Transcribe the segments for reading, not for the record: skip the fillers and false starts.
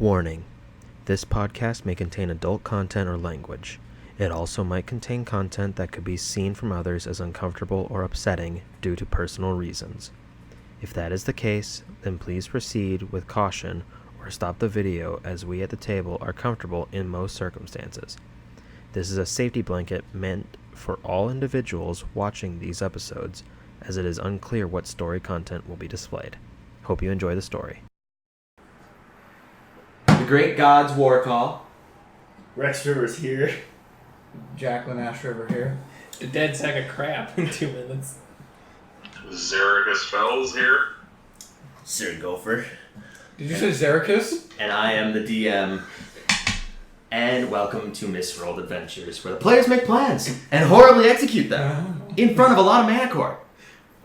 Warning: this podcast may contain adult content or language. It also might contain content that could be seen from others as uncomfortable or upsetting due to personal reasons. If that is the case, then please proceed with caution or stop the video, as we at the table are comfortable in most circumstances. This is a safety blanket meant for all individuals watching these episodes, as it is unclear what story content will be displayed. Hope you enjoy the story. The Great God's War Call. Rex River's here. Jacqueline Ash River here. A dead sack of crap in 2 minutes. Zericus Fells here. Sir Gopher. Did you say Zericus? And I am the DM. And welcome to Misrolled Adventures, where the players make plans and horribly execute them in front of a lot of Manticore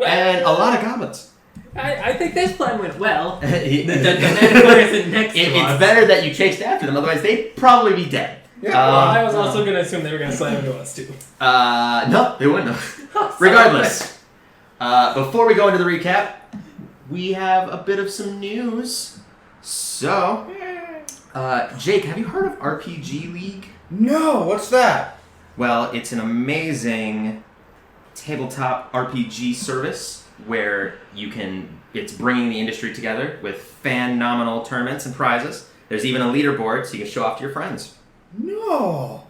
and a lot of goblins. I think this plan went well. The It's Manticore isn't next to us. better that you chased after them, otherwise they'd probably be dead. Yeah. Well, I was also going to assume they were going to slam into us too. No, they wouldn't have. Regardless, before we go into the recap, we have a bit of some news. So, Jake, have you heard of RPGLeague? No, what's that? Well, it's an amazing tabletop RPG service where it's bringing the industry together with phenomenal tournaments and prizes. There's even a leaderboard so you can show off to your friends. No.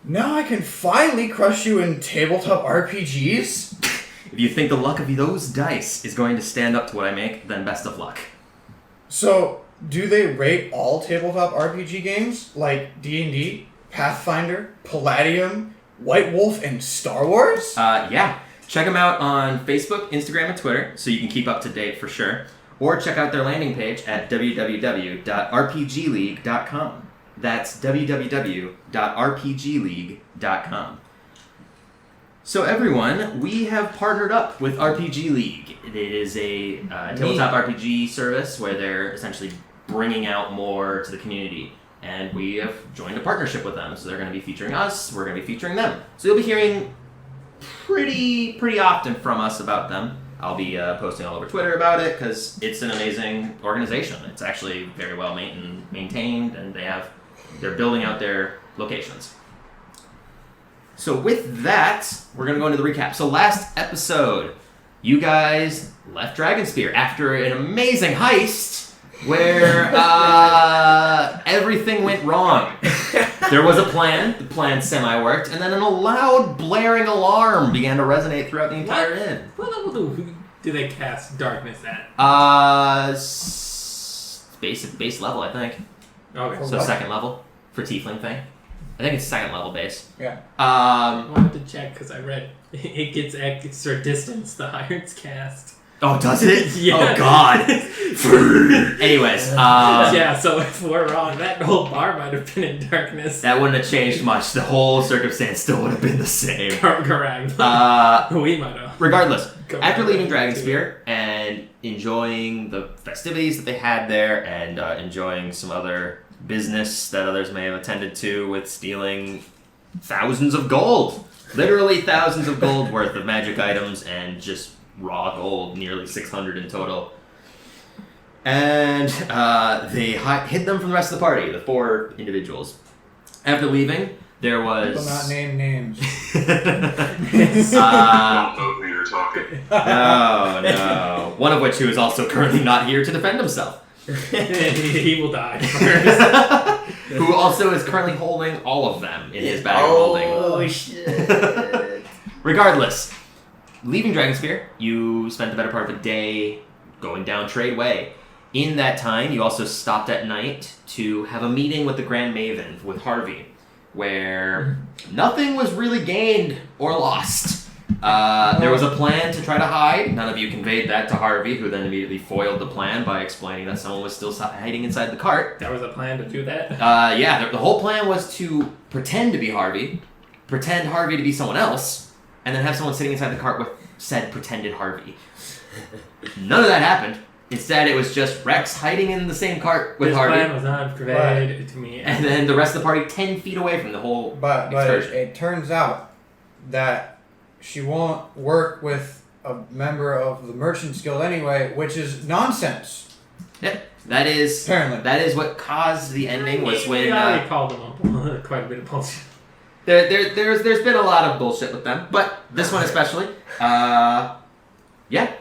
Now I can finally crush you in tabletop RPGs? If you think the luck of those dice is going to stand up to what I make, then best of luck. So, do they rate all tabletop RPG games like D&D, Pathfinder, Palladium, White Wolf, and Star Wars? Yeah. Check them out on Facebook, Instagram, and Twitter so you can keep up to date for sure. Or check out their landing page at www.rpgleague.com. That's www.rpgleague.com. So everyone, we have partnered up with RPGLeague. It is a tabletop RPG service where they're essentially bringing out more to the community. And we have joined a partnership with them. So they're going to be featuring us, we're going to be featuring them. So you'll be hearing pretty often from us about them. I'll be posting all over Twitter about it because it's an amazing organization. It's actually very well maintained, and they're building out their locations. So with that, we're going to go into the recap. So last episode, you guys left Dragonspear after an amazing heist where everything went wrong. There was a plan, the plan semi-worked, and then a loud blaring alarm began to resonate throughout the entire inn. What level do they cast darkness at? Base level, I think. Okay. So second level for Tiefling thing. I think it's second level base. Yeah. I wanted to check because I read it gets extra distance the higher it's cast. Oh, does it? Yeah. Oh, God. Anyways. Yeah, so if we're wrong, that whole bar might have been in darkness. That wouldn't have changed much. The whole circumstance still would have been the same. Correct. We might have. Regardless, after leaving Dragonspear and enjoying the festivities that they had there and enjoying some other business that others may have attended to with stealing thousands of gold. Literally thousands of gold worth of magic items and just raw gold, nearly 600 in total. And they hid them from the rest of the party, the 4 individuals. After leaving, there was... Will not name names. I don't know who you're talking. No. One of which who is also currently not here to defend himself. He will die first. Who also is currently holding all of them in his bag of holding. Oh, shit. Regardless, leaving Dragonspear, you spent the better part of a day going down Trade Way. In that time, you also stopped at night to have a meeting with the Grand Maven, with Harvey, where nothing was really gained or lost. There was a plan to try to hide. None of you conveyed that to Harvey, who then immediately foiled the plan by explaining that someone was still hiding inside the cart. There was a plan to do that? Yeah, the whole plan was to pretend to be Harvey, pretend Harvey to be someone else, and then have someone sitting inside the cart with said pretended Harvey. None of that happened. Instead, it was just Rex hiding in the same cart with Harvey. This plan was not conveyed to me. And then the rest of the party 10 feet away from the whole excursion. But it turns out that she won't work with a member of the Merchants Guild anyway, which is nonsense. Yeah. That is Apparently. that is what caused the ending was we when already called them up quite a bit of bullshit. there's been a lot of bullshit with them, but this one especially. Yeah.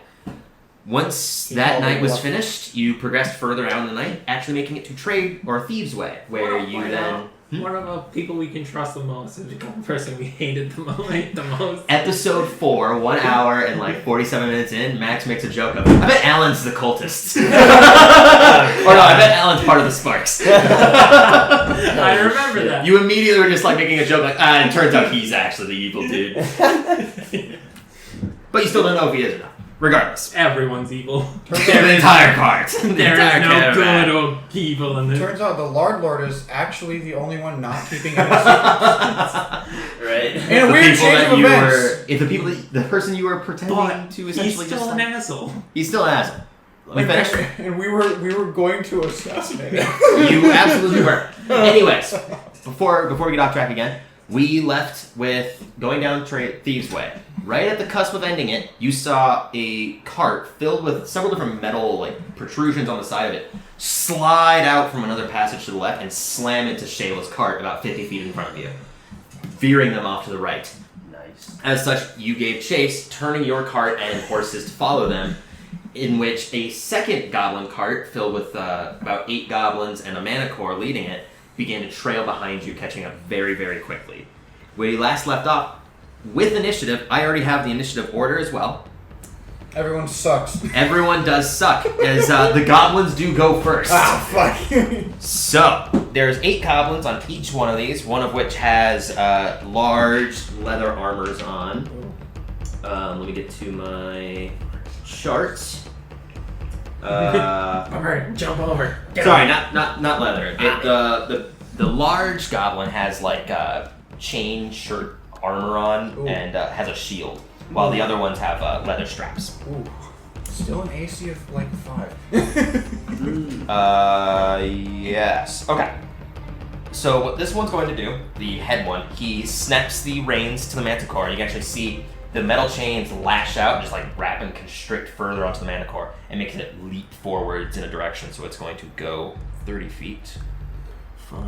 Once He that called night it was lucky. finished, you progressed further out in the night, actually making it to Trade or Thieves' Way, where you Why then. not? One of the people we can trust the most is the person we hated the most. Episode 4, 1 hour and like 47 minutes in, Max makes a joke of, I bet Alan's the cultist. Or no, I bet Alan's part of the Sparks. I remember that. You immediately were just like making a joke like, and it turns out he's actually the evil dude. But you still don't know if he is or not. Regardless. Everyone's evil. The entire cart. There is no good or evil in this. Turns out the Lord is actually the only one not keeping any secrets. Right. In a weird change of events. If the person you were pretending But to he's essentially still just an like, asshole. he's still an asshole. We finished? And we were going to assassinate him. You absolutely were. Anyways, before we get off track again, we left with going down Thieves' Way. Right at the cusp of ending it, you saw a cart filled with several different metal like protrusions on the side of it slide out from another passage to the left and slam into Shayla's cart about 50 feet in front of you, veering them off to the right. Nice. As such, you gave chase, turning your cart and horses to follow them, in which a second goblin cart filled with about 8 goblins and a mana core leading it began to trail behind you, catching up very, very quickly. Where you last left off, with initiative, I already have the initiative order as well. Everyone sucks. Everyone does suck, as the goblins do go first. Ah, fuck. So, there's 8 goblins on each one of these, one of which has large leather armors on. Let me get to my chart. Alright, jump over. Get Sorry, over. not leather. The large goblin has like chain shirt armor on and has a shield, while the other ones have leather straps. Ooh. Still an AC of like 5. Yes. Okay. So what this one's going to do, the head one, he snaps the reins to the manticore. You can actually see the metal chains lash out, just like wrap and constrict further onto the manticore, and making it leap forwards in a direction. So it's going to go 30 feet. 5,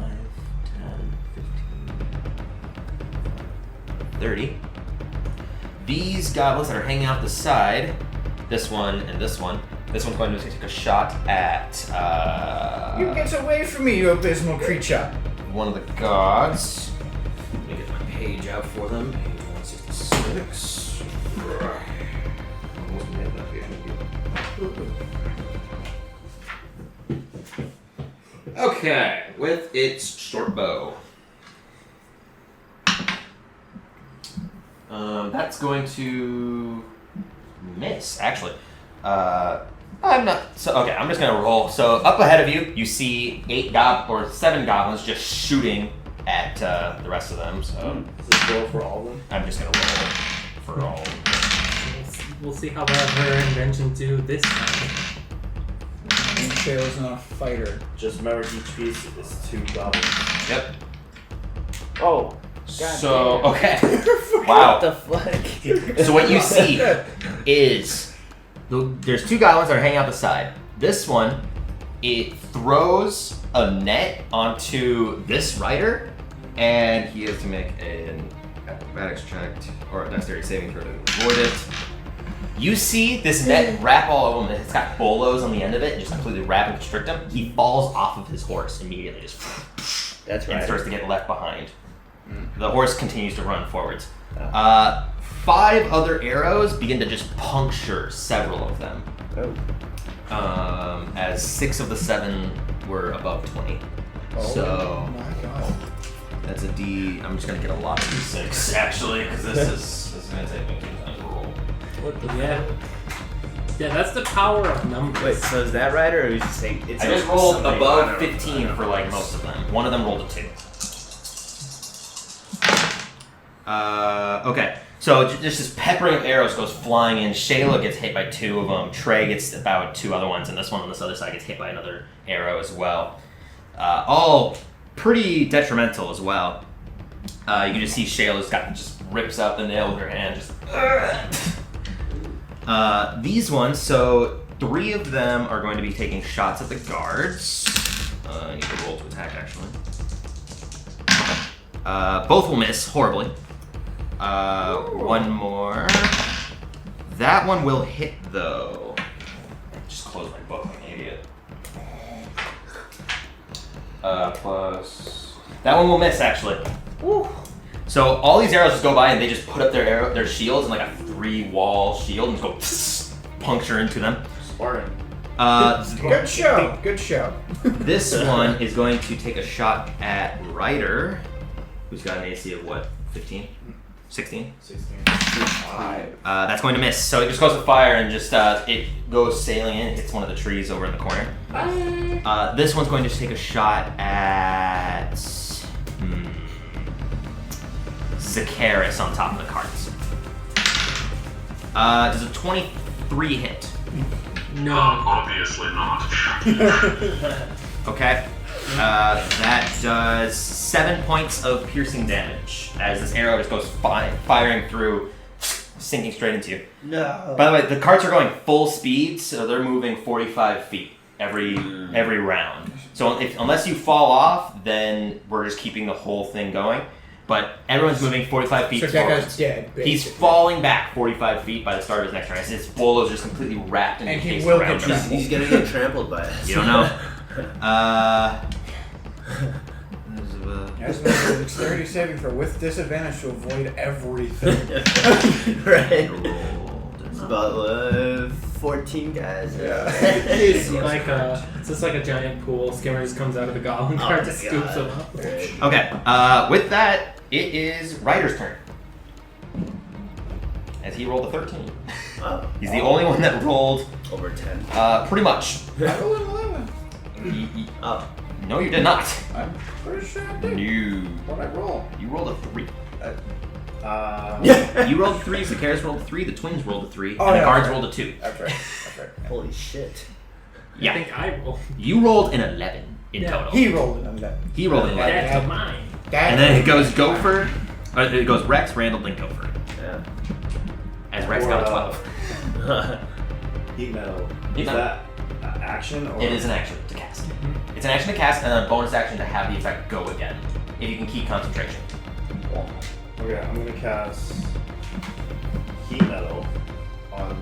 10, 15, 30. These goblins that are hanging out the side, this one and this one's going to take a shot at You get away from me, you abysmal creature. one of the gods. Let me get my page out for them. Page 166. Almost made that page. Okay, with its short bow. That's going to miss, actually. I'm just gonna roll. So up ahead of you, you see 7 goblins just shooting at the rest of them. So Does this go for all of them? I'm just gonna roll for all. We'll see how bad her invention do this time. And Shayla's not a fighter. Just remember each piece is 2 goblins. Yep. Oh. God So damn. okay. Wow. What the fuck? So what you see is there's 2 goblins that are hanging out the side. This one, it throws a net onto this rider, and he has to make an acrobatics check or a dexterity saving throw to avoid it. You see this net wrap all over him. It's got bolos on the end of it, and just completely wrap and constrict him. He falls off of his horse immediately, just That's and right. starts to get left behind. The horse continues to run forwards. 5 other arrows begin to just puncture several of them. Oh. As 6 of the 7 were above 20. Oh So my god. that's a D. I'm just gonna get a lot of D6 actually, because this is gonna take me 2 times to roll. What the yeah, that's the power of numbers. Wait, so is that right, or are you just saying it's I just rolled something above on 15 for like most of them. One of them rolled a 2. Okay. So just this peppering of arrows goes flying in. Shayla gets hit by 2 of them. Trey gets about 2 other ones, and this one on this other side gets hit by another arrow as well. All pretty detrimental as well. You can just see Shayla's just rips out the nail with her hand. Just these ones. So 3 of them are going to be taking shots at the guards. I need to roll to attack, actually. Both will miss horribly. One more. That one will hit, though. Just close my book like an idiot. Plus... That one will miss, actually. Woo. So all these arrows just go by and they just put up their shields in like a 3-wall shield and just go puncture into them. Spartan. Good show. Good show. This one is going to take a shot at Ryder, who's got an AC of what? 15? 16? 16. That's going to miss. So it just goes with fire and just it goes sailing in and hits one of the trees over in the corner. This one's going to take a shot at Zacchaeus on top of the carts. Does a 23 hit? No. Obviously not. Okay. That does 7 points of piercing damage as this arrow just goes firing through, sinking straight into you. No. By the way, the carts are going full speed, so they're moving 45 feet every round. So unless you fall off, then we're just keeping the whole thing going. But everyone's moving 45 feet So that forward. guy's dead. He's basically. falling back 45 feet by the start of his next turn. His bolo's just completely wrapped in And he encased will around get him. trapped. He's gonna get trampled by us. You don't know. Yes, no, it's 30 saving throw with disadvantage to avoid everything. Right. It's about 14 guys. Yeah. It's like it's just like a giant pool. Skimmer just comes out of the goblin cart my to scoops God. him up. Right. Okay, with that, it is Ryder's turn. As he rolled a 13. Oh. He's the only one that rolled Over 10. pretty much. I rolled an 11. Oh. No, you did not. I'm pretty sure I did. No. What'd I roll? You rolled a 3. Yeah. You rolled 3, Zacchaeus rolled a 3, the twins rolled a 3, Oh, and the yeah, guards that's right. rolled a 2. That's right. That's right. Holy shit. Yeah. I think I rolled. You rolled an 11 in Yeah. total. He rolled an 11. He rolled an 11. That's mine. And then it goes Gopher, it goes Rex, Randall, then Gopher. Yeah. As Rex got a 12. Heat metal. Heat Is metal. that action or? It is an action to cast. It's an action to cast and a bonus action to have the effect go again, if you can keep concentration. Okay, I'm gonna cast heat metal on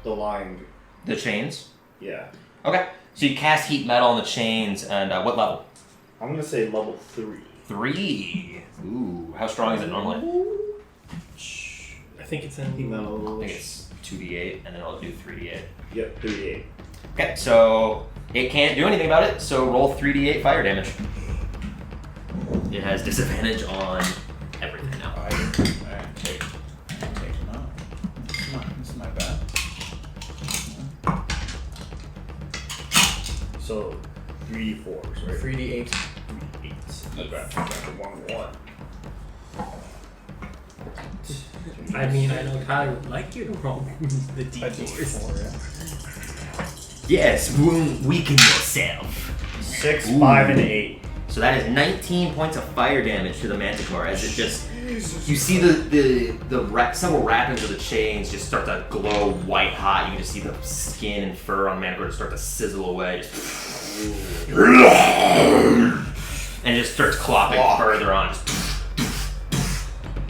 the line. The chains. Yeah. Okay, so you cast heat metal on the chains, and what level? I'm gonna say level 3. 3. Ooh, how strong is it normally? I think it's Heat in. metal. I think it's 2d8, and then I'll do 3d8. Yep, 38. Okay, so it can't do anything about it, so roll 3d8 fire damage. It has disadvantage on everything now. Alright, take him out. This is my bad. So 3d4s, right? 3d8. 3d8s. Okay. 1-1. I mean, I know Tyler would like you to roll the A d4s. D4, yeah. Yes, wound weaken yourself. 6, Ooh. 5, and 8. So that is 19 points of fire damage to the manticore as it just you see the several wrappings of the chains just start to glow white hot. You can just see the skin and fur on manticore start to sizzle away, and it just starts clopping further on.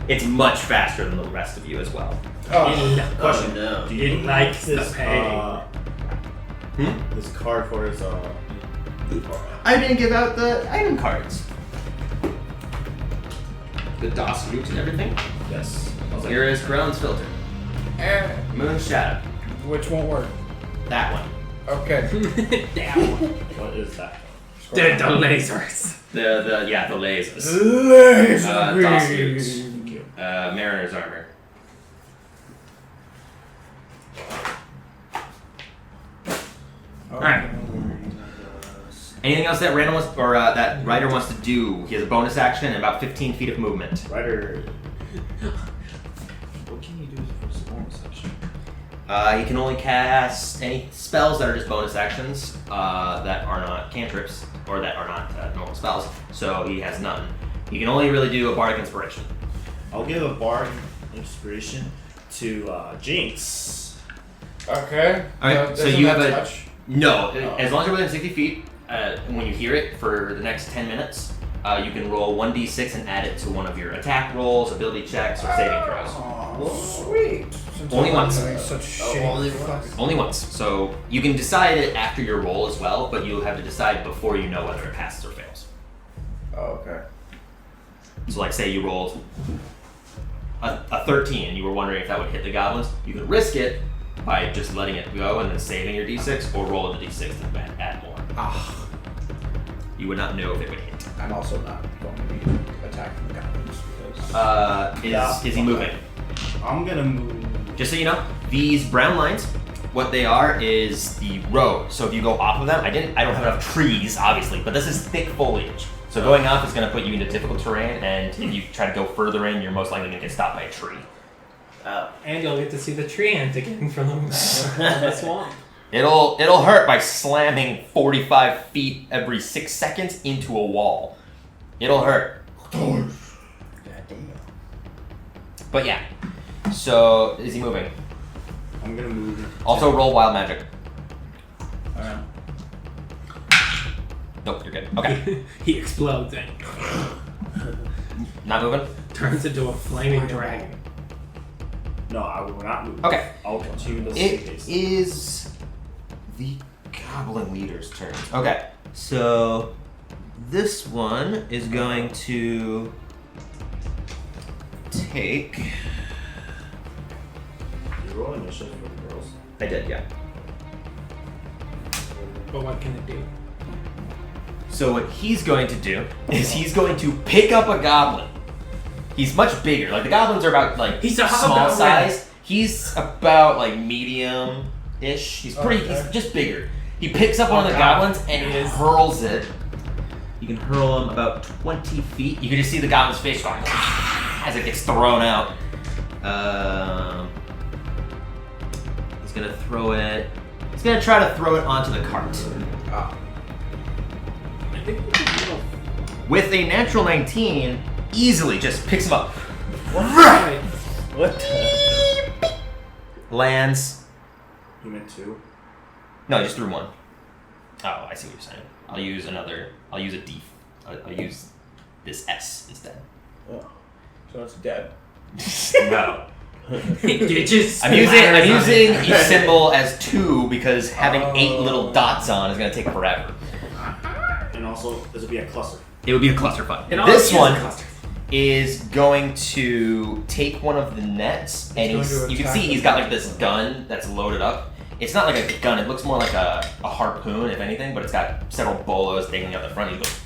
It's much faster than the rest of you as well. Oh, Question. no. Do you It likes the this, pain. this card for his I didn't give out the item cards. The DOS root and everything. yes. I was like, Here is Crown's filter. Moon Shadow. which won't work. That one. Okay. Down. what is that? The lasers. The lasers. Laser DOS beams. root. Mariner's armor. Alright. Anything else that Randall wants, or that Ryder wants to do? He has a bonus action and about 15 feet of movement. Ryder. What can you do for his bonus action? He can only cast any spells that are just bonus actions that are not cantrips or that are not normal spells. So he has none. He can only really do a bardic inspiration. I'll give a bardic inspiration to Jinx. Okay. Alright, so Doesn't you that have a touch? no. Oh. As long as you're within 60 feet, when you hear it for the next 10 minutes, you can roll 1d6 and add it to one of your attack rolls, ability checks, or saving throws. Oh, sweet. Since Only I'm once. doing Such shitty only fucking- Only once. So you can decide it after your roll as well, but you'll have to decide before you know whether it passes or fails. Oh, okay. So like say you rolled a 13 and you were wondering if that would hit the goblins, you could risk it by just letting it go and then saving your d6, or roll the d6 to add more. Ah, You would not know if it would hit. I'm also not going to be attacking the goblins because. Is he moving? I'm gonna move. Just so you know, these brown lines, what they are is the road. So if you go off of them, I don't have enough trees, obviously, but this is thick foliage. So going off is going to put you into difficult terrain, and if you try to go further in, you're most likely going to get stopped by a tree. And you'll get to see the tree ant again from the swamp. It'll hurt by slamming 45 feet every 6 seconds into a wall. It'll hurt. God damn. But yeah. So is he moving? I'm gonna move. Also roll wild magic. Alright. Nope, you're good. Okay. He explodes and Not moving? turns into a flaming dragon. No, I will not move. Okay. I'll continue to stay It basic. is the goblin leader's turn. Okay, so this one is going to take. You roll initiative for the girls. I did, yeah. But what can it do? So what he's going to do is he's going to pick up a goblin. He's much bigger. Like the goblins are about like He's a small hobgoblin. size. He's about like medium-ish. He's pretty. Okay. He's just bigger. He picks up one of the goblins and He is. hurls it. You can hurl him about 20 feet. You can just see the goblin's face going as it gets thrown out. He's gonna throw it. He's gonna try to throw it onto the cart. Ah. I think we can go. With a natural 19, easily just picks him up. Right. What the? Lands. You meant two? No, just threw one. Oh, I see what you're saying. I'll use another. I'll use a D. I'll use this S instead. Oh. So it's dead. No. It just I'm splatters on using it. each symbol as 2 because having 8 little dots on is gonna take forever. And also, this would be a cluster. It would be a clusterfuck. It This always is a one cluster. is going to take one of the nets, and He's going to you can attack see the he's got like this gun that's loaded up. It's not like a gun; it looks more like a harpoon, if anything. But it's got several bolos dangling out the front. He goes,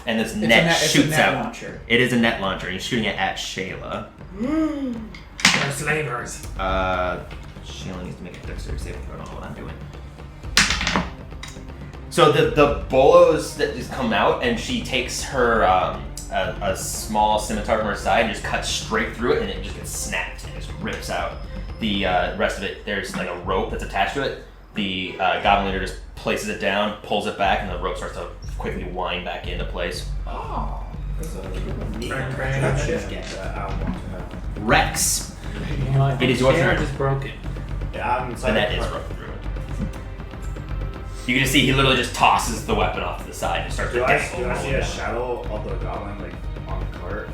and this net shoots net out. launcher. It is a net launcher. He's shooting it at Shayla. They're slavers. Shayla needs to make a dexterity saving throw. I don't know what I'm doing. So the bolos that just come out, and she takes her a small scimitar from her side and just cuts straight through it, and it just gets snapped and just rips out. The rest of it, there's like a rope that's attached to it. The goblin leader just places it down, pulls it back, and the rope starts to quickly wind back into place. Oh. There's a neat Right. contraption that I want to have. Rex, You know, I think It is your Shayla turn. just broke it. Yeah, I'm the inside net the is cart. broken through it. You can just see he literally just tosses the weapon off to the side and starts to Do I dangle. see a shadow of the goblin like on the cart?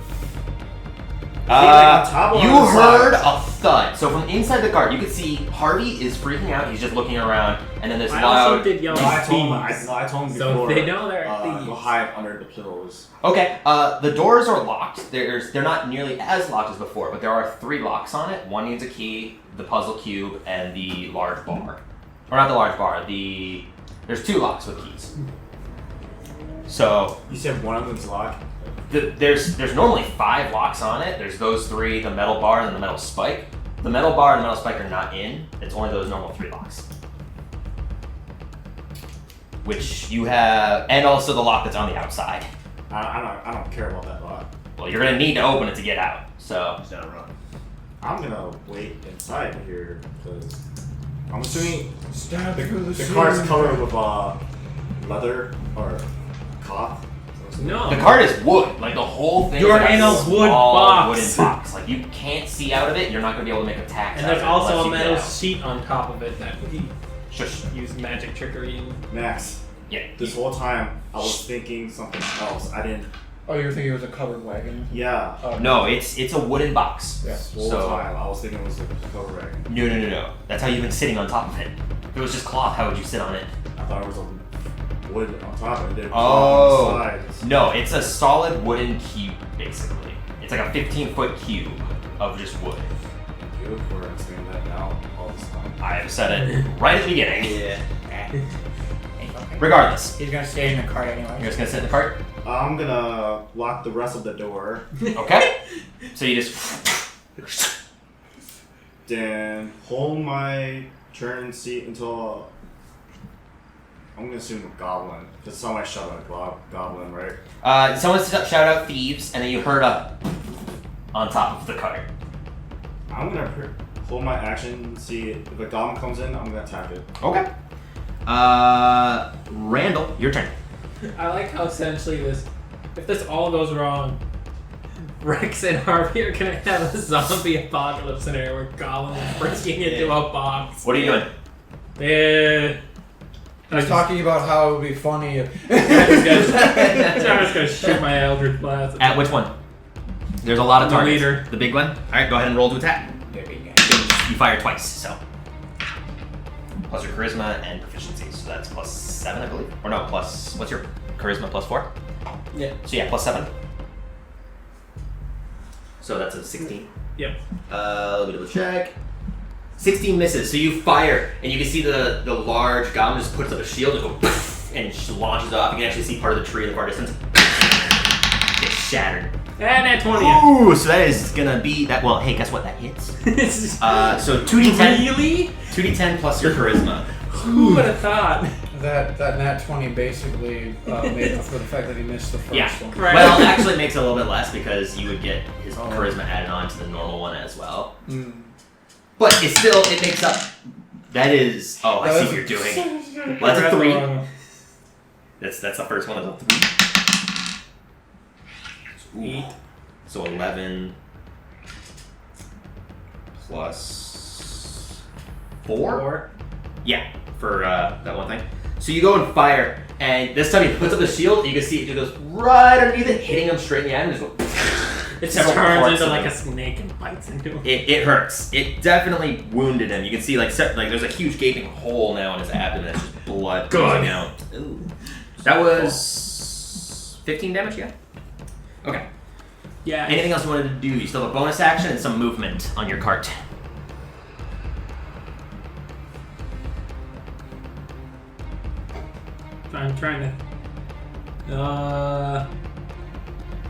You on the heard side? a thud. So from inside the cart, you can see Harvey is freaking out. He's just looking around, and then this I also loud. did yell No, I told him. thieves. I told him So before. they know they're thieves. Go hide under the pillows. Okay, the doors are locked. They're not nearly as locked as before, but there are 3 locks on it. One needs a key, the puzzle cube, and the large bar. Or not the large bar. There's 2 locks with keys. So You said one of them's locked. there's normally 5 locks on it. There's those 3, the metal bar, and then the metal spike. The metal bar and the metal spike are not in. It's only those normal 3 locks. Which you have, and also the lock that's on the outside. I don't care about that lock. Well, you're gonna need to open it to get out. So He's not wrong. I'm gonna wait inside here because I'm assuming Stab through the cart's covered with leather or cloth. So I'm No. The cart is wood. Like the whole thing. You're is in a wood box. Wooden box. Like you can't see out of it. You're not gonna be able to make attacks. And out there's of it also unless a you get metal out. sheet on top of it that we Shush. use magic trickery in. Max, Yeah. this whole time I was thinking something else. I didn't. Oh, you were thinking it was a covered wagon? Yeah. Oh. No, it's a wooden box. Yeah. This whole So- time I was thinking it was a cover wagon. No. That's how you've been sitting on top of it. If it was just cloth, how would you sit on it? I thought it was a wood on top of it. Then Oh. on the sides. No, it's a solid wooden cube, basically. It's like a 15-foot cube of just wood. You for explaining that now all this time. I have said it right at the beginning. Yeah. Regardless, He's gonna stay in the cart anyway. you're just gonna sit in the cart. I'm gonna lock the rest of the door. Okay. So you just. Then hold my turn and see until I'm gonna assume a goblin. Because somebody shot a goblin, right? Someone shout out thieves, and then you heard a on top of the cart. I'm gonna hold my action and see if a goblin comes in. I'm gonna attack it. Okay. Randall, your turn. I like how essentially this, if this all goes wrong, Rex and Harvey are gonna have a zombie apocalypse scenario where goblins are breaking into a box. What are you doing? I He's was talking about how it would be funny if. I'm just gonna shoot my Eldritch Blast. At which one? There's a lot of The targets. leader. The big one? Alright, go ahead and roll to attack. You fire twice, so. Plus your charisma and proficiency, so that's plus 7, I believe. Or no, plus, what's your charisma? Plus 4? Yeah. So yeah, plus 7. So that's a 16. Yep. Let me double check. 16 misses, so you fire, and you can see the large goblin just puts up a shield and goes poof, and just launches off. You can actually see part of the tree in the far distance. It's shattered. And at 20. Ooh, so that is gonna be that. Well, hey, guess what? That hits. So 2d10. Really? 2d10 plus your charisma. Who would have thought? That nat 20 basically made up for the fact that he missed the first Yeah. one. Right. Well, actually, it makes it a little bit less because you would get his Oh. charisma added on to the normal one as well. Mm. But it makes up. That is. Oh, I see what you're doing. Well, that's a 3. That's the first one. That's a 3. Ooh. So 11 plus 4? Yeah, for that one thing. So you go and fire, and this time he puts up the shield, and you can see it just goes right underneath it, hitting him straight in the eye, and just goes. It just several turns parts into of like him. a snake and bites into him. It hurts. It definitely wounded him. You can see like there's a huge gaping hole now in his abdomen. That's just blood coming out. Ooh. That was 15 damage. Yeah. Okay. Yeah. Anything else you wanted to do? You still have a bonus action and some movement on your cart. I'm trying to.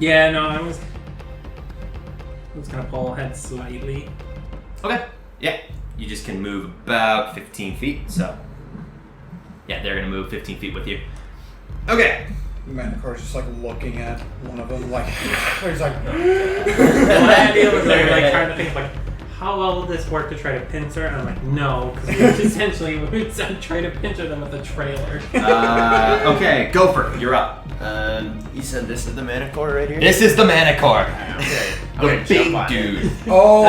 Yeah, no, I was gonna pull ahead slightly. Okay. Yeah. You just can move about 15 feet. So. Yeah, they're gonna move 15 feet with you. Okay. Manticore's just like looking at one of them, like he's like. My idea was like trying to think like, how well will this work to try to pincer? And I'm like, no, because essentially I'm trying to pincer them with a trailer. Okay, Gopher, you're up. You said this is the Manicore right here? This is the Manicore. Okay. The big dude. Oh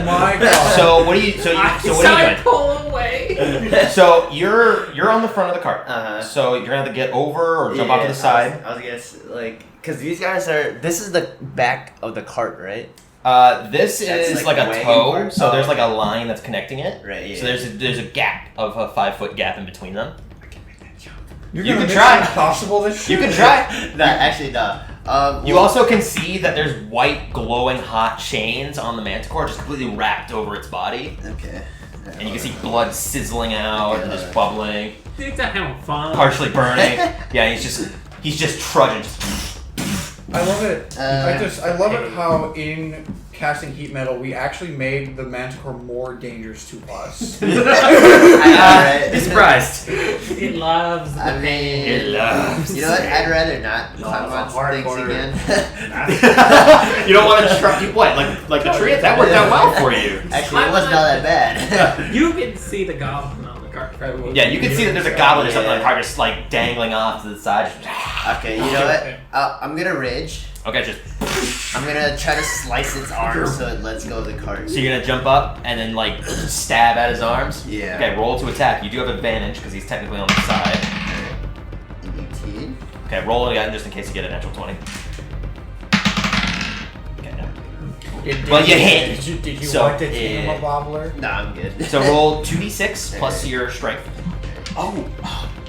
my god. So what are you? So what are you doing? Pull away. So you're on the front of the cart. Uh-huh. So you're gonna have to get over or jump off to the side. I was gonna say, like, because these guys are. This is the back of the cart, right? This That's is like like the a wagon toe. part? So Oh, there's like okay. a line that's connecting it. Right, yeah. So there's a gap of a 5-foot gap in between them. You're You gonna can make try. it impossible this shit. You can try. That actually, no. You Well, also can see that there's white glowing hot chains on the Manticore, just completely wrapped over its body, Okay. and you can see blood sizzling out and just bubbling. Dude's not having fun. Partially burning. Yeah, he's just trudging. I love it. Uh, I love it how in casting heat metal we actually made the Manticore more dangerous to us. right? Be surprised. It loves the I mean, It loves. you know what? I'd rather not No, talk it's about a things hardcore- again. You don't want to try. What? Like the tree? That worked out well for you. Actually, it wasn't all that bad. You can see the goblin on the cart. Right? Yeah, you can see that there's a goblin or something like hard, just like dangling off to the side. Okay, you know what? I'm gonna rage. Okay, just. I'm gonna try to slice its arm so it lets go of the cart. So you're gonna jump up and then like stab at his arms? Yeah. Okay, roll to attack. You do have advantage because he's technically on the side. 18. Okay, roll it again just in case you get a natural 20. Okay, no. Well, you hit. Did you So, want to team him a wobbler? Nah, I'm good. So roll 2d6 plus your strength. Oh,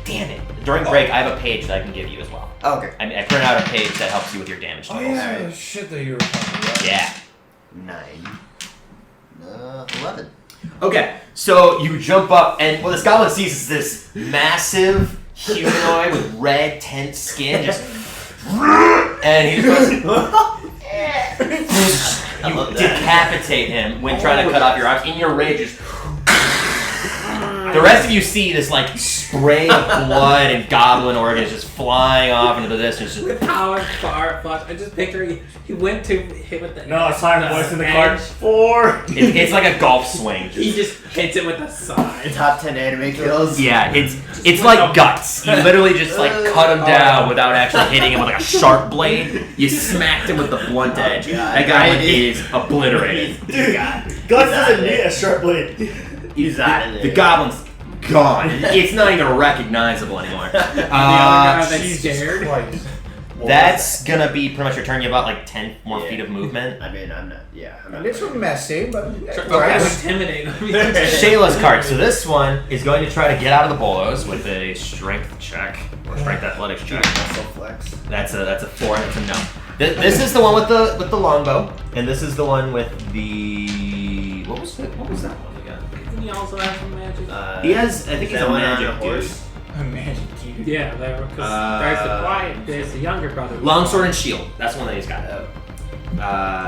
damn it. During break, I have a page that I can give you as well. Okay. I printed out a page that helps you with your damage Oh totals. yeah, the shit that you were talking about. Yeah. 9. 11. Okay, so you jump up, and what this goblin sees is this massive humanoid with red, tense skin, just. And he just goes. You decapitate him when trying to cut off your arms. In your rage, just. The rest of you see this like spray of blood and goblin organs just flying off into the distance. Just, With power, fire, flash. I just picture he went to hit with the. No, it's time voice in the edge. card. 4. it's like a golf swing. He just hits it with the side. Top 10 anime kills. Yeah, it's like guts. You literally just like cut him down without actually hitting him with like a sharp blade. You smacked him with the blunt edge. That guy is obliterated. Dude, Guts doesn't need a sharp blade. He's out of there. The goblin's gone. It's not even recognizable anymore. The other guy that's Jesus scared. Christ. That's gonna be pretty much your turn. You have about like 10 more feet of movement. I mean, I'm not. Yeah, I'm not. It's messy, but Try to intimidate him. Shayla's card. So this one is going to try to get out of the bolos with a strength check or strength athletics check. Muscle flex. That's a 4. That's a no. This is the one with the longbow, and this is the one with the what was that one again? Doesn't he also have some magic? He has. I think he's a magic horse. a magic dude. Yeah, because there's the quiet, there's the younger brother. Longsword and shield. That's one that he's got.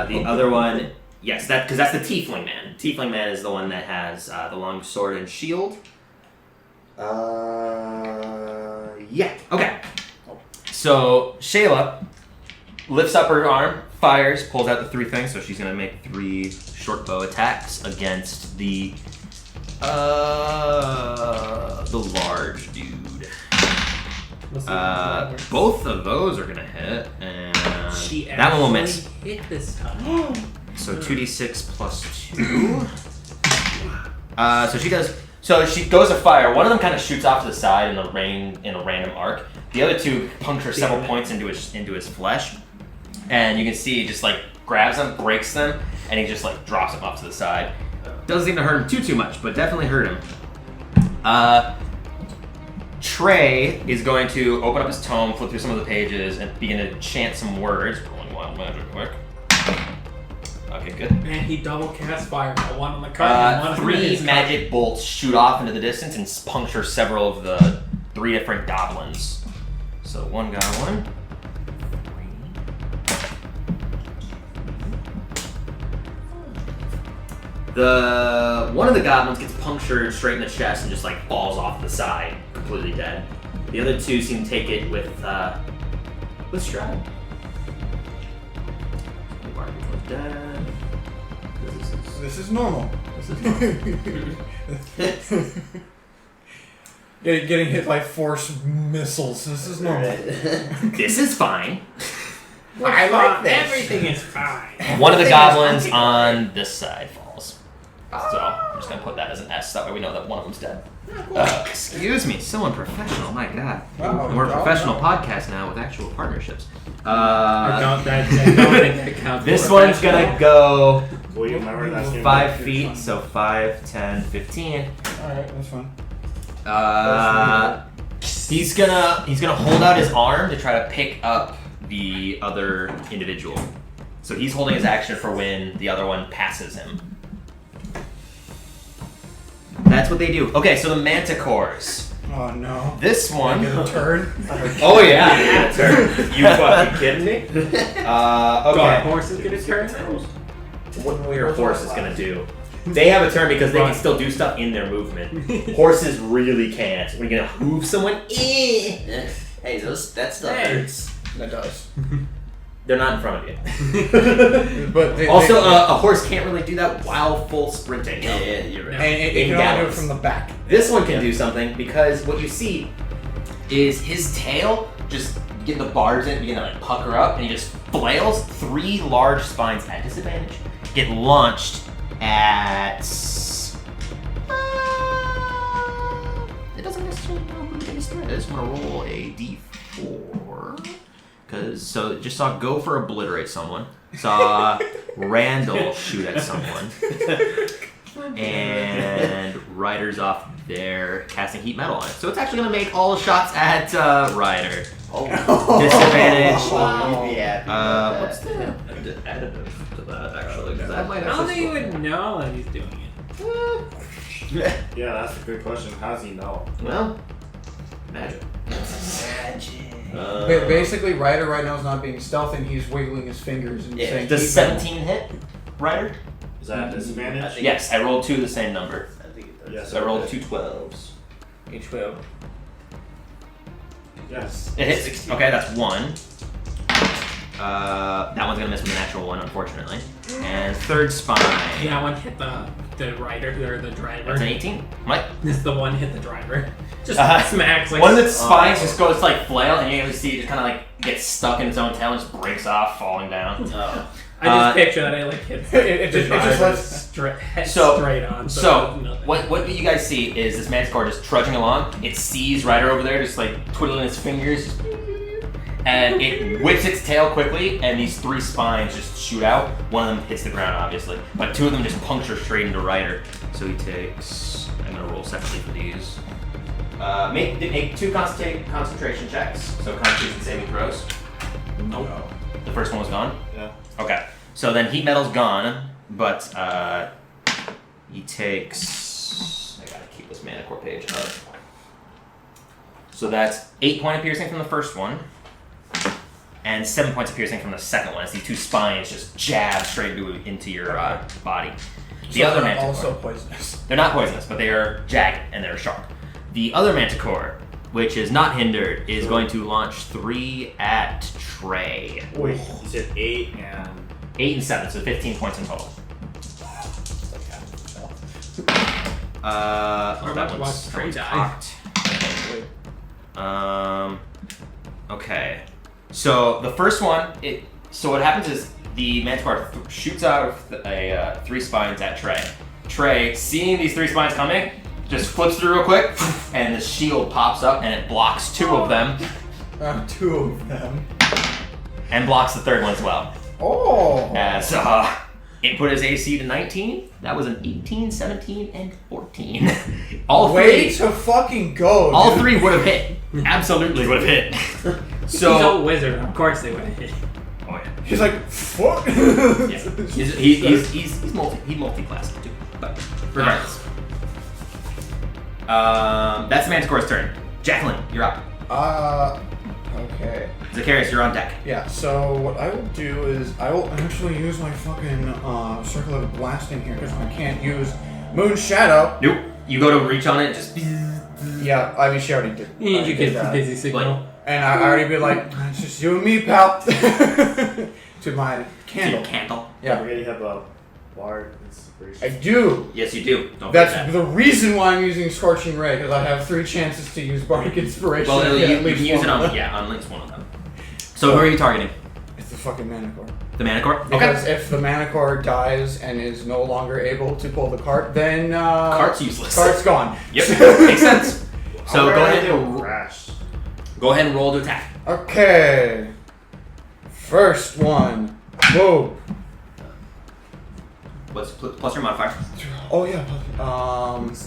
The other one, yes, because that's the Tiefling Man. Tiefling Man is the one that has the longsword and shield. Yeah. Okay. So Shayla lifts up her arm, fires, pulls out the 3 things. So she's gonna make 3 short bow attacks against the large dude. Both of those are gonna hit, and that one will miss. Hit this time. So 2d6 plus 2. So she does. So she goes to fire. One of them kind of shoots off to the side in a random arc. The other 2 puncture several points into his flesh, and you can see he just like grabs them, breaks them, and he just like drops them off to the side. Doesn't seem to hurt him too much, but definitely hurt him. Trey is going to open up his tome, flip through some of the pages, and begin to chant some words. Rolling wild magic quick. Okay, good. And he double cast fireball. One on the card and one on 3 his magic bolts shoot off into the distance and puncture several of the 3 different goblins. So 1 goblin. 3. One of the goblins gets punctured straight in the chest and just like falls off the side, completely dead. The other 2 seem to take it with stride. Dead. This is normal. This is normal. Getting hit by force missiles. This is normal. This is fine. I like this. Everything is fine. One of the goblins on this side falls. So I'm just gonna put that as an S. That way we know that one of them's dead. Excuse me, so unprofessional. My God, we're a professional podcast now with actual partnerships. I don't think that counts. This one's gonna go Will you remember that's 5 feet, so 5, 10, 15. Alright, that's fine. He's gonna hold out his arm to try to pick up the other individual. So he's holding his action for when the other one passes him. That's what they do. Okay, so the manticores. Oh no. This one. Get a turn. Oh yeah, a turn. You fucking kidding me? Okay. Horses get a turn. What your horse is gonna do? They have a turn because they can still do stuff in their movement. Horses really can't. When you're gonna move someone, Hey, that stuff hurts. That does. they're not in front of you. But Also, a horse can't really do that while full sprinting. Yeah, you're right. and it can only do it from the back. This one can do something because what you see is his tail just get the barbs in, begin to like pucker up, and he just flails. 3 large spines at disadvantage get launched at. It doesn't necessarily know who the biggest threat is. I'm gonna roll a d4 because just saw Gopher obliterate someone. Saw Randall shoot at someone. And Ryder's off there casting heat metal on it. So it's actually going to make all the shots at Ryder. Disadvantage. What's the additive to that, actually? Because that might I don't think you actually... would know that he's doing it. Yeah, that's a good question. How does he know? Well, magic. Basically, Ryder right now is not being stealthy, and he's wiggling his fingers and saying. Does 17 hit, Ryder? Is that a disadvantage? Yes, I rolled 2 the same number. I think it does. Yes, So I rolled 2 12s. Each 12. Yes. It hits. Okay, that's 1. That one's gonna miss with a natural 1, unfortunately. And third spine. Yeah, one hit the rider or the driver. That's an 18. What? This is the one hit the driver. Just Uh-huh. smacks like One of its spines just goes to like flail, and you able to see it just kind of like gets stuck in its own tail and just breaks off, falling down. I just picture that it like hits It just lets. straight on. So nothing. what you guys see is this manticore just trudging along. It sees Ryder over there, just like twiddling its fingers, and it whips its tail quickly, and these 3 spines just shoot out. One of them hits the ground, obviously, but 2 of them just puncture straight into Ryder. So he takes. I'm gonna roll separately for these. Make 2 concentration checks. So Constitution saving throws. Nope. The first one was gone. Yeah. Okay. So then heat metal's gone, but he takes. I gotta keep this mana core page up. So that's 8 points of piercing from the first one, and 7 points of piercing from the second one. As these 2 spines just jab straight into your body. The other manticore. Also poisonous. They're not poisonous, but they are jagged and they're sharp. The other manticore, which is not hindered, is going to launch 3 at Trey. Wait, you said 8 and... 8 and 7, so 15 points in total. We're about to watch Trey die. Okay. So the first one, so what happens is the manticore shoots out a 3 spines at Trey. Trey, seeing these 3 spines coming, just flips through real quick, and the shield pops up and it blocks 2 of them. 2 of them. And blocks the third one as well. Oh. As it put his AC to 19. That was an 18, 17, and 14. All Way 3. to fucking go. All dude. 3 would have hit. Absolutely would have hit. So he's a wizard. Of course they would have hit. Oh yeah. He's like, fuck. Yeah. He's multi-classed too. But regardless. That's the Manticore's turn. Jacqueline, you're up. Okay. Zacharias, you're on deck. Yeah, so what I will do is I will actually use my fucking circle of blasting here because I can't use Moon Shadow. Nope. You go to reach on it, just. Yeah, I mean she already did. You did get that. busy signal. And I already be like, it's just you and me, pal. To my candle. Candle. Yeah, I already have a bard inspiration. I do. Yes, you do. Don't That's forget the reason why I'm using Scorching Ray, because I have 3 chances to use Bardic Inspiration. Well, and get you at least can use one it of on them. on at least one of them. So who are you targeting? It's the fucking Manicore. The Manticore? Because if the Manicore dies and is no longer able to pull the cart, then Cart's useless. Cart's gone. Yep. Makes sense. So go ahead and Crash. go ahead and roll to attack. Okay. First one. Whoa. What's plus your modifier? Oh yeah.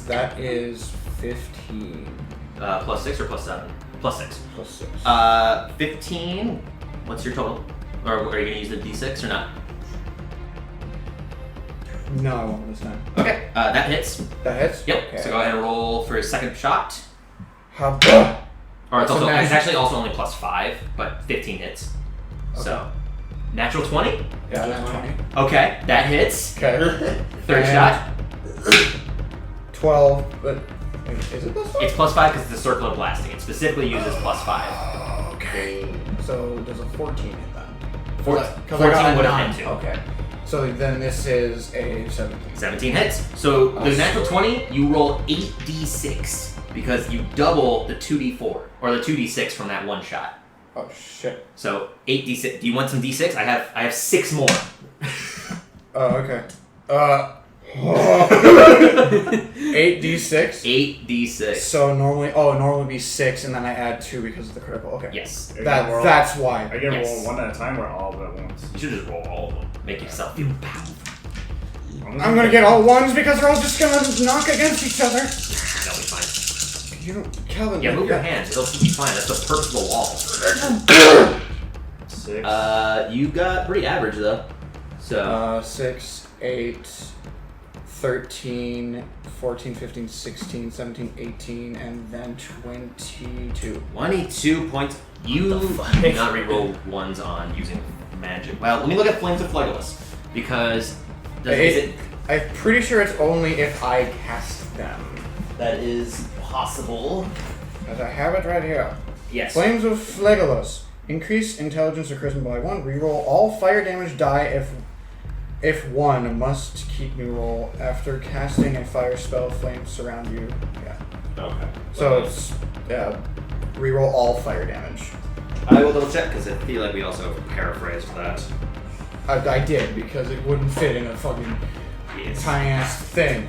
That is 15 Plus 6 or plus 7? Plus 6. plus 6. 15. What's your total? Or are you gonna use the d6 or not? No, I won't this time. Okay. That hits. That hits. Yep. Okay. So go ahead and roll for a second shot. How about? Or it's That's a also it's magic. actually also only plus 5, but 15 hits. So natural 20. Yeah, that's 20. Okay, that hits. Okay. Third And- shot. 12. But wait, is it this one? It's plus 5 because it's a circle of blasting. It specifically uses plus 5. Okay. So does a 14 hit then? 14 'Cause I got a would have 9. hit too. Okay. So then this is a 17. 17 hits. So the natural 20, you roll 8d6 because you double the 2d4 or the 2d6 from that one shot. Oh shit. So 8d6. Do you want some d6? I have 6 more. Oh, okay. 8d6. 8d6. So normally be 6, and then I add 2 because of the critical. Okay. Yes. That's why. I can Yes. roll one at a time or all of it at once. You should just roll all of them. Make yourself feel powerful. I'm gonna get all 1s because they're all just gonna knock against each other. That'll be fine. You know, Calvin. Yeah, move your hands. It'll be fine. That's the purpose of the wall. 6. You got pretty average though. So 6, 8, 13, 14, 15, 16, 17, 18, and then 22. 22 points. You do not reroll 1s on using magic. Well, let me look at Flames of Phlegolus because I'm pretty sure it's only if I cast them. that is possible. As I have it right here. Yes. Flames of Phlegolus. Increase intelligence or charisma by 1. Reroll all fire damage die if 1 must keep me roll after casting a fire spell. Flames surround you. Yeah. Okay. So it's reroll all fire damage. I will double check because I feel like we also paraphrased that. I did because it wouldn't fit in a fucking tiny ass thing.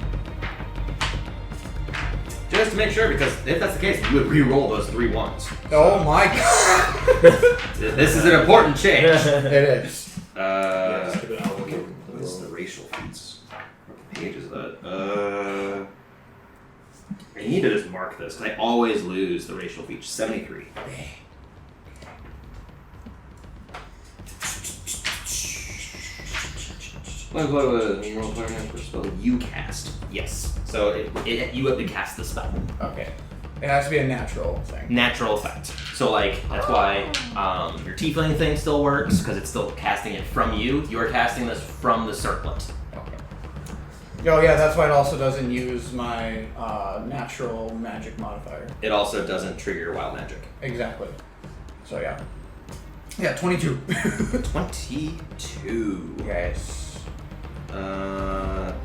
Just to make sure, because if that's the case, you would re-roll those 3 1s. Oh my god! This is an important change. It is. What is the racial feats? What page is that? I need to just mark this, because I always lose the racial feats. 73. Spell you cast. Yes. So you have to cast the spell. Okay. It has to be a natural thing. Natural effect. So that's why your tiefling thing still works because it's still casting it from you. You are casting this from the circlet. Okay. Oh yeah, that's why it also doesn't use my natural magic modifier. It also doesn't trigger wild magic. Exactly. So yeah. Yeah, 22. 22. Yes.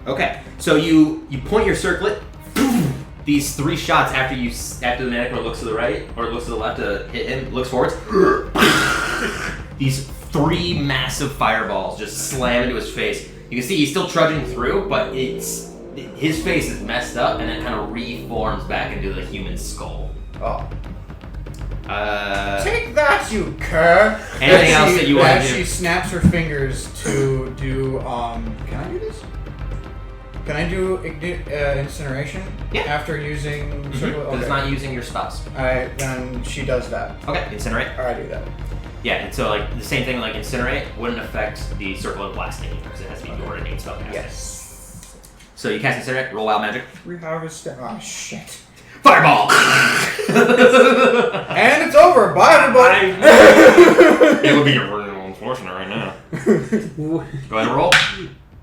Okay. So you point your circlet. These 3 shots after the Manticore looks to the right or looks to the left to hit him, looks forwards. These 3 massive fireballs just slam into his face. You can see he's still trudging through, but his face is messed up and it kind of reforms back into the human skull. Oh. Take that, you cur! Anything else that you want to do? She snaps her fingers to do. Can I do this? Can I do incineration? Yeah. After using. Because it's not using your spells. Alright, then she does that. Okay, incinerate. Or I do that. Yeah, and so the same thing like incinerate wouldn't affect the circle of blasting because it has to be your innate spell casting. Yes. So you cast incinerate, roll wild magic. Reharvest. Oh shit. Fireball! And it's over. Bye, everybody. It would be real unfortunate right now. Go ahead and roll.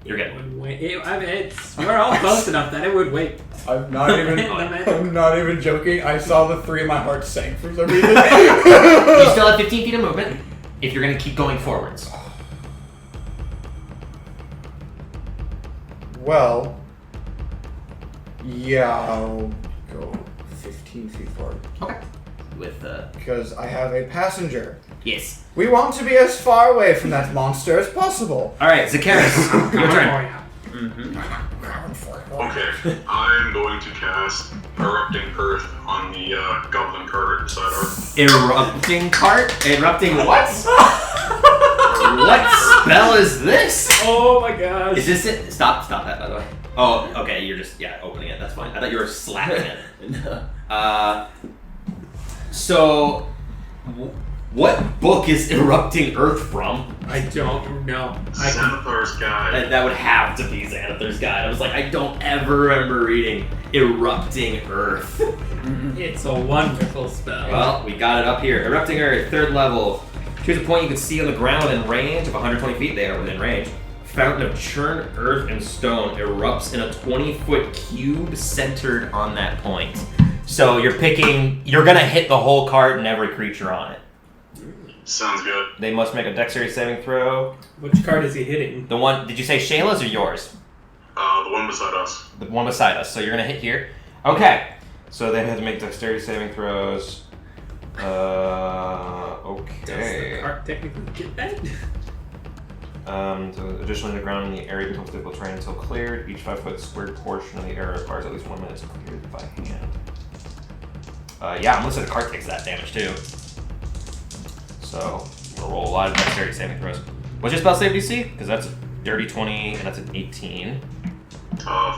You're good. We're all close enough that it would wait. I'm not even joking. I saw the 3 in my heart sank for some reason. You still have 15 feet of movement if you're going to keep going forwards. Well, yeah, I'll go 15 feet forward. Okay. With Because I have a passenger. Yes. We want to be as far away from that monster as possible. Alright, Zacchaeus, your turn. Okay, I'm going to cast Erupting Earth on the goblin cart beside our. Erupting cart? Erupting what? What spell is this? Oh my gosh. Is this it? Stop that, by the way. Oh, okay, you're just, opening it. That's fine. I thought you were slapping it. So, what book is Erupting Earth from? I don't know. Xanathar's Guide. That would have to be Xanathar's Guide. I was like, I don't ever remember reading Erupting Earth. It's a wonderful spell. Well, we got it up here. Erupting Earth, 3rd level. Choose a point you can see on the ground in range of 120 feet. They are within range. Fountain of churned earth and stone erupts in a 20-foot cube centered on that point. So you're gonna hit the whole cart and every creature on it. Sounds good. They must make a dexterity saving throw. Which card is he hitting? The one, did you say Shayla's or yours? The one beside us. The one beside us. So you're gonna hit here. Okay. So they have to make dexterity saving throws. Okay. Does the cart technically get that? So additionally, the ground in the area becomes difficult terrain until cleared. Each 5-foot squared portion of the area requires at least 1 minute to clear by hand. Yeah, I'm gonna say the cart takes that damage too. So I'm gonna roll a lot of dexterity saving throws. What's your spell save DC? Because that's a dirty 20 and that's an 18.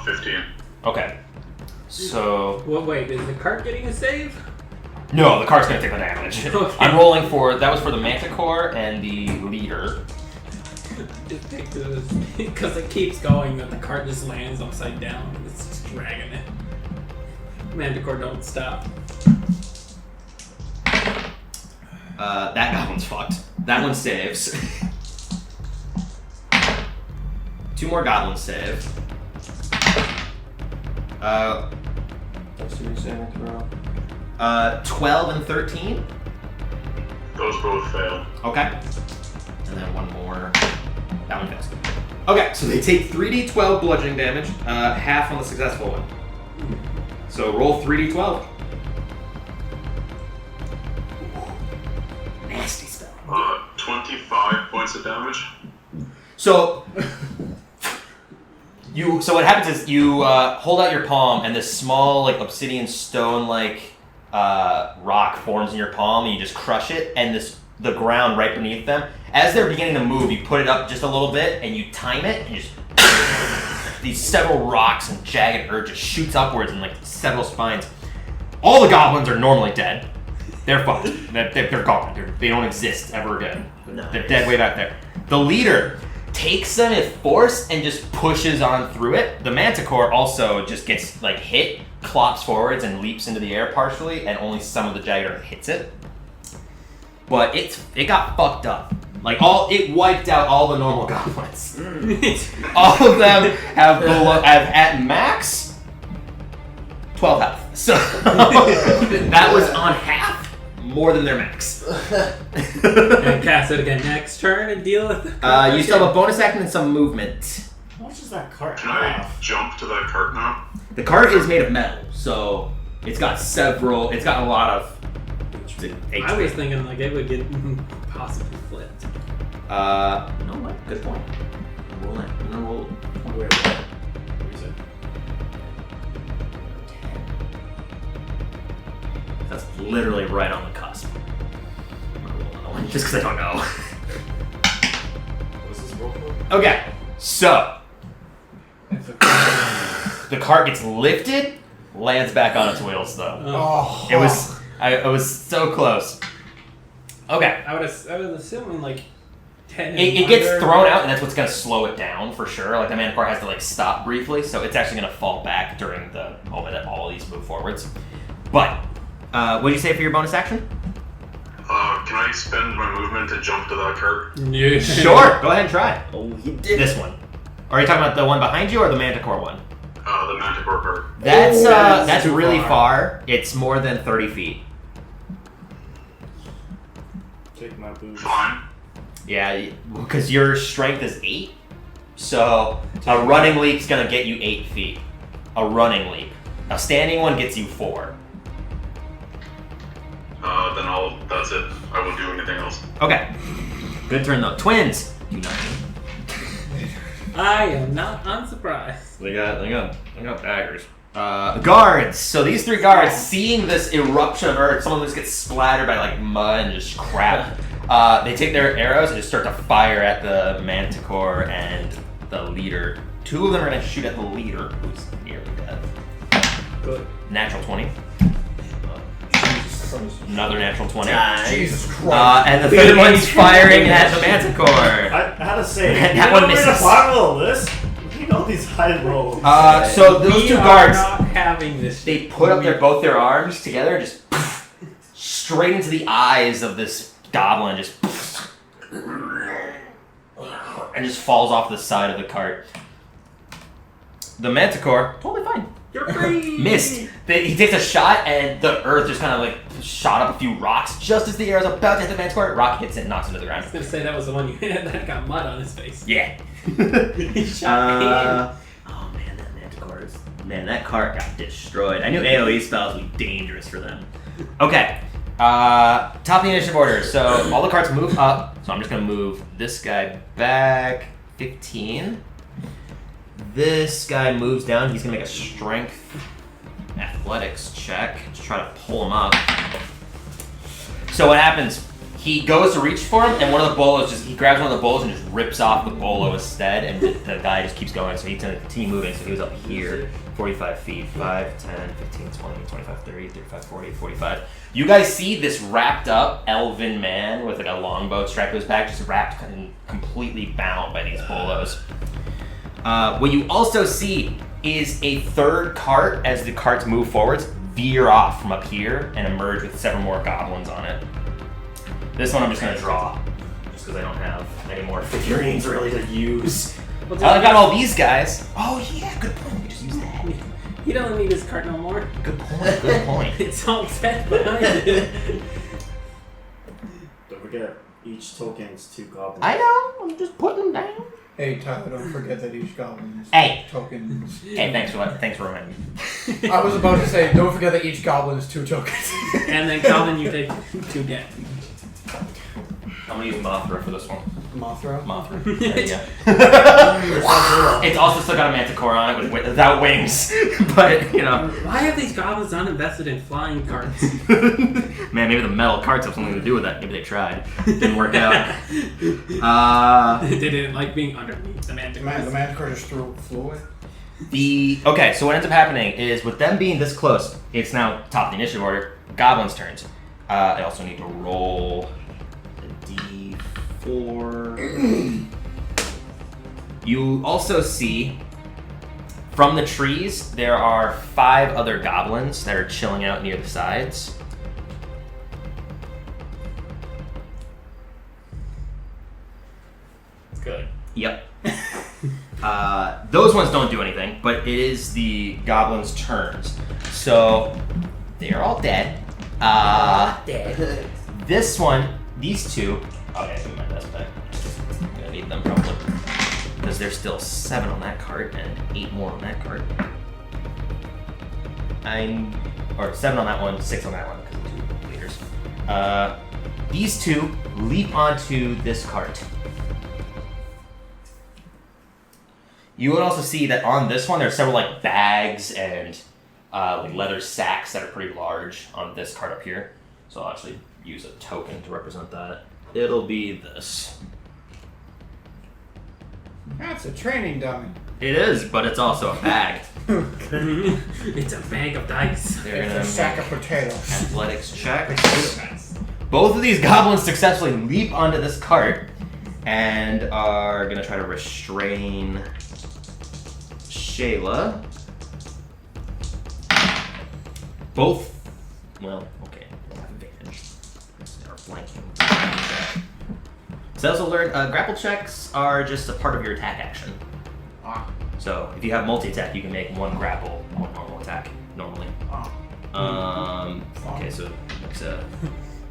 15. Okay. So Well, wait, is the cart getting a save? no, the cart's gonna take the damage. Okay. I'm rolling for that was for the Manticore and the leader. Because it keeps going, that the cart just lands upside down. It's just dragging it. Manticore, don't stop. That goblin's fucked. That one saves. 2 more goblins save. Dexterity saving throw. 12 and 13. Those both fail. Okay. And then one more. That one fails. Okay, so they take 3d12 bludgeoning damage, half on the successful one. So roll 3d12. Nasty spell. 25 points of damage. So what happens is you hold out your palm, and this small, like, obsidian stone-like rock forms in your palm, and you just crush it, and the ground right beneath them. As they're beginning to move, you put it up just a little bit, and you time it, and you just these several rocks and jagged earth just shoots upwards in like several spines. All the goblins are normally dead. They're fucked. They're gone. They don't exist ever again. They're dead way back there. The leader takes them at force and just pushes on through it. The Manticore also just gets like hit, clops forwards, and leaps into the air partially, and only some of the jagged earth hits it. But it got fucked up. Like it wiped out all the normal goblins. All of them have at max 12 health. So that was on half more than their max. And cast it again next turn and deal with it. You still have a bonus action and some movement. How much is that cart Can I have? jump to that cart now? The cart is made of metal, so it's got a lot of HP. I was thinking like it would get possibly flipped. No, what? Good point. Roll that. I'm gonna roll. Wait, what? What is it? That's literally right on the cusp. I'm gonna roll another one just because I don't know. What's this roll for? Okay, so the cart gets lifted, lands back on its wheels though. Oh. It was so close. Okay. I would assume like 10. It gets thrown out, and that's what's going to slow it down for sure. Like the Manticore has to like stop briefly, so it's actually going to fall back during the moment that all these move forwards. But what did you say for your bonus action? Can I spend my movement to jump to that cart? Yeah. Sure. Go ahead and try. Oh, he did. This one. Are you talking about the one behind you or the Manticore one? The Manticore cart. That's too really far. far. It's more than 30 feet. Take my boots. Fine. Yeah, because your strength is 8, so a running leap's gonna get you 8 feet. A running leap. A standing one gets you 4. Then that's it. I won't do anything else. Okay. Good turn though. Twins. Do nothing. I am not unsurprised. They got daggers. Guards. So these 3 guards, seeing this eruption of earth, some of them just get splattered by like mud and just crap. They take their arrows and just start to fire at the Manticore and the leader. 2 of them are gonna shoot at the leader, who's nearly dead. Good. Natural 20. Another natural 20. Jesus Christ. And the third one's firing at the Manticore. I had to say, That you one know misses. the bottom of this? You know these high rolls. So those We 2 are guards, not having this. they put up both their arms together, and just straight into the eyes of this goblin, and just falls off the side of the cart. The Manticore, totally fine. You're free. Missed. He takes a shot, and the earth just kind of like shot up a few rocks. Just as the arrow's about to hit the Manticore, rock hits it and knocks him to the I ground. was gonna say that was the one you hit that got mud on his face. Yeah. He shot Oh man, that Manticore is man, that cart got destroyed. I knew AoE spells would be dangerous for them. Okay. Top of the initiative order. So all the carts move up. So I'm just going to move this guy back 15. This guy moves down. He's going to make a strength athletics check to try to pull him up. So what happens? He goes to reach for him, and one of the bolos he grabs one of the bolos and just rips off the bolo instead, and the guy just keeps going. So he's going to continue moving. So he was up here, 45 feet, 5, 10, 15, 20, 25, 30, 35, 40, 45. You guys see this wrapped up elven man with like a longbow strapped to his back, just wrapped and completely bound by these bolos. What you also see is a third cart, as the carts move forwards, veer off from up here and emerge with several more goblins on it. This one I'm just going to draw, just because I don't have any more figurines really to use. I've got all these guys. Oh yeah, good point. We just use that. You don't need this cart no more. Good point, good point. It's all set behind it. Don't forget, each token is 2 goblins. I know, I'm just putting them down. Hey Tyler, don't forget that each goblin is Hey. tokens. Hey, thanks for reminding me. I was about to say, don't forget that each goblin is 2 tokens. And then Calvin, you take 2 damage. I'm gonna use Mothra for this one. Mothra? Mothra. There you go. It's also still got a manticore on it without wings. But, you know. Why have these goblins not invested in flying carts? Man, maybe the metal carts have something to do with that. Maybe they tried. Didn't work out. They didn't like being underneath the manticore. The manticore just flew away? Okay, so what ends up happening is with them being this close, it's now top of the initiative order. Goblins' turns. I also need to roll a d4. You also see from the trees there are 5 other goblins that are chilling out near the sides. It's good. Yep. Those ones don't do anything, but it is the goblins' turns. So they're all dead. Dead. This one, these 2. Okay, give me my best back. I'm gonna need them probably because there's still 7 on that cart and 8 more on that cart. 7 on that one, 6 on that one because of 2 leaders. These 2 leap onto this cart. You would also see that on this one, there's several like bags and like leather sacks that are pretty large on this cart up here. So I'll actually use a token to represent that. It'll be this. That's a training dummy. It is, but it's also a bag. It's a bag of dice. They're It's gonna a sack make of potatoes. athletics checks. Both of these goblins successfully leap onto this cart and are gonna try to restrain Shayla. Both, well, okay, they'll have advantage. They're flanking. So also learn, grapple checks are just a part of your attack action. So if you have multi-attack, you can make 1 grapple, 1 normal attack, normally. Okay, so it's a...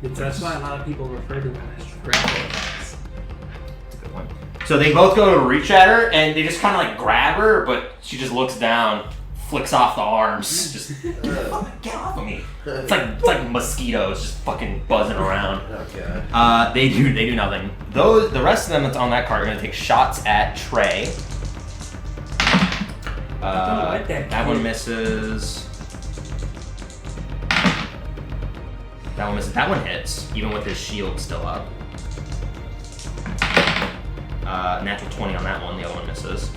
That's why a lot of people refer to them as grapple attacks. It's a good one. So they both go to reach at her, and they just kind of like grab her, but she just looks down, flicks off the arms, just fucking get off of me. It's like mosquitoes just fucking buzzing around. Oh god. They do nothing. The rest of them that's on that cart are gonna take shots at Trey. like that one kid. misses. That one misses. That one hits, even with his shield still up. Natural 20 on that one. The other one misses.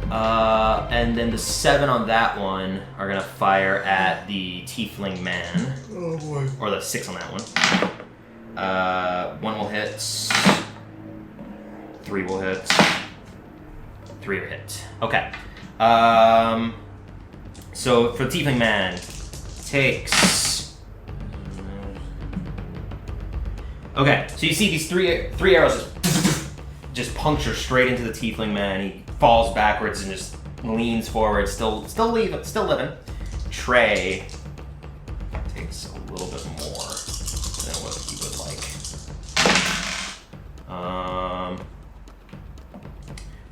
And then the 7 on that one are gonna fire at the tiefling man. Oh boy. Or the 6 on that one. 1 will hit. 3 will hit. 3 are hit. Okay. So for the tiefling man, takes. Okay, so you see these three arrows just puncture straight into the tiefling man. He falls backwards and just leans forward, still living. Trey takes a little bit more than what he would like.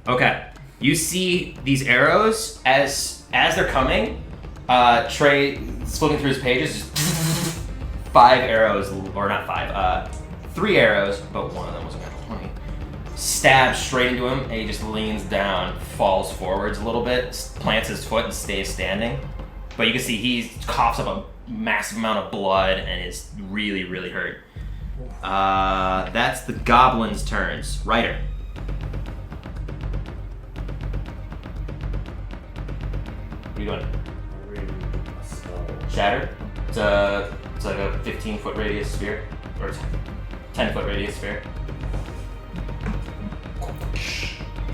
Okay, you see these arrows as As they're coming, Trey, flipping through his pages, just 5 arrows, or not 5, 3 arrows, but one of them was a 20. Stabs straight into him, and he just leans down, falls forwards a little bit, plants his foot, and stays standing. But you can see he coughs up a massive amount of blood and is really, really hurt. That's the goblin's turns. Ryder. What are you doing? Shatter? It's like a 15-foot radius sphere. Or 10-foot radius sphere.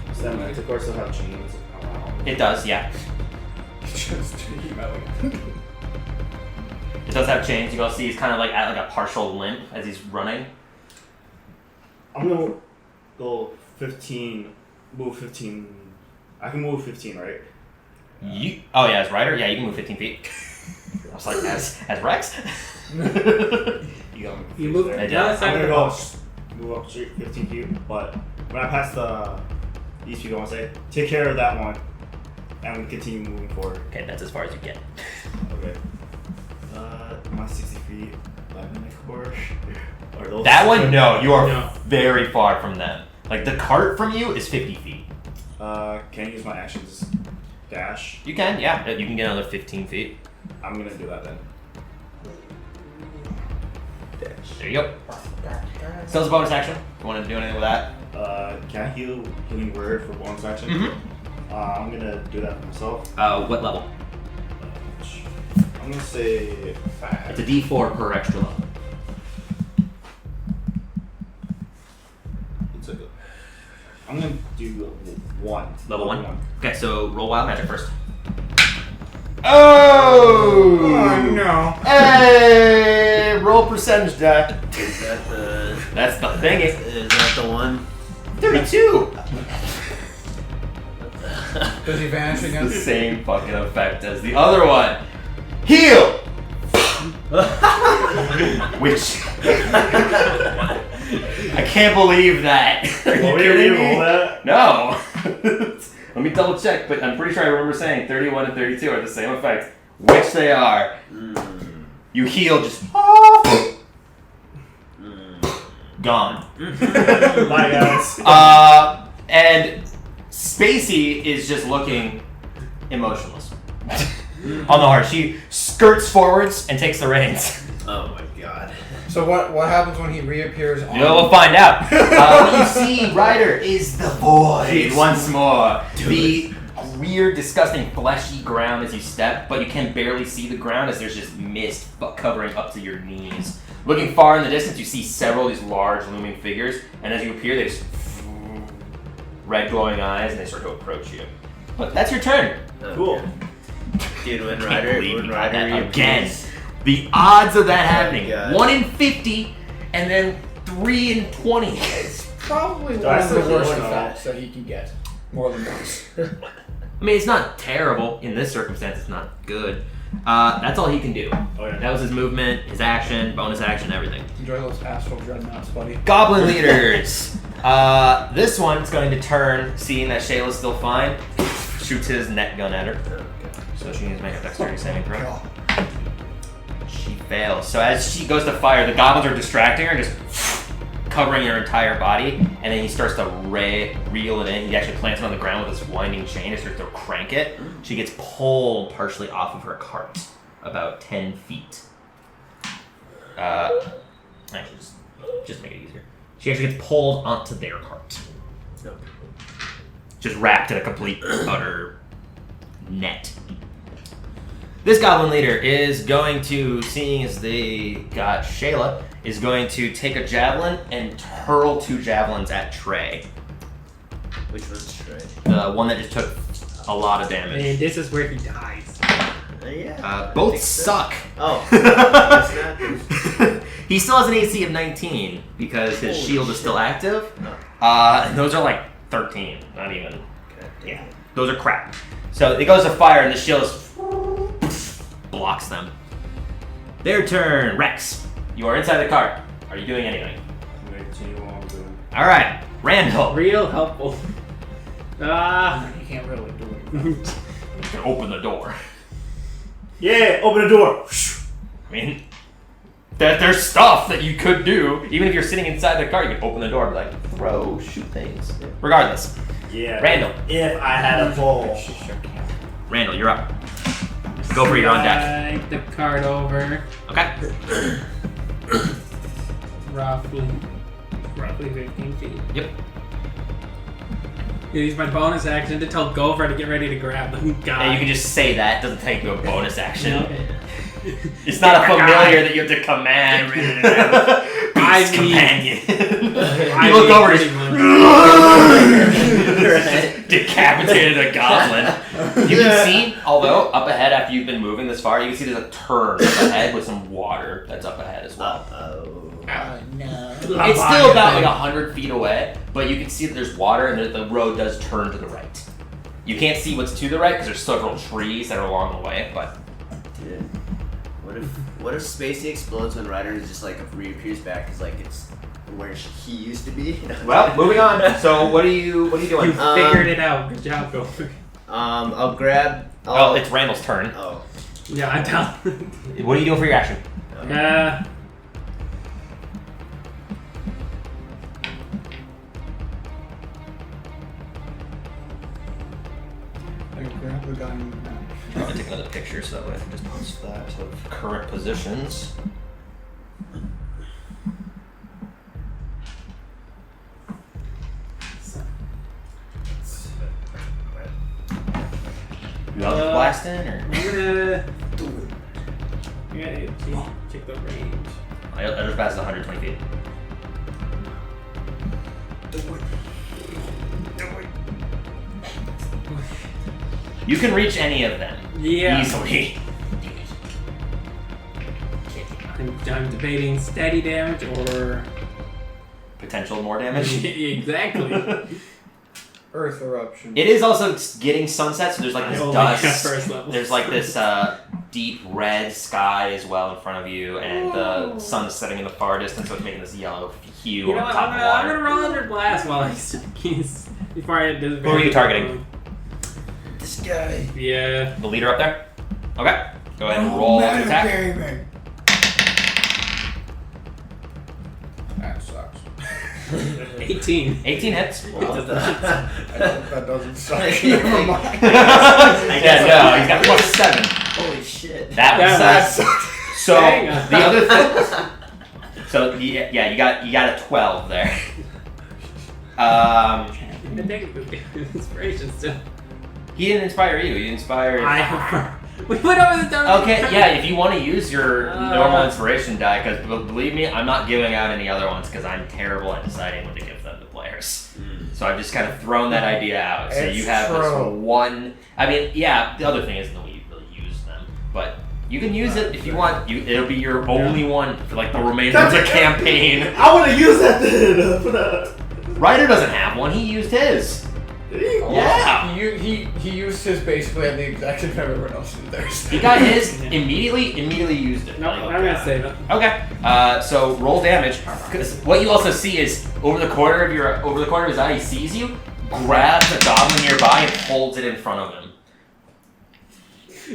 Does that Manticore still have chains? It does, yeah. It does have chains. You can see he's kind of like at like a partial limp as he's running. I'm gonna go 15. Move 15. I can move 15, right? Oh yeah, as Ryder? Yeah, you can move 15 feet. I was like, as Rex? You got me You move there. I did. the other side I'm of gonna the go box. move up 15 feet, but when I pass these people, I want to say, take care of that one, and we continue moving forward. Okay, that's as far as you get. Okay. Am I 60 feet? Manticore? Or those? That one? No, you are No. very far from them. Like, the cart from you is 50 feet. Can I use my actions? Dash. You can, yeah. You can get another 15 feet. I'm gonna do that then. There you go. Still as a bonus action. You want to do anything with that? Can I healing word for bonus action? Mm-hmm. I'm gonna do that for myself. What level? I'm gonna say 5. It's a D4 per extra level. I'm gonna do 1. Level 1? Okay, so roll wild magic first. Oh no. Hey, roll percentage die. Is that the? That's the thing. Is that the one? 32! Does he vanish The again? same fucking effect as the other one. Heal! Which... I can't believe that. Are you kidding me? Roll that? No. Let me double check, but I'm pretty sure I remember saying 31 and 32 are the same effect, which they are. You heal, just gone. Bye guys. And Spacey is just looking emotionless on the heart. She skirts forwards and takes the reins. Oh my god. So what happens when he reappears on? We'll find out. What you see, Ryder, is the void once more. The weird, disgusting, fleshy ground as you step, but you can barely see the ground as there's just mist covering up to your knees. Looking far in the distance, you see several of these large, looming figures, and as you appear, they just red glowing eyes, and they start to approach you. But that's your turn. Cool. Dude, when Can't Ryder, believe when you got Ryder that again. reappears- The odds of that Oh my happening, God. 1 in 50, and then 3 in 20. It's probably one That's of the the worst one, effects that he can get. More than once. I mean, it's not terrible. In this circumstance, it's not good. That's all he can do. Okay. That was his movement, his action, bonus action, everything. Enjoy those astral dreadnoughts, buddy. Goblin leaders. This one's going to turn, seeing that Shayla's still fine, shoots his net gun at her. So she needs to make a dexterity saving throw. She fails. So as she goes to fire, the goblins are distracting her, just covering her entire body, and then he starts to reel it in. He actually plants it on the ground with his winding chain and starts to crank it. She gets pulled partially off of her cart, about 10 feet. Actually, just make it easier. She actually gets pulled onto their cart. Just wrapped in a complete, utter net. This goblin leader is going to, seeing as they got Shayla, is going to take a javelin and hurl 2 javelins at Trey. Which one's Trey? The one that just took a lot of And damage. this is where he dies. Yeah. I Both think so. suck. Oh. That's not. He still has an AC of 19 because his Holy shield is still shit. active. Oh. And those are like 13, not even. Okay. Yeah, those are crap. So it goes to fire and the shield blocks them. Their turn. Rex, you are inside the cart. Are you doing anything? I'm gonna continue what I'm doing. All right, Randall. Real helpful. He can't really do it. can open the door. Yeah, open the door. I mean, there's stuff that you could do. Even if you're sitting inside the car, you can open the door and be like, throw, shoot things. Regardless. Yeah. Randall. If I had a bowl. Randall, you're up. Go for your on deck. Slide the card over. Okay. Roughly 15 feet. Yep. Use my bonus action to tell Gopher to get ready to grab the guy. And you can just say that. It doesn't take you a bonus action. Okay. It's not a familiar that you have to command. Beast companion. You look over and decapitated a goblin. You can see, although up ahead after you've been moving this far, you can see there's a turn up ahead with some water that's up ahead as well. No. It's still about like 100 feet away, but you can see that there's water and that the road does turn to the right. You can't see what's to the right because there's several trees that are along the way, but... Dude. What if Spacey explodes when Ryder just like reappears back because like it's where he used to be? Well, moving on. So what are you doing? You figured it out. Good job, Gopher. I'll grab. Well, it's Randall's turn. Oh. Yeah, I'm down. What are you doing for your action? I grab the guy in the back. I'm gonna take another picture so that way I can just post that of current positions. You want to blast in or? I'm gonna do it. Yeah, check the range. I just passed 120 feet. You can reach any of them easily. I'm debating steady damage or Potential more damage. exactly. Earth eruption. It is also getting sunset, so there's like this I only have dust. first level. There's like this deep red sky as well in front of you, and the sun's setting in the far distance, so it's making this yellow hue You know on what? top of I'm water. gonna roll under blast while he's before I do. Who are you targeting? This guy. Yeah. The leader up there? Okay. Go ahead and roll to attack. That sucks. 18. 18 hits. That doesn't suck. Never mind. Yeah, no, he's got plus 7. Holy shit. That was sucks. So Dang. the other thing. So yeah, you got a 12 there. The negative inspiration still. He didn't inspire you. He inspired. We went over the dumb. Okay, yeah. If you want to use your normal inspiration die, because believe me, I'm not giving out any other ones because I'm terrible at deciding when to give them to players. So I've just kind of thrown that idea out. So It's you have true. this one. I mean, yeah. The other thing is that we really use them, but you can use it if you want. It'll be your only one for like the remainder of the campaign. I want to use that then. For the... Ryder doesn't have one. He used his. Yeah. He used his basically at the exact same time everyone else did theirs. He got his immediately used it. No, I'm gonna save it. Okay. So roll damage. Because what you also see is over the corner of his eye, he sees you, grabs a goblin nearby, and holds it in front of him.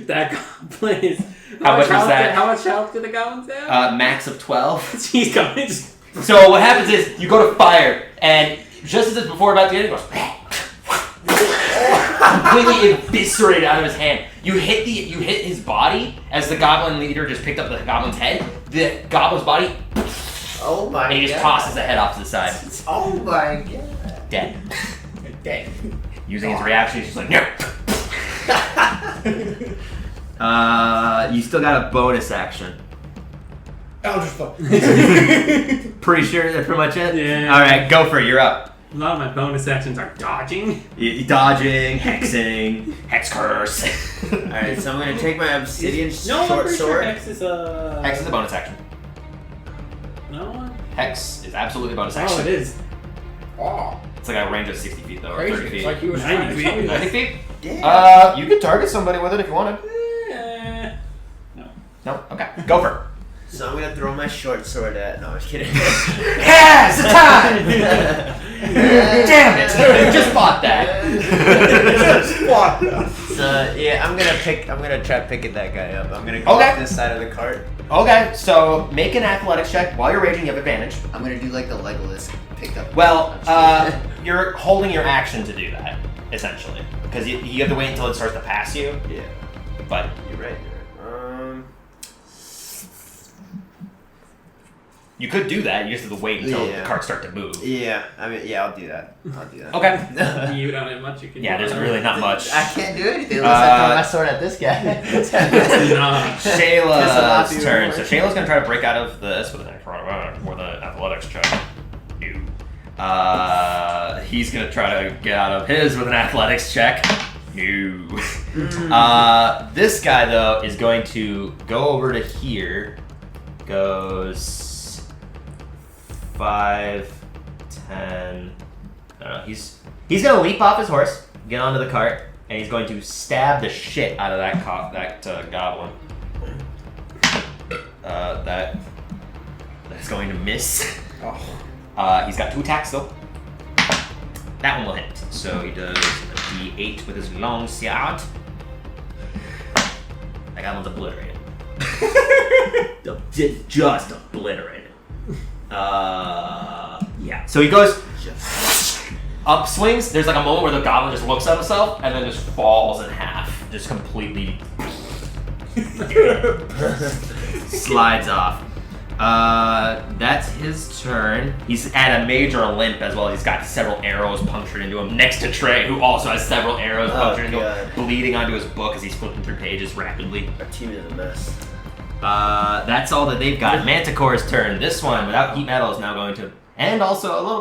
That goblin is. How much was that? How much health did the goblins have? Max of 12. He's coming. So what happens is you go to fire, and just as it's before about to get it, it goes completely eviscerated out of his hand. You hit his body as the goblin leader just picked up the goblin's head. The goblin's body. Oh my god. And he just tosses the head off to the side. Oh my god. Dead. Dead. Using his reaction, he's just like, no. You still got a bonus action. Eldritch Blow. Pretty sure that's pretty much it? Yeah. Alright, go for it. You're up. A lot of my bonus actions are dodging. Dodging, hexing, hex curse. Alright, so I'm gonna take my obsidian No, short I'm pretty sure sword. Hex is a. Hex is a bonus action. No. Hex is absolutely a bonus action. Oh, it is. Oh, It's like a range of 60 feet though, or 30 crazy. feet. It's like he was 90 trying to feet. tell you 90 that. feet? Damn. You could target somebody with it if you wanted. No? Okay. Go for it. So I'm gonna throw my short sword at. No, I'm just kidding. Yes! It's time! Damn it! Just bought that. So Yeah, I'm gonna try picking that guy up. I'm gonna go off this side of the cart. Okay, so make an athletics check. While you're raging, you have advantage. I'm gonna do like the Legolas pick up. Well, you're holding your action to do that, essentially. Because you have to wait until it starts to pass you. Yeah. But You're right. you could do that. You just have to wait until the carts start to move. Yeah, I mean, I'll do that. Okay. You don't have much you can do. Yeah, there's really not much. I can't do anything unless I throw my sword at this guy. Shayla's turn. So Shayla's gonna try to break out of this with an athletics check. He's gonna try to get out of his with an athletics check. No. This guy though is going to go over to here. Goes 5, 10. I don't know. He's gonna leap off his horse, get onto the cart, and he's going to stab the shit out of that goblin. That's going to miss. He's got 2 attacks though. That one will hit. So he does a D8 with his long sword. That goblin's obliterated. Just obliterated. Yeah. So he goes up, swings. There's like a moment where the goblin just looks at himself and then just falls in half. Just completely slides off. That's his turn. He's at a major limp as well. He's got several arrows punctured into him next to Trey, who also has several arrows punctured into him, bleeding onto his book as he's flipping through pages rapidly. Our team is a mess. That's all that they've got. Manticore's turn. This one, without heat metal, is now going to, and also a little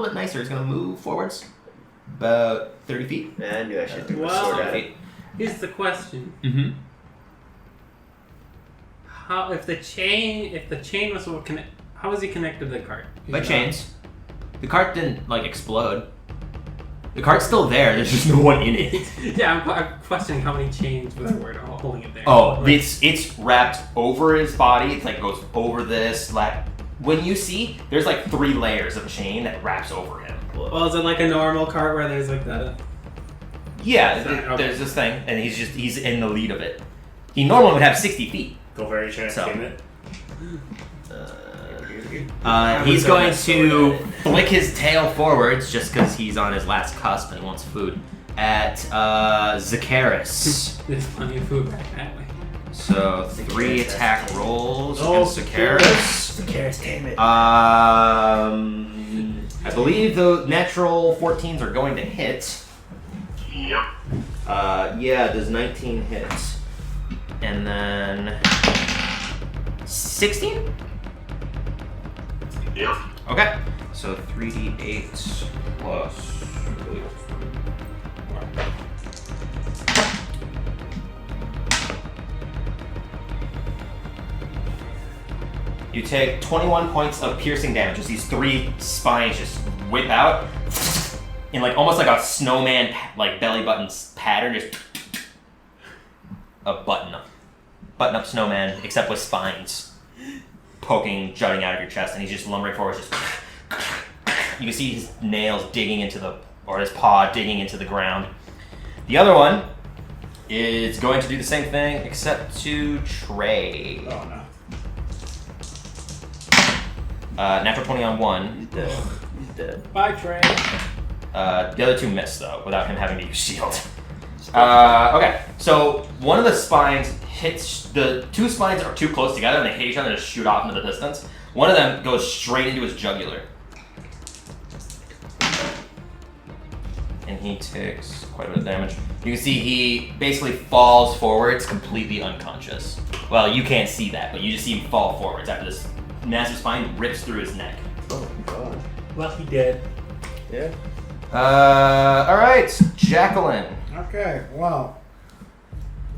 bit nicer. It's going to move forwards about 30 feet. Man, I knew I should throw a Well, sword at it. here's the question. Mm-hmm. How if the chain was what connect? How was he connected to the cart? By chains. The cart didn't explode. The cart's still there. There's just no one in it. Yeah, I'm questioning how many chains were there holding it there. Oh, it's wrapped over his body. It's goes over this. When you see, there's 3 layers of chain that wraps over him. Well, is it like a normal cart where there's the? Yeah, there's this thing, and he's in the lead of it. He normally would have 60 feet. Go very transparent. He's going to flick his tail forwards just because he's on his last cusp and he wants food at Zacharis. There's plenty of food back that way. So 3 attack rolls against Zacharis. Zacharis, damn it. I believe the natural 14s are going to hit. Yep. Does 19 hit? And then 16? Yep. Okay. So 3d8 plus. You take 21 points of piercing damage as these 3 spines just whip out in almost like a snowman belly button pattern, just a button up snowman, except with spines jutting out of your chest, and he's just lumbering forward. Just you can see his nails digging into his paw digging into the ground. The other one is going to do the same thing, except to Trey. Oh no. Natural 20 on 1. He's dead. He's dead. Bye, Trey. The other 2 missed though, without him having to use shield. Okay, so one of the spines hits, the 2 spines are too close together and they hit each other and just shoot off into the distance. One of them goes straight into his jugular. And he takes quite a bit of damage. You can see he basically falls forwards completely unconscious. Well, you can't see that, but you just see him fall forwards after this massive spine rips through his neck. Oh god. Well, he did. Yeah. Alright, Jacqueline. Okay, well,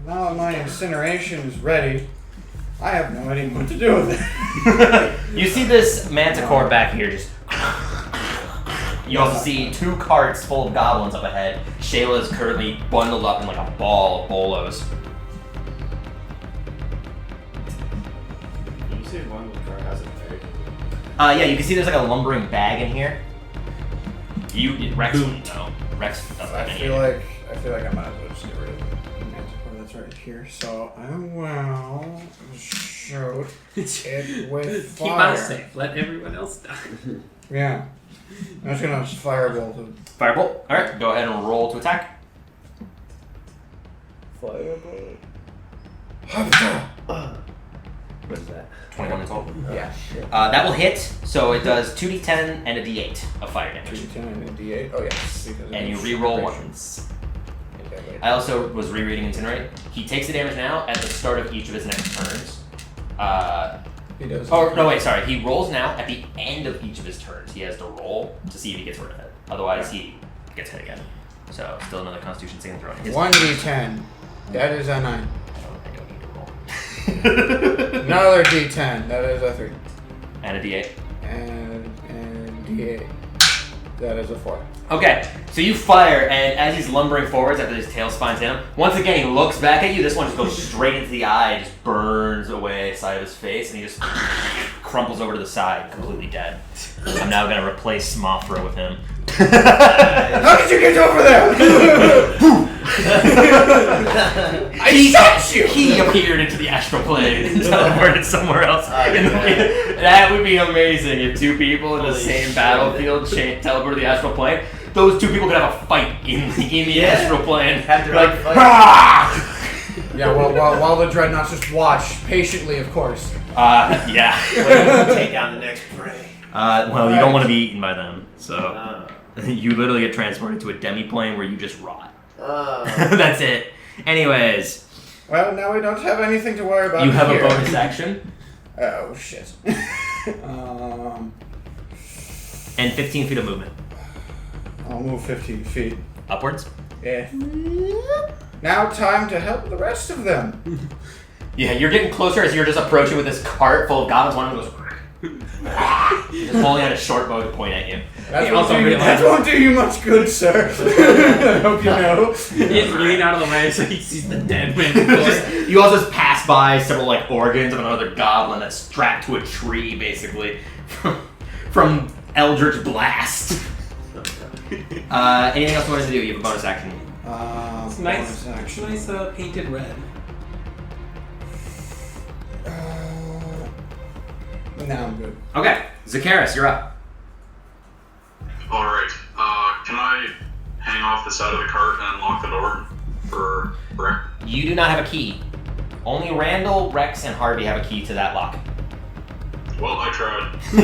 now that my incineration is ready, I have no idea what to do with it. You see this manticore back here just. You also see 2 carts full of goblins up ahead. Shayla is currently bundled up in a ball of bolos. Can you say one with car has a tag? Yeah, you can see there's a lumbering bag in here. Rex wouldn't know. Rex doesn't I have any feel idea. like I feel like I might as well just get rid of the manticore that's right here. So I will shoot it with Keep fire. us safe. Let everyone else die. Yeah. I'm just gonna firebolt him. Firebolt. All right, go ahead and roll to attack. Fireball. What is that? 21 in total. Yeah. Shit. That will hit. So it does 2d10 and a d8 of fire damage. 2d10 and a d8. Oh yes. And you re-roll once. I also was rereading Incinerate. He takes the damage now at the start of each of his next turns. He does. Oh, no, wait, sorry. He rolls now at the end of each of his turns. He has to roll to see if he gets rid of it. Otherwise, he gets hit again. So, still another Constitution saving throw. 1d10. That is a 9. I don't need to roll. Another d10. That is a 3. And a d8. And d8. That is a 4. Okay, so you fire, and as he's lumbering forwards after his tail spines him, once again he looks back at you. This one just goes straight into the eye, and just burns away the side of his face, and he just crumples over to the side, completely dead. I'm now going to replace Mothra with him. How did you get over there? I shot you! He appeared into the astral plane and teleported somewhere else. That would be amazing if two people in the same battlefield teleport to the astral plane. Those two people could have a fight in the astral plane. Have their Like, own fight. "Ah!" Yeah, while the dreadnoughts just watch patiently, of course. Yeah. Waiting to take down the next prey. Well, you don't want to be eaten by them, so you literally get transported to a demi-plane where you just rot. That's it. Anyways, Well, now we don't have anything to worry about. you have here. a bonus action Oh shit. and 15 feet of movement. I'll move 15 feet. Upwards? Yeah. Now time to help the rest of them. Yeah, you're getting closer as you're just approaching with this cart full of goblins. One of them goes, just holding out a short bow to point at you. That won't do you much good, sir. I hope you know. He just lean out of the way so he sees the dead man. You also just pass by several like organs of another goblin that's strapped to a tree, basically, from Eldritch Blast. Anything else you wanted to do? You have a bonus action. It's nice. It's nice painted red. Now I'm good. Okay, Zakaris, you're up. Alright. Can I hang off the side of the cart and lock the door for Rick? You do not have a key. Only Randall, Rex, and Harvey have a key to that lock. Well, I tried. For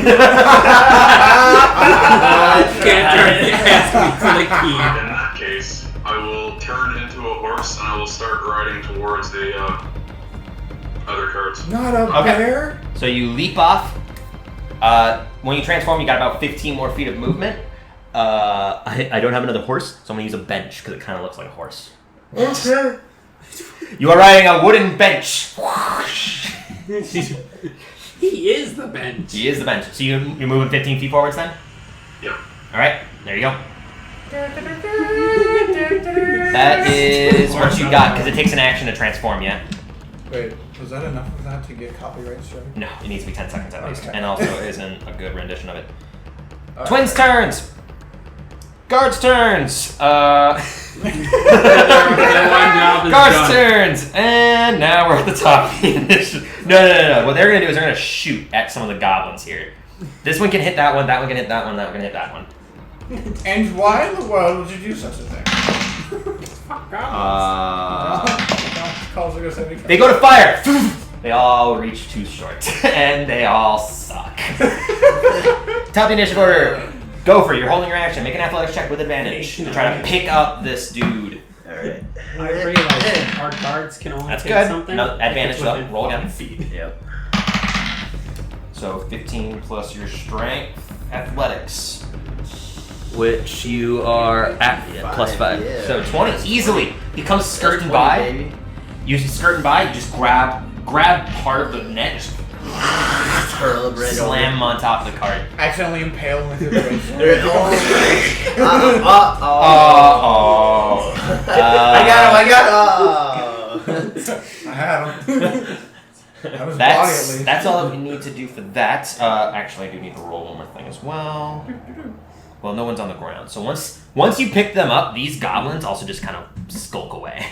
the key. In that case, I will turn into a horse and I will start riding towards the other carts. Not a bear? So you leap off. When you transform, you got about 15 more feet of movement. I don't have another horse, so I'm going to use a bench because it kind of looks like a horse. Okay. You are riding a wooden bench. He is the bench. He is the bench. So you're moving 15 feet forwards then? Yep. Alright, there you go. That is what you got, because it takes an action to transform, yeah? Wait, was that enough of that to get copyright strike? No, it needs to be 10 seconds at least. Okay. And also isn't a good rendition of it. All Twins' turns! Guards' turns! Guards' turns! And now we're at the top of the initiative. No. What they're going to do is they're going to shoot at some of the goblins here. This one can hit that one, that one can hit that one, that one can hit that one. And why in the world would you do such a thing? They go to fire! They all reach too short. And they all suck. Top of the initiative order. Gopher, you're holding your action. Make an athletics check with advantage to try to pick up this dude. Alright. I realize our guards can only That's take good. something. No, if advantage it's though. within Roll 5 again. feet. Yep. So 15 plus your strength, athletics, which you are at plus 5. Yeah. So 20 easily. He comes skirting by. Baby. You skirting by. You just grab part of the net, just Curl a bread slam him on top of the cart. Accidentally impale him with your brain. I got him. I have him. That was body at least. That's all that we need to do for that. Actually, I do need to roll one more thing as well. Well, no one's on the ground. So once you pick them up, these goblins also just kind of skulk away.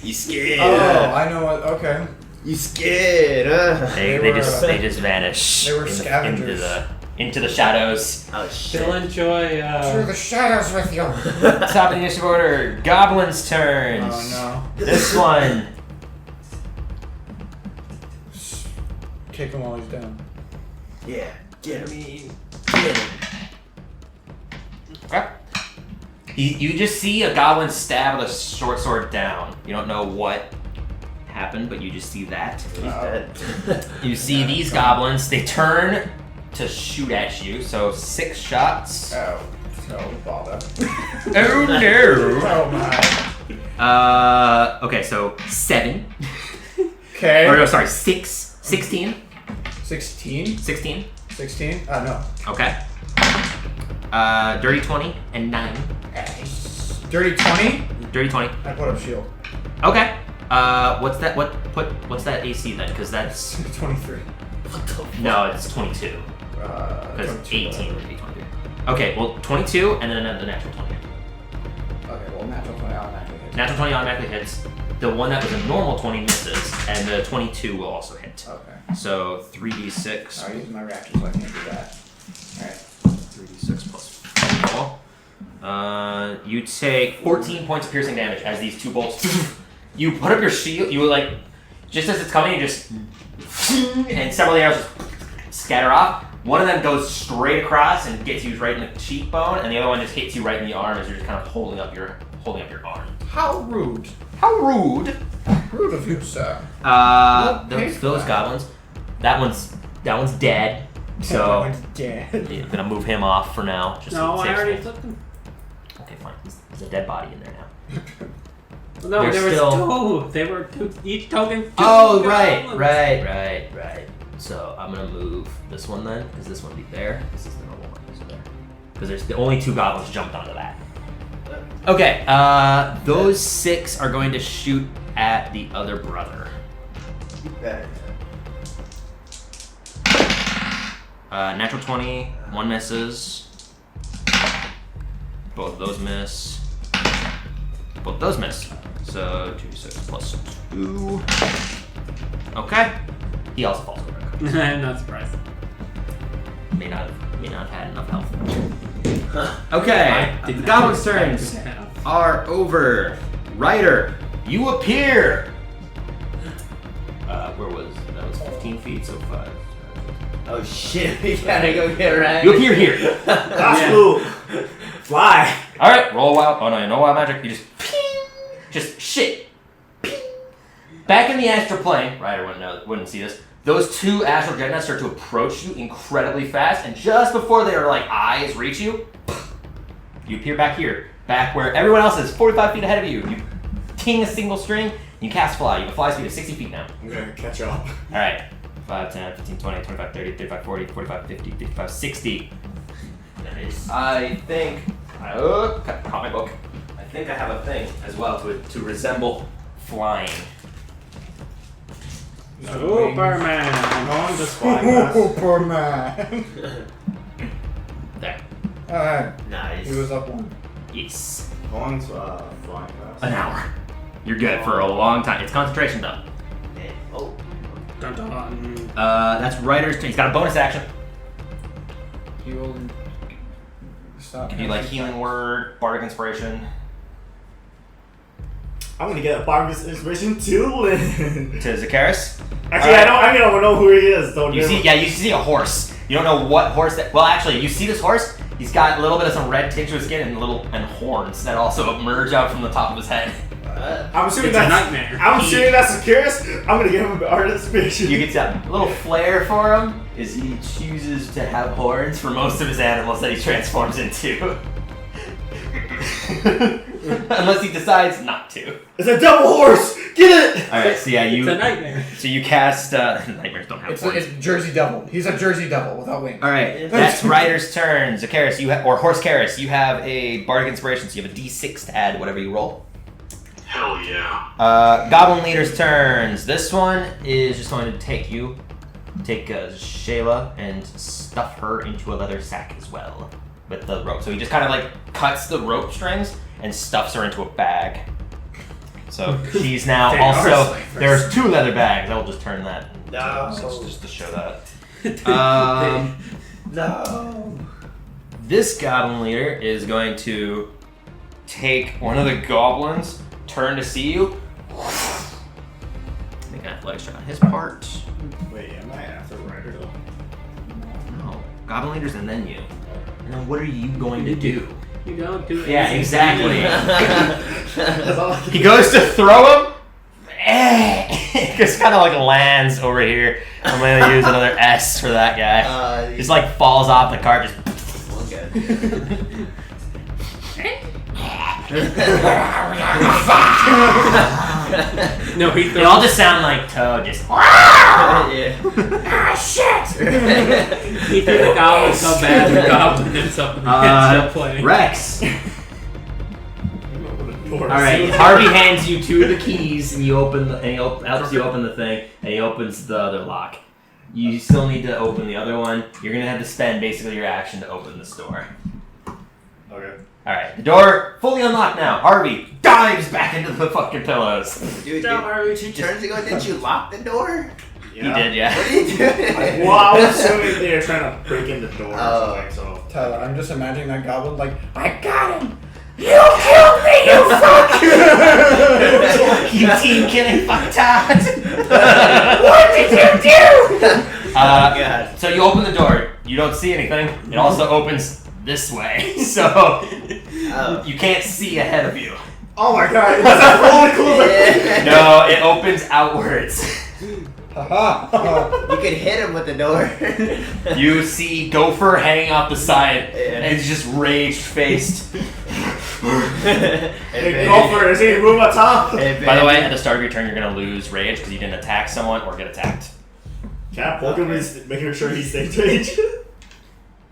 You scared? Oh, I know what. Okay. You scared? They just vanish. They were scavengers. Into the shadows. Oh shit. Still enjoy. Through the shadows with you. Top of the initiative order. Goblins' turns. Oh This one. no. Kick him while he's down. Yeah. Get him. Get him. Okay. You just see a goblin stab with a short sword down. You don't know what happened, but you just see that. He's dead. You see these goblins. They turn to shoot at you. So 6 shots. Oh, no bother. Oh no. Oh my. Okay, so 7. Okay. Or no, sorry, 6. 16. 16? 16. 16? No. Okay. Dirty 20 and 9. Dirty 20? Dirty 20. I put up shield. Okay. What's that? What's that AC then? Because that's 23. What the fuck? no, it's 22. Because 18 would be 23. Okay, well 22 and then the natural 20. Okay, well natural 20 automatically hits. Natural 20 automatically hits. The one that was a normal 20 misses, and the 22 will also hit. Okay. So 3d6. I'll use my reaction so I can't do that. Alright. 3d6 plus 4. You take 14 points of piercing damage as these 2 bolts. You put up your shield. You like, just as it's coming, you just and several arrows just scatter off. One of them goes straight across and gets you right in the cheekbone, and the other one just hits you right in the arm as you're just kind of holding up your arm. How rude. How rude! Rude of you, sir. Those goblins. That one's dead. So Everyone's dead. I'm gonna move him off for now. Just No, so it I saves already me. took them. Okay, fine. There's a dead body in there now. No, There's there was still- 2. They were 2, each token. 2 Oh, goblins. right. So I'm gonna move this one then, because this one would be there. This is the normal one. This is there. Because there's the only 2 goblins jumped onto that. Okay, those 6 are going to shoot at the other brother. Natural 20, 1 misses. Both of those miss. Both of those miss. So 2d6 plus 2. Okay. He also falls over. I'm not surprised. May not have had enough health. Okay. I did The not goblin's expect turns to have. are over. Ryder, you appear. Where was that? Was 15 feet, so 5. Oh shit, we gotta go get Ryan. You appear here. That's cool. Fly. All right, roll wild. Oh no, no wild magic. You just ping, just shit. Ping. Back in the astral plane, Ryder wouldn't see this. Those 2 astral dreadnoughts start to approach you incredibly fast, and just before their eyes reach you, you appear back here, back where everyone else is 45 feet ahead of you. You ting a single string, you cast fly. You have a fly speed of 60 feet now. I'm gonna catch up. All right. 5, 10, 15, 20, 25, 30, 35, 40, 45, 50, 55, 60. Nice. I think... caught my book. I think I have a thing as well to resemble flying. Superman. I'm on this flying mask. Superman. There. Alright. Nice. He was up 1. Yes. One's flying mask. An hour. You're good for a long time. It's concentration though. Okay. Oh. Dun, dun. That's Ryder's turn. He's got a bonus action. He will stop. Can you like healing word, bardic inspiration? I'm gonna get a Bargus inspiration too, Lynn. To Zakaris. Actually, I don't know who he is. Don't You see a horse. You don't know what horse that. Well, actually, you see this horse. He's got a little bit of some red tinge to his skin and horns that also emerge out from the top of his head. I'm assuming It's a that's nightmare. I'm assuming that's Curious. I'm gonna give him art inspiration. You get that little flair for him is he chooses to have horns for most of his animals that he transforms into. Unless he decides not to. It's a double horse. Get it. All right, so yeah, It's a nightmare. So you cast nightmares don't have horns. It's Jersey Devil. He's a Jersey Devil without wings. All right, that's Ryder's turn. Zakaris, or Horse Karis, you have a bardic inspiration, so you have a D6 to add whatever you roll. Hell yeah. Goblin Leader's turns. This one is just going to take Shayla and stuff her into a leather sack as well. with the rope. So he just kind of like cuts the rope strings and stuffs her into a bag. So she's now They are also. slavers. There's 2 leather bags. I'll just turn that. No. Just to show that. No. This goblin leader is going to take one of the goblins, turn to see you. Make an athletics check on his part. Wait, am I after Ryder though? No. Goblin leaders and then you. And then what are you going to do? You don't do it. Yeah, exactly. He goes to throw him. It just kind of like lands over here. I'm going to use another S for that guy. Just like falls off the cart. Just. Okay. No, he They all just sound like Toad. Just. Yeah. He threw the goblin so bad the goblin himself still playing. Rex. All right, Harvey hands you 2 of the keys, and you open the, and he helps you open the thing, and he opens the other lock. You still need to open the other one. You're gonna have to spend basically your action to open this door. Okay. All right, the door fully unlocked now. Harvey dives back into the fucking pillows. Dude, Don't worry. 2 turns ago, didn't you lock the door? He did, yeah. What are you doing? Well, I was assuming they were trying to break in the door or Oh. something, so. Tyler, I'm just imagining that goblin like, I got him! You killed me, you fuck! You team killing fucktard! What did you do? God. So you open the door. You don't see anything. It also opens this way, so you can't see ahead of you. Oh my god, is that really cool? No, it opens outwards. You could hit him with the door. You see Gopher hanging off the side, and he's just rage-faced. Hey, Gopher, is he room at top? By the way, at the start of your turn, you're going to lose rage because you didn't attack someone or get attacked. Can I poke him, making sure he stays rage?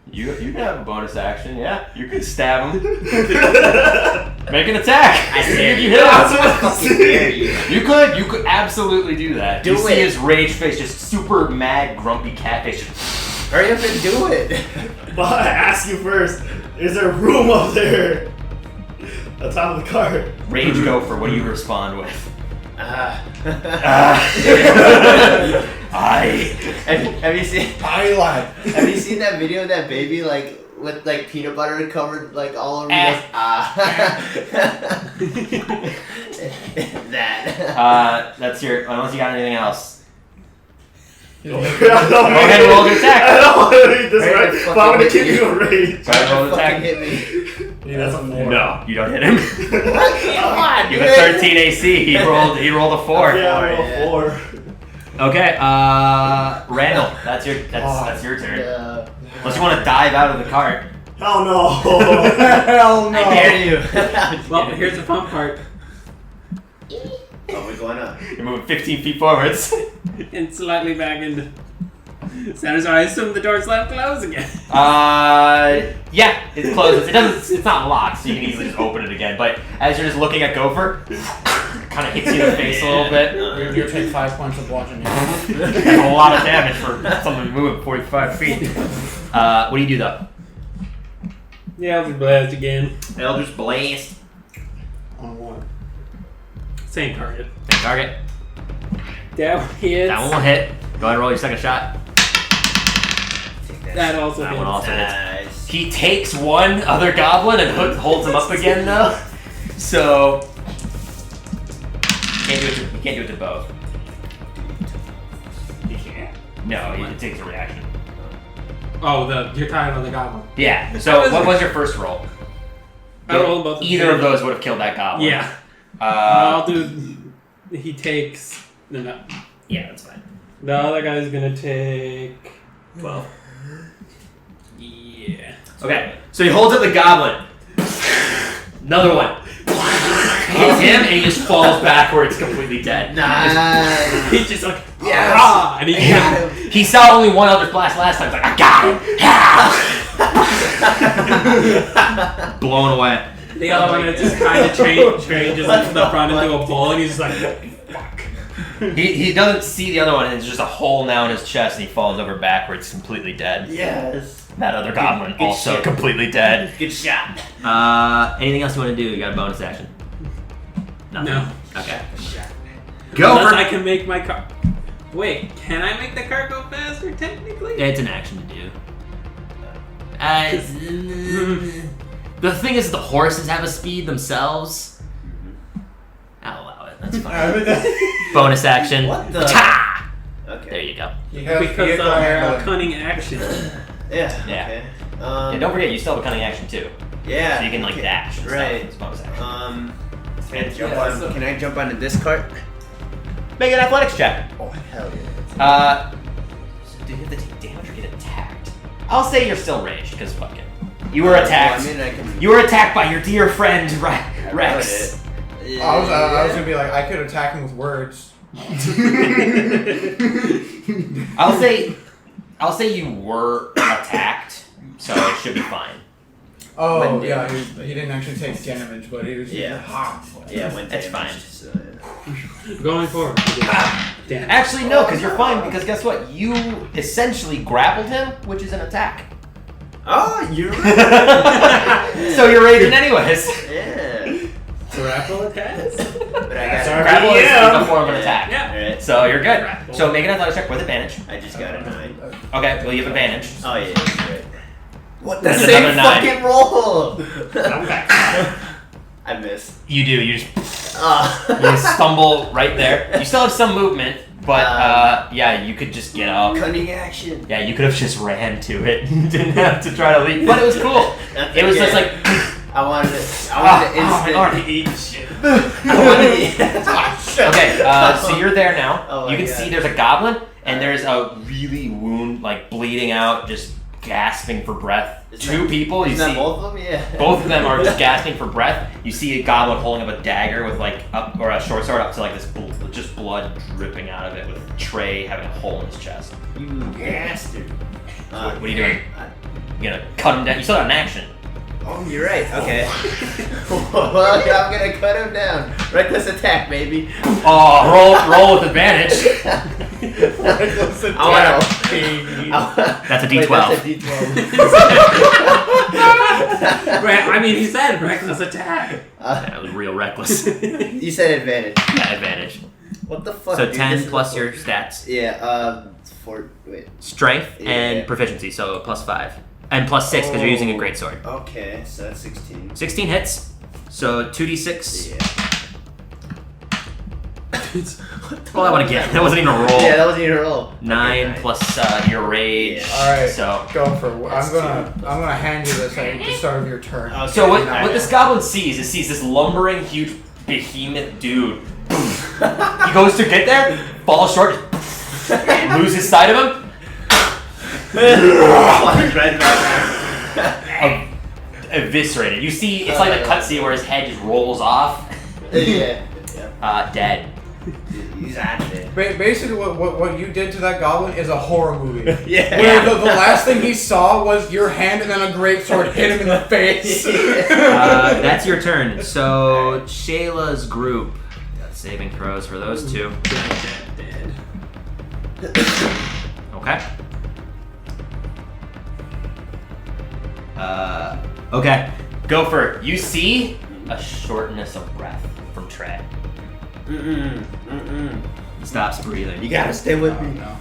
You can have a bonus action, yeah. You can stab him. Make an attack. I dare you you. hit I him. fucking dare you. You could absolutely do that. Do you see it. his rage face, just super mad, grumpy cat face. Hurry up and do it. But I ask you first, is there room up there? On top of the cart. Rage Gopher, what do you respond with? Have you seen? lad. Have you seen that video of that baby like with like peanut butter covered like all over? That. That's your. Unless you got anything else. Go ahead and roll the attack. I don't want to read this Hey, right, fucking but I'm gonna hit keep me. you a rage. Go ahead and roll the Fucking attack. hit me. That's a 4. No, you don't hit him. Come on, You dude. have a 13 AC. He rolled a 4. Yeah, I rolled a 4. Okay, Randall, that's your turn. Unless you want to dive out of the cart. Hell no. Hell no. I dare you. Well, here's the fun part. Oh, we're going up. You're moving 15 feet forwards. And slightly back into center, so I assume the door's left closed again. Yeah, it closes. It's not locked, so you can easily just open it again. But as you're just looking at Gopher, kind of hits you in the face a little bit. You take 5 points of bludgeoning. That's a lot of damage for someone moving 45 feet. What do you do though? Yeah, I'll be blast again. Eldritch Blast. On what? Same target. Same target. That one hits. That one will hit. Go ahead and roll your second shot. That also That hits. one also hits. Nice. He takes one other goblin and holds him up again though. So you can't do it to both. You can't. No, it takes a reaction. Oh, you're talking about the goblin. Yeah. That So was- what was your first roll? I rolled both. Either of those would have killed that goblin. Yeah. Uh, I'll do. He takes. No. yeah, that's fine. The other guy's gonna take 12. Yeah. Okay, so he holds up the goblin. Another one. Hits him and he just falls backwards, completely dead. Nice. He's just like, Yes. ah, and he Got him. He saw only one other splash last time. He's like, I got him. Blown away. The other one it just kind of changes from the front into a bull, and he's just like, fuck. He doesn't see the other one, and it's just a hole now in his chest, and he falls over backwards, completely dead. Yes. That other goblin also shit. completely dead. Good shot. Anything else you want to do? You got a bonus action? Nothing. No. Okay. Go Unless for I can make my car. Wait, can I make the car go faster? Technically. It's an action to do. The thing is, the horses have a speed themselves. I'll allow it. That's fine. Bonus action. What the? Ta! Okay. There you go. You have Because vehicle handling. cunning action. Yeah. Yeah. Okay. And don't forget, you still have a cunning action too. Yeah. So you can like okay. dash. And Right. Stuff. It's bonus action. Can I jump onto this cart? Make an athletics check. Oh hell yeah. So do you have to take damage or get attacked? I'll say you're still raged because fuck it. You were attacked. Well, I mean, I can. You were attacked by your dear friend I wrote Rex. it. I was gonna be like, I could attack him with words. I'll say you were attacked, so it should be fine. Oh When did- yeah, he didn't actually take damage, but he was Yeah. Yeah, when That's damage, fine. so, yeah. Going forward. Damn. Actually, no, because you're fine. Because guess what? You essentially grappled him, which is an attack. Oh, you're right. So you're raging anyways. Yeah. Grapple attacks? But I That's got Grapple is Yeah. a form of an attack. Yeah. Alright. So you're good. So make an athletics check with advantage. I just got a 9. Okay, well you have advantage. Oh yeah, that's right. What That's the same another 9. fucking roll? I missed. You do. You just stumble right there. You still have some movement, but yeah, you could just get up. Cunning action. Yeah, you could have just ran to it. You didn't have to try to leap. But it was cool. It was just like. I wanted to my Lord. instant. Okay, so you're there now. Oh my you can God. see there's a goblin, and there's a really wound, like bleeding out, just gasping for breath. Two people. You Isn't see that both of them? Yeah. both of them are just gasping for breath. You see a goblin holding up a dagger with like or a short sword up to like this, just blood dripping out of it, with Trey having a hole in his chest. You bastard. What are you doing? You gonna cut him down? You still got an action. Oh, you're right. Okay. Well, yeah, I'm gonna cut him down. Reckless attack, baby. Oh, roll with advantage. Reckless I attack, wanna- That's a Wait, D12. that's a D12. Right, I mean, he said reckless attack. That was real reckless. You said advantage. Yeah, advantage. What the fuck? So dude? 10 This is plus a- your stats. Yeah. Wait. Strength Yeah. and proficiency, so plus 5. And plus 6 because you're using a greatsword. Okay, so that's 16. 16 hits, so 2d6. Yeah. Well, that would have get. That wasn't even a roll. Yeah, that wasn't even a roll. 9 Okay, plus your rage. Yeah. All right, So, go for it. That's I'm gonna hand you this at the start of your turn. Okay, so what alright. this goblin sees is this lumbering, huge behemoth dude. He goes to get there, falls short, and loses sight of him. Right back Eviscerated. You see, it's like a cutscene where his head just rolls off. there. Yeah. Dead. He's out of there. Basically, what you did to that goblin is a horror movie. Yeah. Where the last thing he saw was your hand and then a greatsword hit him in the face. That's your turn. So Shayla's group. Saving throws for those two. Dead. Okay. Okay. Go for it. You see a shortness of breath from Trey. He stops breathing. You gotta stay with me. No.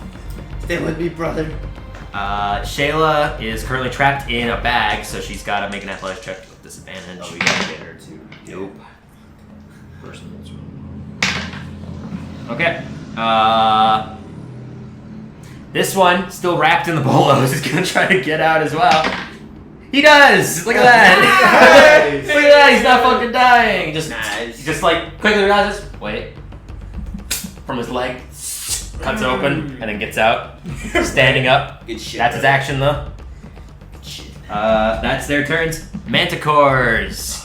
Stay with me, brother. Shayla is currently trapped in a bag, so she's got to make an athletics check with disadvantage. Oh, we gotta get her too. Nope. Person. Okay. This one, still wrapped in the bolos, is gonna try to get out as well. He does! Look at that! Nice. Look at that, he's not fucking dying! Nice. Just like, quickly realizes, wait. From his leg, cuts open, and then gets out. Standing up. Good shit. That's his action though. Shit. That's their turns. Manticores.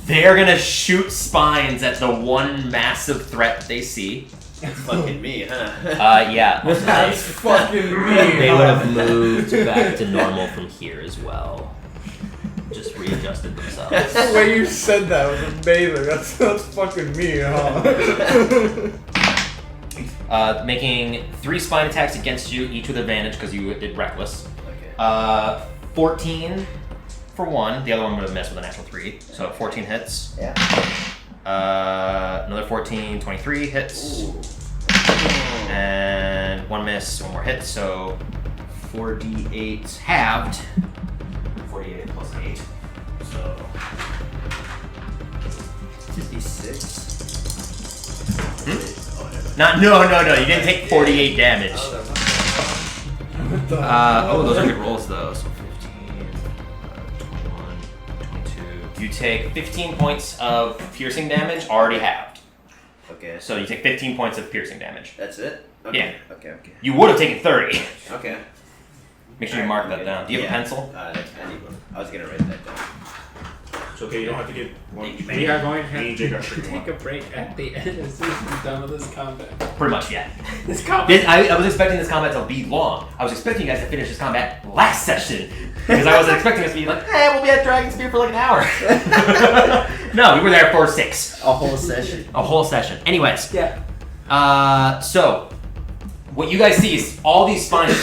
They're gonna shoot spines at the one massive threat they see. That's fucking me, huh? Yeah. That's fucking me. They would have moved back to normal from here as well. Just readjusted themselves. The way you said that was amazing. That's fucking me, huh? Making 3 spine attacks against you, each with advantage because you did reckless. Okay. 14 for 1. The other one would have missed with a natural 3. So 14 hits. Yeah. Another 14, 23 hits. Ooh. And 1 miss, 1 more hit. So 4d8 halved. 48 plus 8. So 56. No, you didn't take 48 damage. Those are good rolls though. So 15, 21, 22. You take 15 points of piercing damage, already halved. Okay. So you take 15 points of piercing damage. That's it? Okay. Yeah. Okay. You would have taken 30. Okay. Make sure you mark that down. Do you have a pencil? I need one. I was gonna write that down. It's okay, you don't have to get one. We are going to Me and Jake are pretty take a break at the end as soon as we're done with this combat. Pretty much, yeah. This combat. I was expecting this combat to be long. I was expecting you guys to finish this combat last session. Because I wasn't expecting us to be like, we'll be at Dragon Spear for like an hour. No, we were there for 6. A whole session. A whole session. Anyways. Yeah. So, what you guys see is all these spines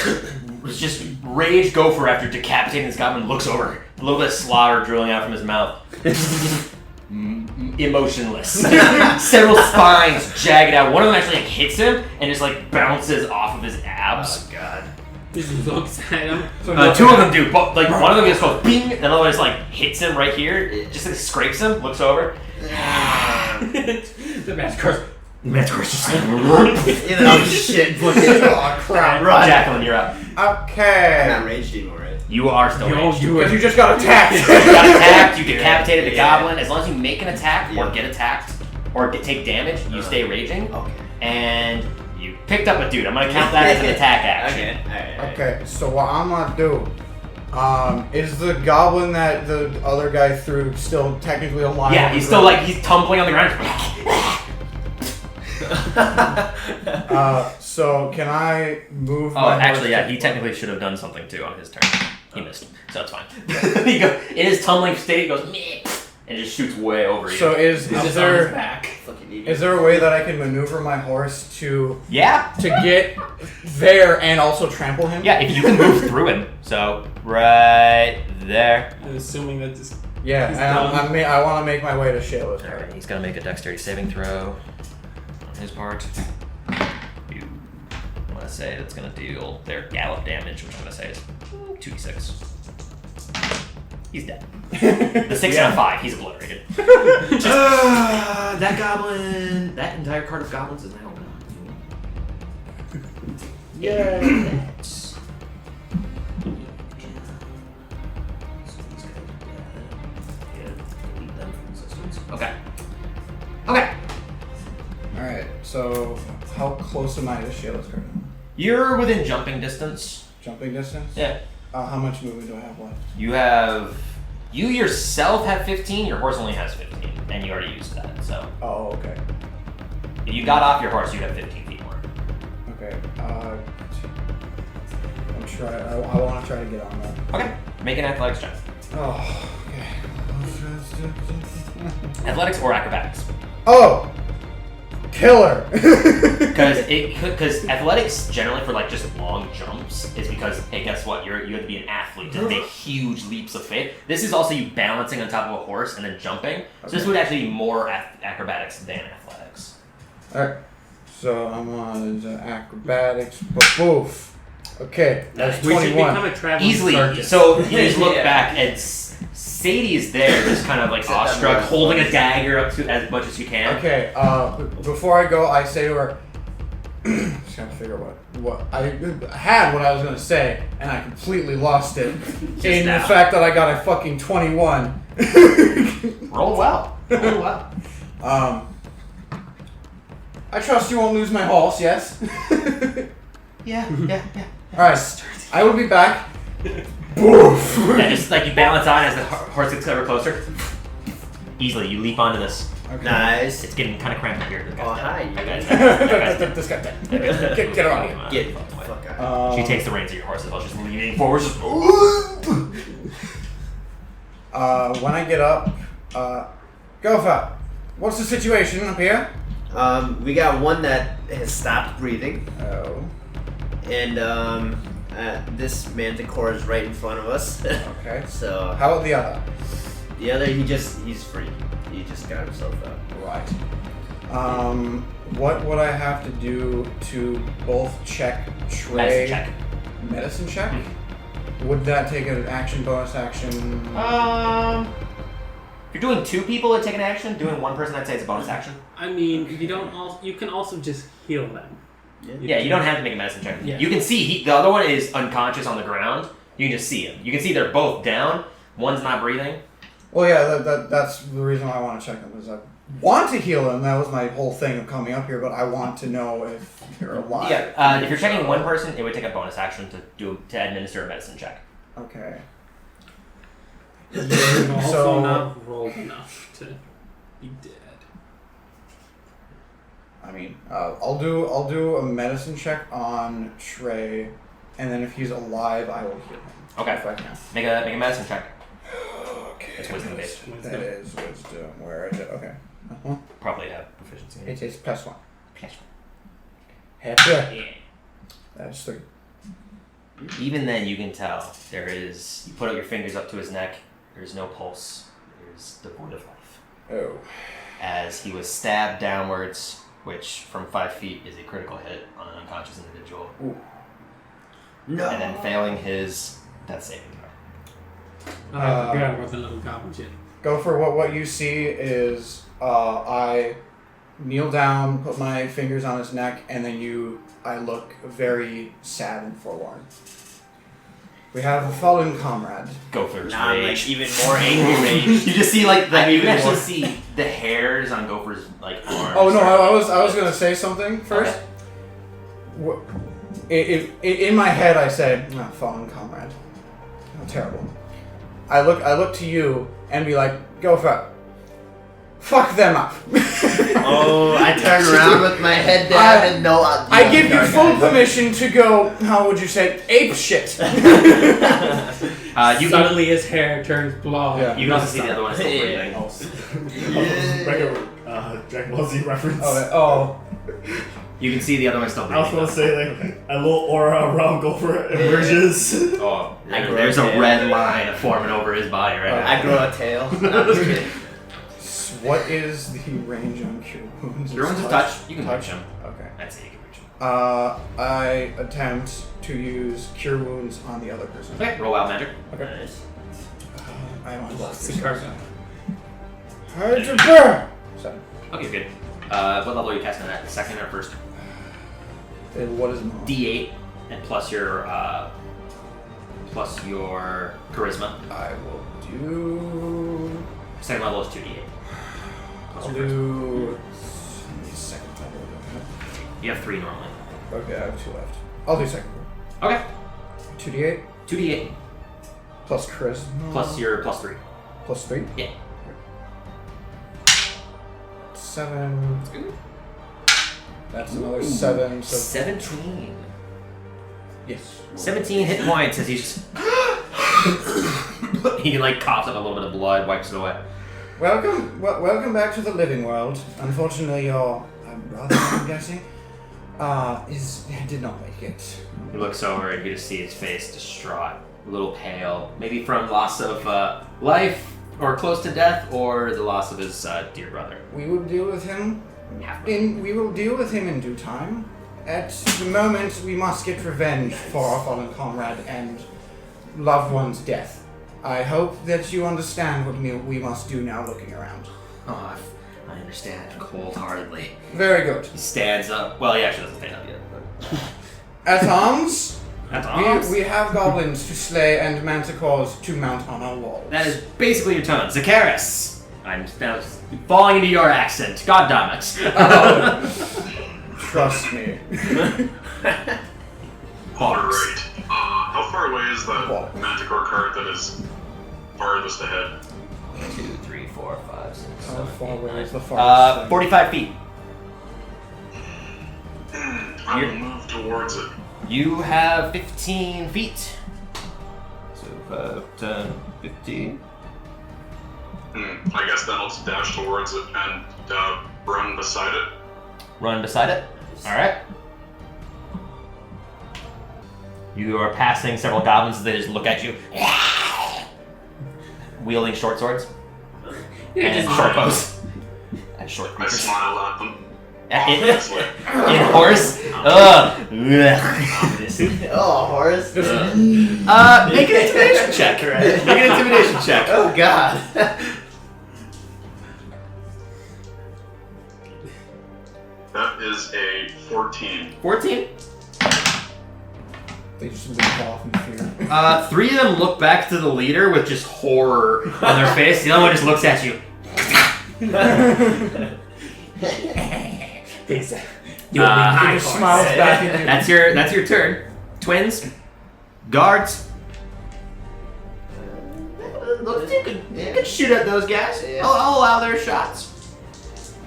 just rage gopher after decapitating this goblin looks over. A little bit of slaughter drilling out from his mouth. Emotionless. Several spines jagged out. One of them actually hits him and just bounces off of his abs. Oh god. Just looks at him. 2 of them do. But one of them just goes bing, and another one just hits him right here. Just scrapes him. Looks over. The match course. Oh shit! Oh crap! Run. Jacqueline, you're up. Okay. I'm not raged anymore, right? You are still raged. Because you just got attacked. You got attacked, you decapitated the goblin. As long as you make an attack or get attacked or take damage, you stay raging. Okay. And you picked up a dude. I'm gonna count that as an attack action. Okay. Alright. Okay, so what I'm gonna do, is the goblin that the other guy threw still technically alive? Yeah, he's still he's tumbling on the ground. So can I move? Oh, my actually, horse he technically should have done something too on his turn. He missed, so that's fine. In his tumbling state, he goes meh, and just shoots way over you. So is there back? is there a way that I can maneuver my horse to Yeah. to get there and also trample him? Yeah, if you can move through him. So right there. I'm assuming that this. Yeah, He's and I want to make my way to Shayla's. All right, he's gonna make a dexterity saving throw on his part. You want to say that's gonna deal their gallop damage, which I'm gonna say is 2d6. He's dead. The 6 and a 5, he's obliterated. That goblin, that entire card of goblins is now gone. Yay! Okay. Okay. Alright, so how close am I to Shayla's card? You're within jumping distance. Jumping distance? Yeah. How much movement do I have left? You yourself have 15, your horse only has 15, and you already used that, so. Oh, okay. If you got off your horse, you'd have 15 feet more. Okay, I want to try to get on that. Okay. Make an athletics check. Oh, okay. Athletics or acrobatics. Oh! Killer! Because athletics generally for just long jumps is because, hey, guess what? You have to be an athlete to make huge leaps of faith. This is also you balancing on top of a horse and then jumping. So this would actually be more acrobatics than athletics. Alright, so I'm on acrobatics, boof. Okay, that's We should 21. become a traveling Easily. circus. So you just look back and Sadie is there, just kind of awestruck, holding a dagger up to as much as you can. Okay, before I go, I say to her, just gotta figure what I had what I was gonna say, and I completely lost it in now. the fact that I got a fucking 21. Roll well. Roll well. I trust you won't lose my horse, yes? Yeah. Alright, I will be back. Boof! Yeah, just you balance on as the horse gets ever closer. Easily, you leap onto this. Okay. Nice. It's getting kind of cramped up here. Oh, hi. That guy's dead. This guy dead. Get her out of here. Get the fuck out. She takes the reins of your horse as well, just leaning forward. Just When I get up, Gopher, what's the situation up here? We got one that has stopped breathing. Oh. And this manticore is right in front of us. Okay. So How about the other? the other, he's free. He just got himself out. Right. What would I have to do to both check Trey? Medicine check? Would that take an action, bonus action? If you're doing 2 people, it'd take an action. Doing 1 person, I'd say it's a bonus action. I mean, you can also just heal them. Yeah, you don't have to make a medicine check. Yeah. You can see the other one is unconscious on the ground. You can just see him. You can see they're both down. One's not breathing. Well, yeah, that's the reason why I want to check them, is I want to heal them. That was my whole thing of coming up here, but I want to know if you're alive. Yeah, if you're checking 1 person, it would take a bonus action to administer a medicine check. Okay. You can also So- not roll enough to be dead. I mean, I'll do a medicine check on Trey, and then if he's alive, I will heal him. Okay. If I can. Make a medicine check. Okay. It's wisdom based. That is wisdom. Where is it? Okay. Probably have proficiency. in it. It is +1. Plus Happy. That's 3. Even then, you can tell there is. You put out your fingers up to his neck. There's no pulse. There's devoid of life. Oh. As he was stabbed downwards, which from 5 feet is a critical hit on an unconscious individual. Ooh. No. And then failing his death saving throw. I forgot about the little goblin shit. Go for what you see is I kneel down, put my fingers on his neck, and then I look very sad and forlorn. We have a fallen comrade. Gopher's Nah, I'm rage. like even more angry rage. You just see like you even can actually more- see the hairs on Gopher's like arms. Oh no, start- I was gonna say something first. Okay. In my head, I said, "Fallen comrade." How terrible. I look to you and be like, "Gopher, fuck them up." Oh, I turned around with my head down and no. I give you full permission to go. How would you say, ape shit? You Suddenly his hair turns blonde. Yeah. can also see the other one still breathing. Regular Dragon Ball Z reference. Oh, You can see the other one still I was breathing. gonna say like a little aura around Gopher emerges. Oh, I grow there's a a tail. red line forming over his body right now. I grow a tail. No, I'm just kidding. what is the range on cure wounds? Your one's a touch. You can touch him. Okay. I'd say you can reach him. I attempt to use cure wounds on the other person. Okay, roll wild magic. Okay. Nice. I don't Well, it's the carson. So, Okay, good. What level are you casting at? Second or first? what is it? D8 and plus your charisma. I will do. Second level is 2d8. Plus I'll your charisma. do. Second level. You have 3 normally. Okay, I have 2 left. I'll do second. Okay. 2d8 2d8 plus charisma. plus your plus 3. Plus 3? Yeah. 7. That's another 7. So 17. yes. 17 hit points as he just he like coughs up a little bit of blood, wipes it away. Welcome back to the living world. Unfortunately, your brother, I'm guessing, did not make it. He looks over and you just see his face distraught, a little pale, maybe from loss of life or close to death, or the loss of his dear brother. We will deal with him. Half We will deal with him in due time. At the moment, we must get revenge for our fallen comrade and loved one's death. I hope that you understand what we must do now. Looking around. Oh, I understand cold-heartedly. Very good. He stands up. Well, he actually doesn't stand up yet. But... At arms. That's arms. We have goblins to slay and manticores to mount on our walls. That is basically your tone. Zacharias! I'm now falling into your accent. God damn it. Trust me. Alright. How far away is that What? manticore cart that is farthest ahead? 2, 3, 4, 5, 6, How 7, far 8, away 9. is the farthest thing? 45 feet. I will move towards it. You have 15 feet. So 5, 10, 15. I guess then I'll dash towards it and run beside it. run beside it. All right. You are passing several goblins as they just look at you, wielding short swords and short bows and short I creatures. smile at them. In horse. Ugh. Oh, Horace. Make an intimidation check. Make an intimidation check. Oh God. That is a 14. 14. They just leap off in fear. 3 of them look back to the leader with just horror on their face. The other one just looks at you. He just smiles back at you. That's your turn. Twins, guards. Look, you can shoot at those guys. Yeah. I'll allow their shots.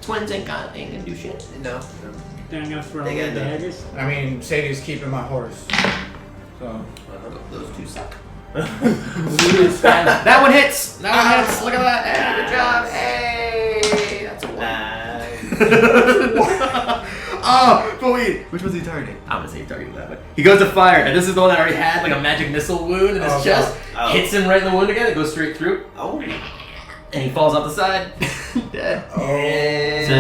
Twins ain't gonna do shit. No. Then I'm gonna throw They away got that. daggers. I mean, Sadie's keeping my horse. So. Those two suck. That one hits. That one hits. Look at that. Hey, good job. Hey, that's a 1. Oh, but wait, which was he targeting? I'm gonna say he targeted that one. He goes to fire, and this is the one that already had like a magic missile wound in his chest. God. Hits him right in the wound again. It goes straight through, Oh. and he falls off the side. Dead. Yeah. So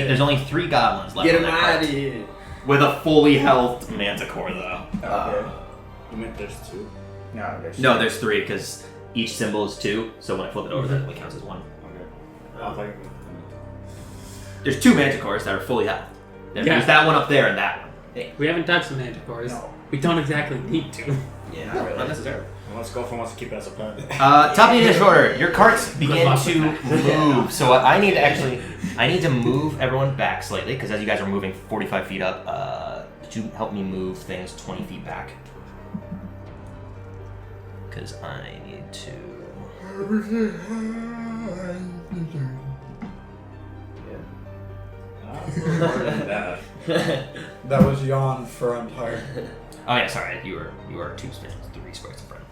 there's only 3 goblins left. Get on him that out cart. of here. With a fully healthed manticore, though. Okay. You meant there's 2? No, there's 3 because each symbol is 2. So when I flip it over, that only counts as 1. Okay. I thought There's 2 manticores that are fully health. There's that one up there and that one. We haven't touched the manticores. No. We don't exactly need to. Yeah, No, not necessarily. Unless Gopher wants to keep it as a pet. Top of the initiative order, your carts begin to move. So I need to move everyone back slightly because as you guys are moving 45 feet up, could you help me move things 20 feet back? Because I need to. That was yawn for I'm tired. Oh yeah, sorry. You are 3 squares in front.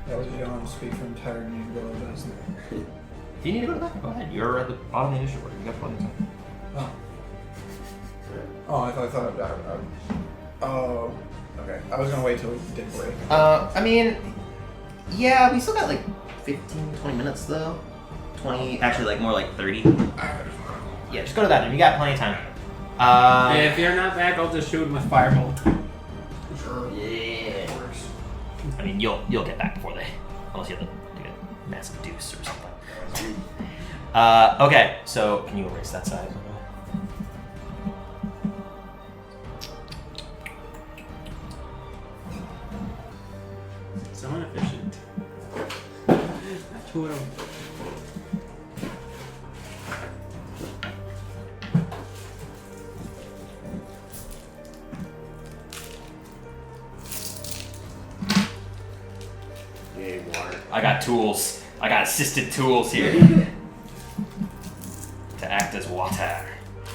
That was yawn. Speak from tired and you go to this. If you need to go to that, go ahead. You're at the bottom of the initiative order. You got plenty of time. Oh, I thought that. Oh, okay. I was gonna wait till it did break. I mean, yeah, we still got like 15, 20 minutes though. 20, actually like more like 30. Yeah, just go to that room. You got plenty of time. If you're not back, I'll just shoot him with firebolt. Sure. Yeah. I mean, you'll get back before they, unless you have to do a massive deuce or something. Okay, so can you erase that side? So inefficient. That's who it'll. Yay, water. I got tools. I got assisted tools here to act as water.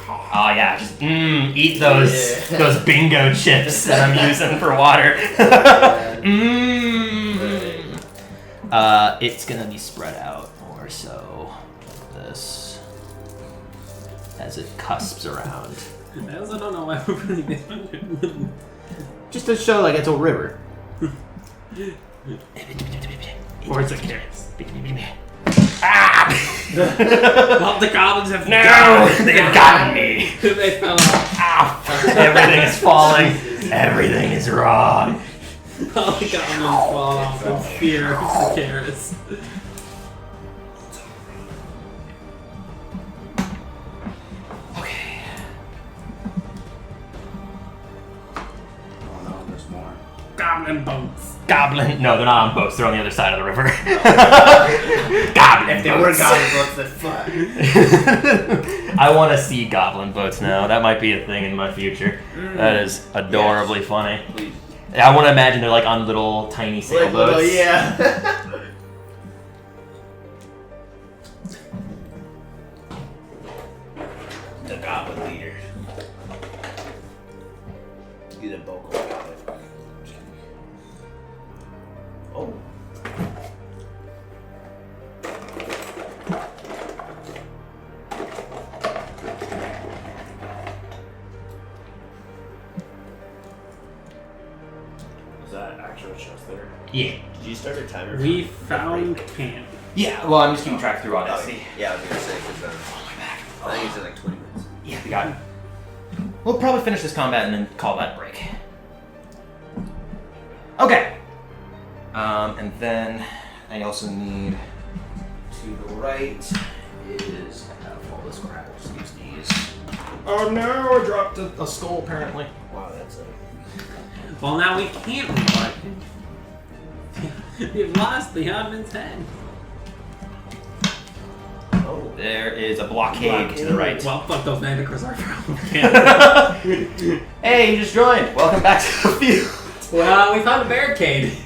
Oh yeah, just eat those bingo chips that I'm using for water. It's gonna be spread out more so like this as it cusps around. I also don't know why we're really this one. Just to show like it's a river. Or it's a carrots. Ah! Well, the goblins have They've gotten me. They fell off. Ow! Everything is falling. Everything is wrong. All the goblins fall off in fear of the carrots. Okay. Oh no, there's more. Goblin boats. Goblin. No, they're not on boats. They're on the other side of the river. Goblin If they boats. were goblin boats, then fuck. I want to see goblin boats now. That might be a thing in my future. That is adorably funny. Please. I want to imagine they're like on little tiny sailboats. Little, yeah. The goblin leader. He's a vocal goblin. Oh. Yeah. Did you start a timer? We found camp. Yeah, well, I'm just keeping track through Odyssey. Yeah, I was gonna say, because I think it's in like 20 minutes. Yeah, we got it. We'll probably finish this combat and then call that break. Okay. And then I also need to the right is I have all this crap. I'll just use these. Oh no! I dropped a skull apparently. Wow, that's a... Well, now we can't revive him. We've lost the Husband's head. Oh, there is a blockade to the right. Well, fuck those Mandicors are from. Hey, you just joined. Welcome back to the field. Well, we found a barricade.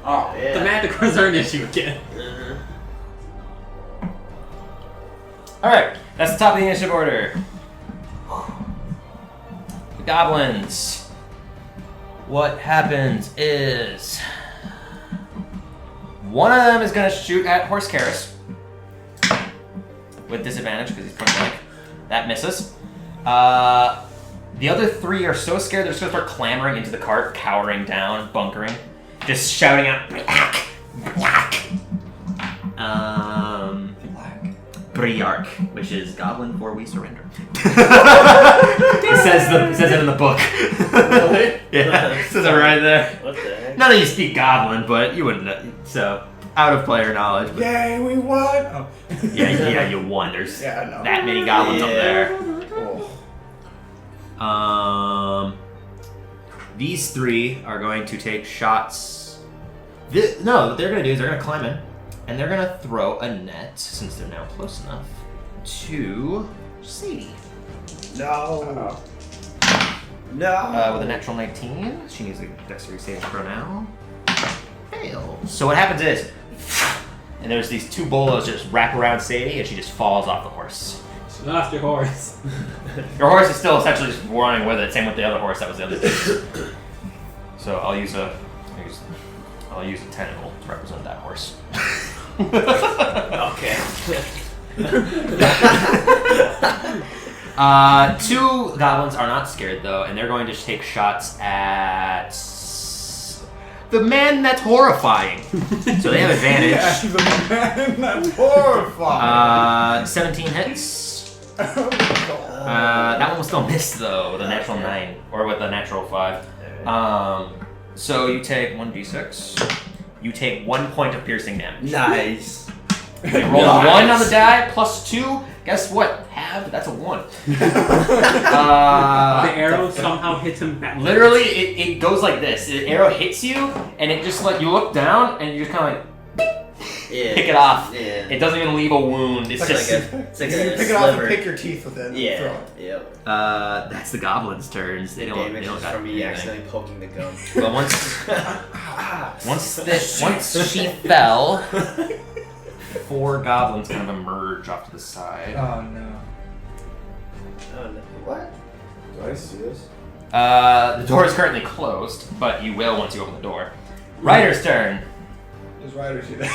Oh, yeah. The Mandicors are an issue again. Alright, that's the top of the initiative order. The goblins. What happens is one of them is going to shoot at Horse Karis with disadvantage because he's point blank. That misses. The other three are so scared they're just going to start clambering into the cart, cowering down, bunkering, just shouting out black, black. Briark, which is Goblin for we surrender. It says it in the book. Really? Yeah, it says it right there. What the heck? Not that you speak Goblin, but you wouldn't know. So, out of player knowledge. But Yay, we won! Oh. yeah, you won. There's Yeah, I know. that many goblins up there. Oh. These three are going to take shots. No, what they're going to do is they're going to climb in, and they're going to throw a net, since they're now close enough, to Sadie. No. No. With a natural 19. She needs a dexterity saving throw now. Fail. So what happens is, and there's these two bolos just wrap around Sadie, and she just falls off the horse. You lost your horse. Your horse is still essentially just running with it. Same with the other horse that was the other dude. So I'll use a tentacle to represent that horse. Okay. Two goblins are not scared though, and they're going to take shots at the man that's horrifying. So they have advantage. Yeah, the man that's horrifying. 17 hits. That one will still miss though with a natural 9 or with a natural 5. So you take 1d6. You take 1 point of piercing damage. Nice. You roll a 1 on the die plus 2. Guess what? Half. That's a 1. The arrow somehow hits him back. Literally, it goes like this. The arrow hits you, and it just like you look down, and you just kind of like pick it off. Yeah. It doesn't even leave a wound. It's just It's like You a pick it off and sliver. pick your teeth with it and throw Yeah. it. Yep. that's the goblins' turns. They don't Damage got from me anything. accidentally poking the gum. But once she fell, 4 goblins kind of emerge off to the side. Oh no. Oh, no. What? Do I see this? The door is currently closed, but you will once you open the door. Ryder's turn. Does Ryder see that?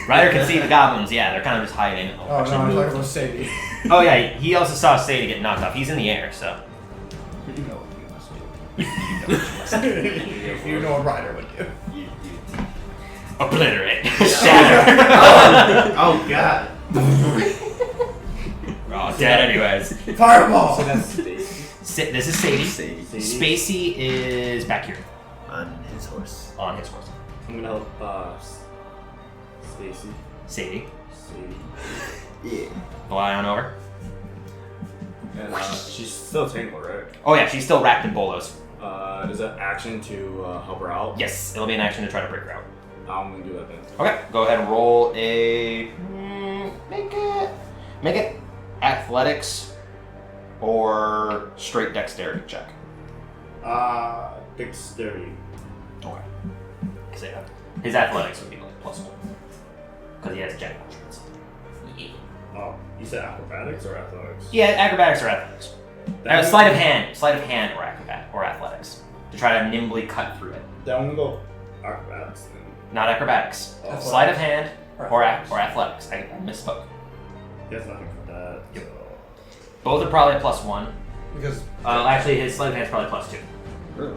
Ryder can see the goblins. Yeah, they're kind of just hiding. Oh no, I'm talking about Sadie. Oh yeah, he also saw Sadie get knocked off. He's in the air, so. You know what you must do. You know what Ryder would do. Obliterate. Shatter. Oh god. We're all dead anyways. Fireball! So that's Stacy. This is Sadie. Sadie. Spacey is back here On his horse. on his horse. I'm gonna help Stacy. Sadie, Yeah. fly on over. And she's still tangled, right? Oh yeah, she's still wrapped in bolos. Is that action to help her out? Yes, it'll be an action to try to break her out. I'm gonna do that then. Okay, go ahead and roll a make it athletics or straight dexterity check. Dexterity. Okay. Because his athletics would be like +1 because he has jack attributes. Yeah. Oh, you said acrobatics or athletics? Yeah, acrobatics or athletics. Sleight of hand or athletics to try to nimbly cut through it. Then I'm gonna go acrobatics then. Not acrobatics. Athletics. Sleight of hand or athletics. I misspoke. He has nothing for that. Yep. So. Both are probably +1. Because Actually, his sleight of hand is probably +2.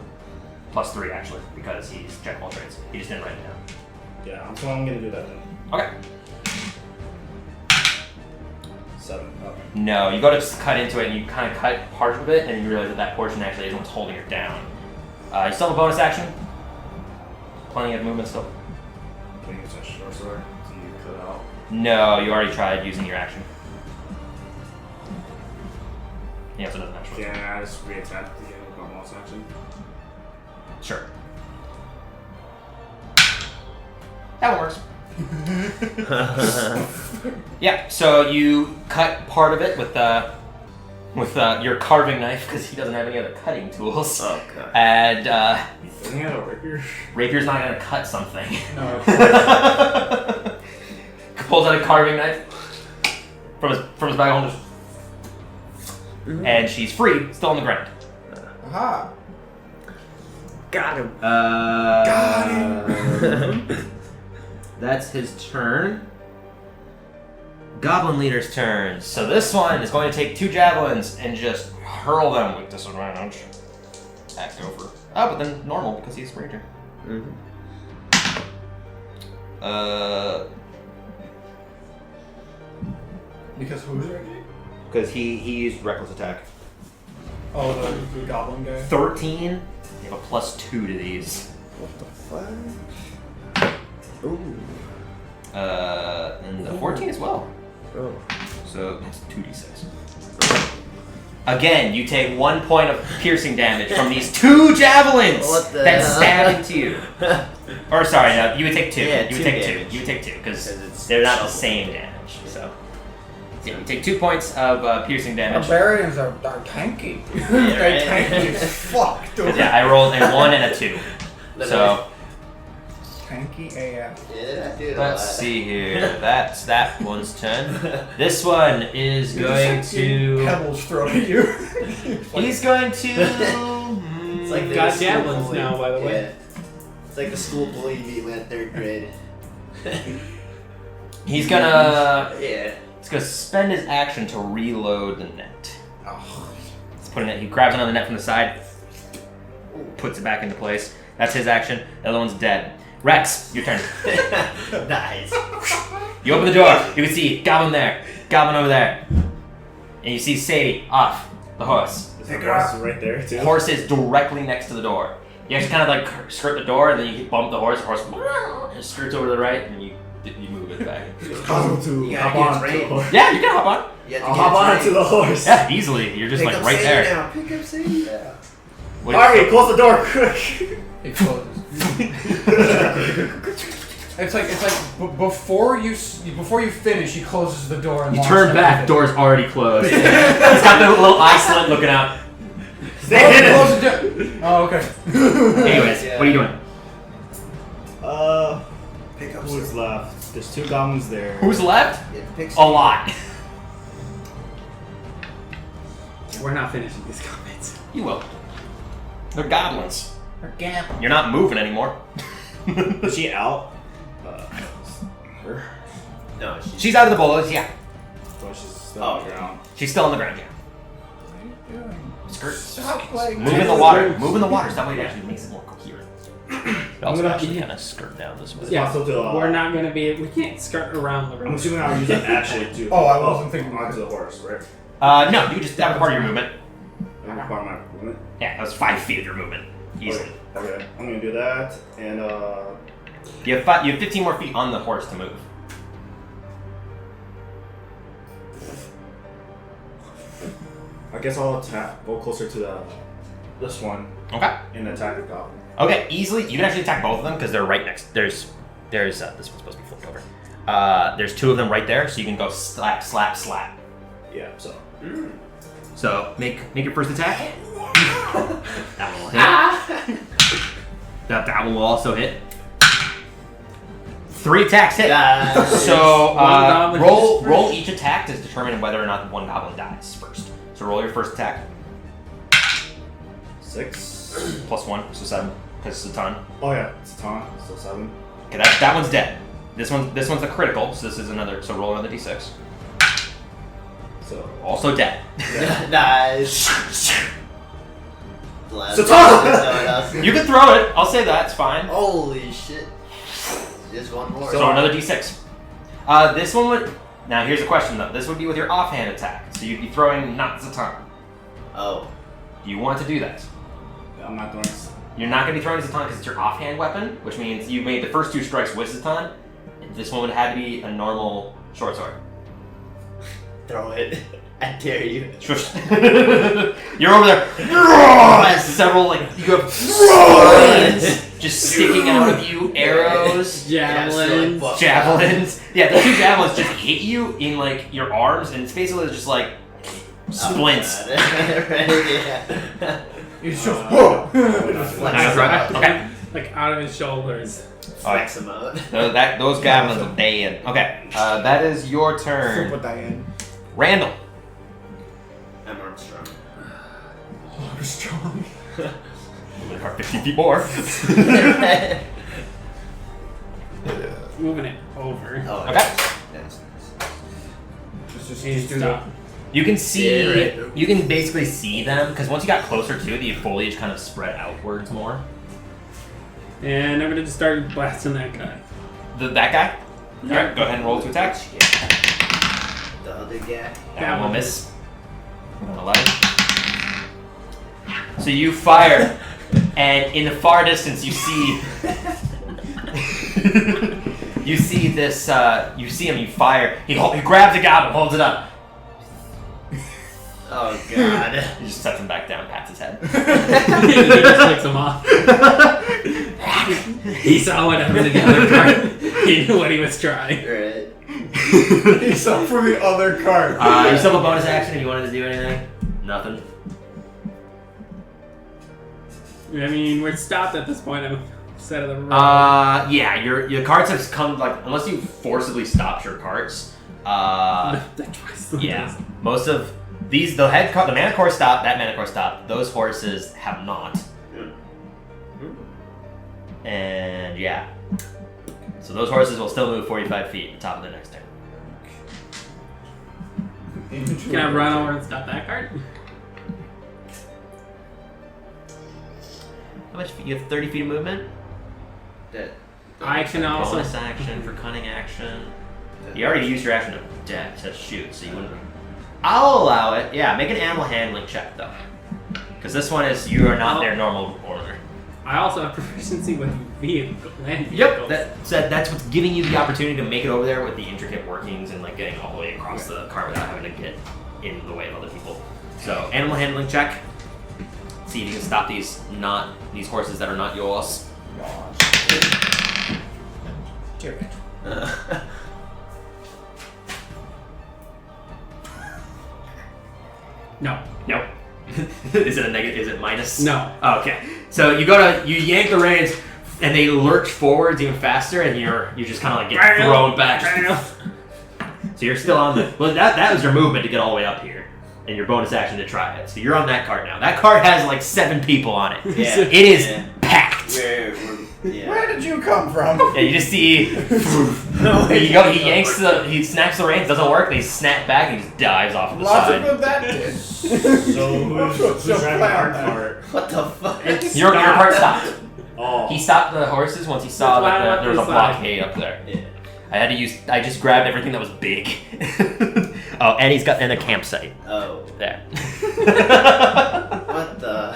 Plus 3 actually, because he's jack of all trades. He just didn't write it down. Yeah, so I'm gonna do that then. Okay. 7. Okay. No, you go to cut into it and you kind of cut part of it, and you realize that portion actually isn't what's holding it down. You still have a bonus action. Plenty of movement still. Can you use a short sword? Do you cut out? No, you already tried using your action. Yeah, so it doesn't actually. Can I just re-attack to get a bonus action? Sure. That one works. Yeah, so you cut part of it with your carving knife because he doesn't have any other cutting tools. Oh god. And Doesn't he have a rapier? rapier's not gonna cut something. No. Pulls out a carving knife from his bag and just, and she's free, still on the ground. Aha. Got him. Got him. That's his turn. Goblin leader's turn. So this one is going to take 2 javelins and just hurl them with disadvantage. Act over. Oh, but then normal because he's ranger. Because who's ready? Because he used reckless attack. Oh, the goblin guy. 13. You have a +2 to these. What the fuck? Ooh. And the 14 as well. Oh. So it's 2d6. Again, you take 1 point of piercing damage from these 2 javelins What the that hell? stab into you. Or sorry, no, you would take 2. Yeah, you would 2 take damage. 2. You would take 2 because it's they're not the double. same damage. So yeah, you take 2 points of piercing damage. Barbarians are tanky. Yeah, They're right. tanky as fuck, dude. Yeah, I rolled a 1 and a 2. So Tanky AF. Yeah, I do it a let's lot. see here. That's that one's turn. This one is going to. Pebbles thrown at you. He's going to. It's like the Got school javelins bully. now, by the way. Yeah. It's like the school bully you beat when at 3rd grade. He's gonna. Yeah. He's gonna spend his action to reload the net. Oh. He's putting it. He grabs another net from the side, puts it back into place. That's his action. The other one's dead. Rex, your turn. Nice. You open the door. You can see Goblin there, Goblin over there, and you see Sadie off the horse. Is the horse right there too? Horse is directly next to the door. You actually kind of like skirt the door, and then you bump the horse. The horse and skirts over to the right, and you move it back. Puzzle to You hop gotta on get to the trained. horse. Yeah, you can hop on. You have to I'll get hop on trained. to the horse. Yeah, easily. You're just Pick like up right Sadie there. Now. Pick up Sadie now. What- Harvey, close the door quick. It closes. It's like before you finish, he closes the door and You locks turn back, everything. door's already closed. He's got the little eye slit looking out. Close the door. Oh, okay. Anyways, Yeah. what are you doing? Pick up Who's Sadie. left? There's 2 goblins there. Who's left? You have to pick A Sadie. lot. We're not finishing these comments. You will. They're goblins. Or Gamp. You're not moving anymore. Is she out? Her? No, She's out of the bullets, yeah. Oh, she's still Oh, on the ground. She's still on the ground, yeah. What are you doing? Skirt. Stop, like, Move in the water. Move in the water. So that way it actually makes it more coherent. It also gonna- actually kind of skirt down this way. Yeah, possible to, we're not gonna be. We can't skirt around the I'm room. assuming I'll use an action to. Oh, I wasn't thinking- onto the horse, right? No, you just have a part of your movement. That require my movement. Yeah, that was 5 feet of your movement. Easily. Okay, I'm gonna do that, and You have 15 more feet on the horse to move. I guess I'll attack. Go closer to this one Okay. and attack the goblin. Okay, easily. You can actually attack both of them because they're right next. There's this one's supposed to be flipped over. There's 2 of them right there, so you can go slap, slap, slap. Yeah, so. So make your first attack. That one will hit. That one will also hit. 3 attacks hit. So goblin roll hits roll first. each attack to determine whether or not one goblin dies first. So roll your first attack. 6. +1, so 7, because it's a ton. Oh yeah, it's a taunt, so 7. Okay, that one's dead. This one's a critical, so this is another. So roll another d6. So Also dead. Nice. The last Satana! there's no one else. You can throw it. I'll say that. It's fine. Holy shit. Just one more. So another d6. This one would... Now, here's a question, though. This would be with your offhand attack. So you'd be throwing not Zatanna. Oh. Do you want to do that? I'm not doing this. You're not going to be throwing Zatanna because it's your offhand weapon, which means you made the first 2 strikes with Zatanna. This one would have to be a normal short sword. Throw it. I dare you. You're over there. Several, like, you have spines just sticking out of you, arrows, Javelins. javelins. Yeah, the 2 javelins just hit you in, like, your arms, and it's basically just, like, splints. You just Okay. Like out of his shoulders. Flex him out. Those goblins are dead. Okay, that is your turn. Super Diane. Randall. I'm Armstrong. Armstrong. 50 feet more. Moving it over. Oh, Okay. Nice. Just And do stop. You can see, Yeah, right. you can basically see them, because once you got closer to the foliage kind of spread outwards more. And I'm gonna just start blasting that guy. That guy? Alright, go ahead and roll to attack. The other guy. That one will miss. 11. So you fire, and in the far distance you see... you see this, you see him, you fire. He grabs the goblin, holds it up. Oh god. He just sets him back down, pats his head. He just picks him off. He saw what happened to the other card. He knew what he was trying. Right. He's up for the other card. You still have a bonus action if you wanted to do anything? Nothing. I mean, we're stopped at this point. I'm set of the road. Yeah, your cards have come, like, unless you forcibly stopped your cards. Yeah, most of these, the mana core stopped, that mana core stopped. Those horses have not. And yeah, so those horses will still move 45 feet at the top of the next turn. Can I run over and stop that card? How much? You have 30 feet of movement. I can also. Bonus action for cunning action. You already used your action to shoot, so you wouldn't. I'll allow it. Yeah, make an animal handling check though, because this one is you are not their normal order. I also have proficiency with land vehicles. Yep, that's what's giving you the opportunity to make it over there with the intricate workings and like getting all the way across the car without having to get in the way of other people. So animal handling check. See if you can stop these horses that are not yours. Dear it. No. Nope. Is it a negative? Is it minus? No. Oh, okay. So you yank the reins, and they lurch forwards even faster, and you just kind of like get thrown back. So you're still on the. Well, that was your movement to get all the way up here, and your bonus action to try it. So you're on that card now. That card has like 7 people on it. Yeah. It is packed. Where did you come from? Yeah, you just see. He snaps the reins, doesn't work. They snap back, and he just dives off to the Lots side. of good that did. So who's driving our cart? What the fuck? Your cart stopped. Oh. He stopped the horses once he saw that there was a blockade up there. Yeah. I just grabbed everything that was big. Oh, and he's got a campsite. Oh. There. What the?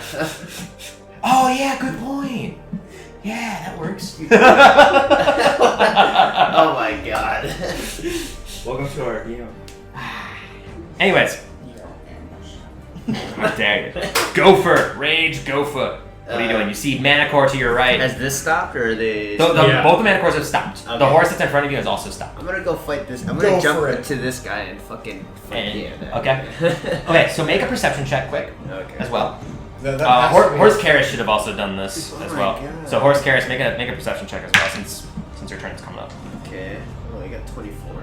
Oh yeah, good point. Yeah, that works. Oh my god. Welcome to our game. Anyways. How dare you. Gopher! Rage Gopher. What are you doing? You see mana core to your right. Has this stopped or are they? Both the mana cores have stopped. Okay. The horse that's in front of you has also stopped. I'm gonna go fight this. I'm Go gonna jump for it. into this guy and fucking fight Okay. Okay, so make a perception check quick Okay. as well. That has to be- Horse Karis should have also done this Oh as my well. God. So Horse Karis, make a perception check as well since your turn is coming up. Okay. Oh, I got 24.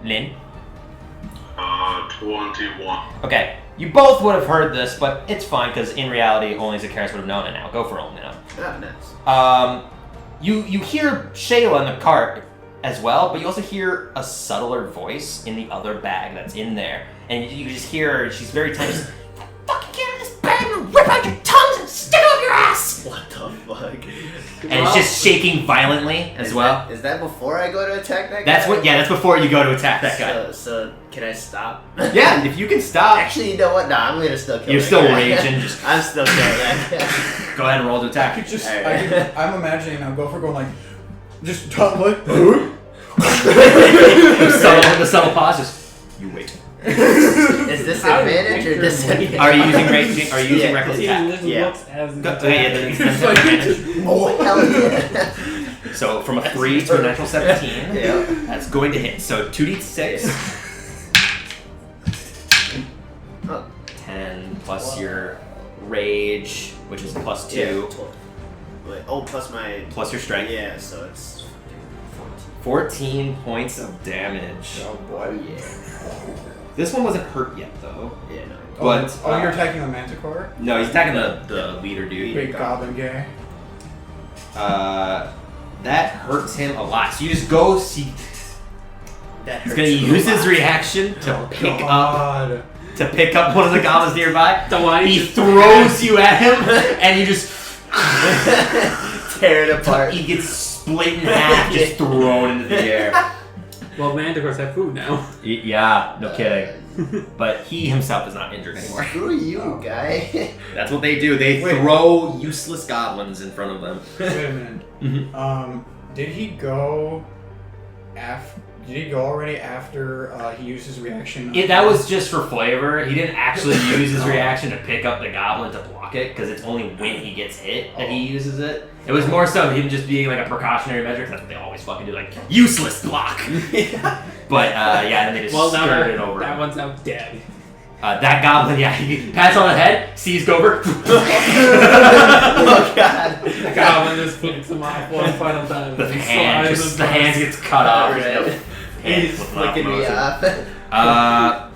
Lynn? 21. Okay, you both would have heard this, but it's fine because in reality, only Zakaris would have known it now. Gopher only know. Oh, nice. You hear Shayla in the cart as well, but you also hear a subtler voice in the other bag that's in there, and you just hear her. She's very tense. fuck? And it's just shaking violently as well. Is that before I go to attack that guy? That's what. Yeah, that's before you go to attack that guy. So can I stop? Yeah, if you can stop. Actually, you know what? Nah, I'm gonna still kill. You're that still guy. raging. Just I'm still killing that guy. go ahead and roll to attack. I'm imagining now Gopher going like, just like, The subtle pause is. You wait. Is this advantage or disadvantage? Are you using raging? Are you using reckless He attack? just Yeah. looks as Okay, yeah, then that's advantage. Oh hell yeah! So from a 3 to a natural 17, Yeah. that's going to hit. So 2d6. 10 plus your rage, which is plus 2, Yeah, wait, plus my plus your strength. Yeah, so it's 14 points of damage. oh boy. yeah. This one wasn't hurt yet, though. Yeah, no. But You're attacking the Manticore? no, he's attacking the leader dude. Big goblin guy. That hurts him a lot. So you just go see. That He's hurts gonna a use his lot. reaction to pick up God. one of the goblins nearby. So why He just- throws you at him, and you just Tear it apart. he gets split in half, just thrown into the air. Well, Manticores have food now. Yeah, no kidding. But he himself is not injured anymore. Screw you, guy. That's what they do. They Wait. throw useless goblins in front of them. Wait a minute. Mhm. Did he go Did he go already after he used his reaction? That was just for flavor. He didn't actually use his reaction to pick up the goblin to block it, because it's only when he gets hit that he uses it. It was more so him just being like a precautionary measure, because that's what they always fucking do, like, useless block! But, yeah, then they just skirted it over. That him. one's now dead. That goblin, yeah, he pats on the head, sees Gober. Oh god. The goblin just flicks him off one final time. The hand gets cut off. Alright. He's flicking me off.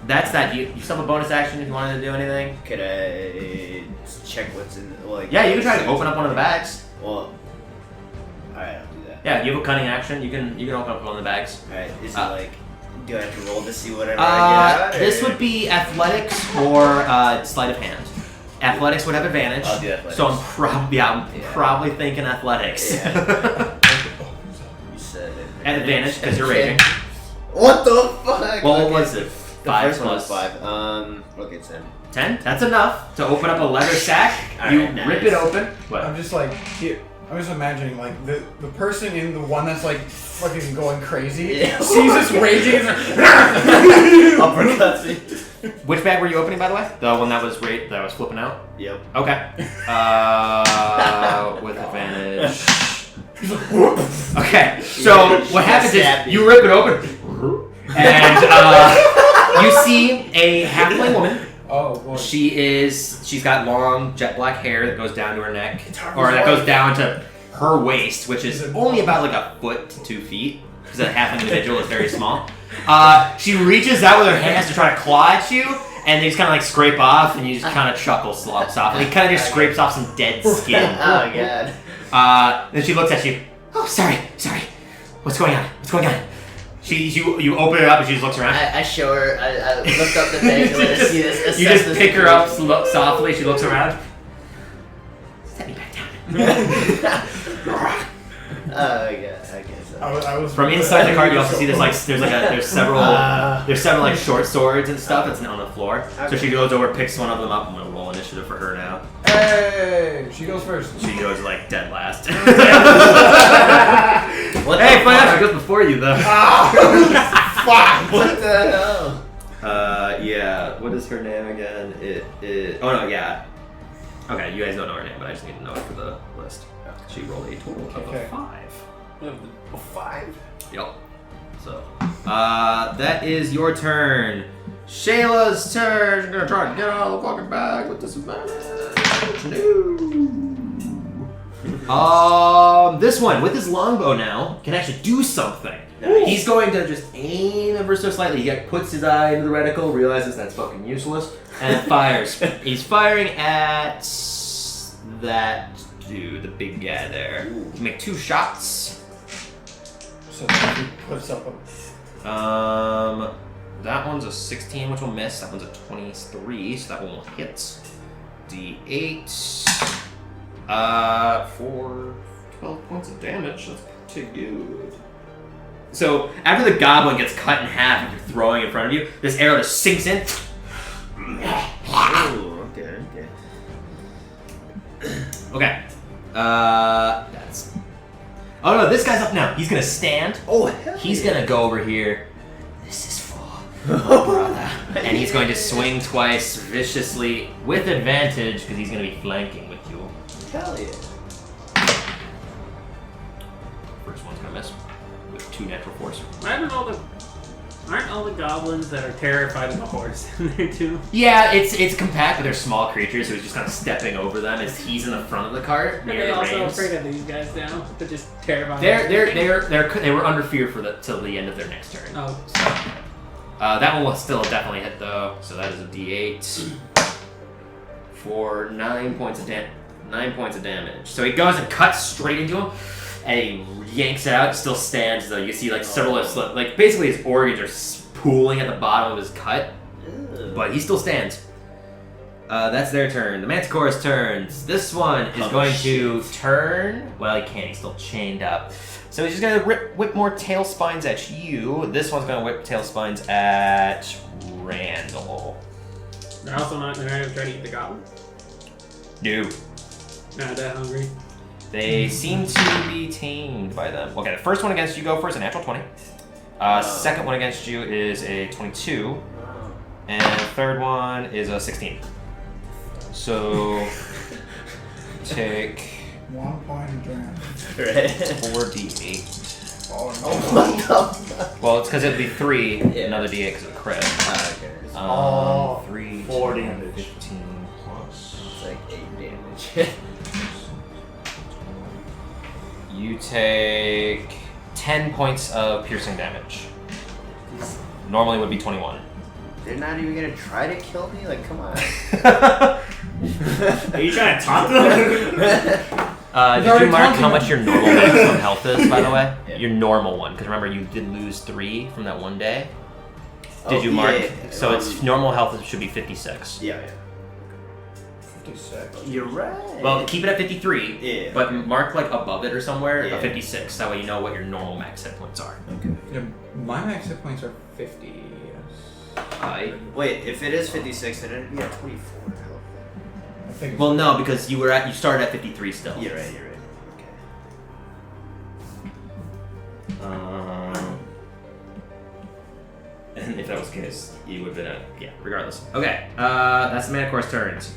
That's that. You still have a bonus action if you wanted to do anything? Could I check what's in like? Yeah, you can try to open up one of the bags. Well, alright, I'll do that. Yeah, you have a cunning action. You can open up one of the bags. Alright, is it like? Do I have to roll to see whatever I get out? This or- would be athletics or sleight of hand. Athletics would have advantage. I'll do athletics. So I'm probably thinking athletics. Yeah. You said it. Advantage because you're Okay. raging. What the fuck? Well, what Okay. was it? The 5 first one was plus 5. Okay, 10. 10. That's enough to open up a leather sack. You Alright, rip nice. it open. What? I'm just like, I'm just imagining like the person in the one that's like fucking going crazy Yeah. sees us raging and Uppercuts me. Which bag were you opening, by the way? The one that was that was flipping out. Yep. Okay. With advantage. Okay. So what happens is you rip it open, and you see a halfling woman. oh boy. She's got long jet black hair that goes down to her neck, or that goes down to her waist, which is only about like a foot to 2 feet, because a halfling individual is very small. She reaches out with her hands to try to claw at you, and they just kind of like scrape off, and you just kind of chuckle softly. It kind of just scrapes off some dead skin. Oh god. Then she looks at you. Oh, sorry. What's going on? You open it up and she just looks around. I show her. I lift up the bag and let her see this. You just pick her up softly. She looks around. Set me back down. Oh yeah, I guess. I was From inside the cart, you also see there's several like short swords and stuff that's on the floor. So she goes over, picks one of them up. I'm gonna roll initiative for her now. Hey, she goes first. She goes like dead last. What Hey, the fine, fuck? she goes before you though. Fuck! What the hell? Yeah. What is her name again? Oh no, yeah. Okay, you guys don't know her name, but I just need to know it for the list. She rolled a total of Okay. a 5. A 5? Yep. So, that is your turn. Shayla's turn. She's gonna try to get out of the fucking bag with disadvantage. No. This one with his longbow now can actually do something. Nice. He's going to just aim ever so slightly. He puts his eye into the reticle, realizes that's fucking useless, and fires. He's firing at that dude, the big guy there. Ooh. Make 2 shots. So he puts up a. That one's a 16, which will miss. That one's a 23, so that one will hit. D8. For 12 points of damage. That's pretty good. So after the goblin gets cut in half and you're throwing in front of you, this arrow just sinks in. Oh, okay. Okay. That's. Oh no, this guy's up now. He's gonna stand. Oh, hell He's yeah. gonna go over here. This is for brother. And he's going to swing twice viciously with advantage because he's gonna be flanking with you. Hell yeah. First one's gonna miss with 2 natural force. Aren't all the goblins that are terrified of the horse in there too? Yeah, it's compact, but they're small creatures, so he's just kind of stepping over them as he's in the front of the cart Are near they the also reins. afraid of these guys now? They're just terrified. They were under fear for till the end of their next turn. Oh. That one will still definitely hit though, so that is a D8 for 9 points of damage. So he goes and cuts straight into him, and he yanks it out. Still stands though. You see like several like basically his organs are pooling at the bottom of his cut, but he still stands. That's their turn. The Manticore's turns. This one is going to turn. Well, he can't. He's still chained up. So he's just going to whip more tail spines at you. This one's going to whip tail spines at Randall. They're also not going to try to eat the goblin. No. Not that hungry. They seem to be tamed by them. Okay, the first one against you go first, a natural 20. Second one against you is a 22. And the third one is a 16. So take 1 point of damage. 4d8. Oh no. Well, it's because it'd be 3, Yeah. another d8 because of crit. Okay. 3, 4 10, damage. 15 plus. It's like 8 damage. You take 10 points of piercing damage. Normally would be 21. They're not even gonna try to kill me? Like, come on. Are you trying to talk to them? Did you mark how much your normal maximum health is, by the way? Yeah. Your normal one, because remember you did lose 3 from that one day. Did you mark? Yeah. So it's normal health should be 56. Yeah. 56. You're right. Well, keep it at 53. Yeah. But mark like above it or somewhere Yeah. a 56. That way you know what your normal max hit points are. Okay. Yeah, my max hit points are 50. Yes. Wait, if it is 56, then it'd be at 24 health. I think. Well, no, because you started at 53 still. You're right. Okay. And if that was the case, you would have been regardless. Okay, that's the Manticore's turns.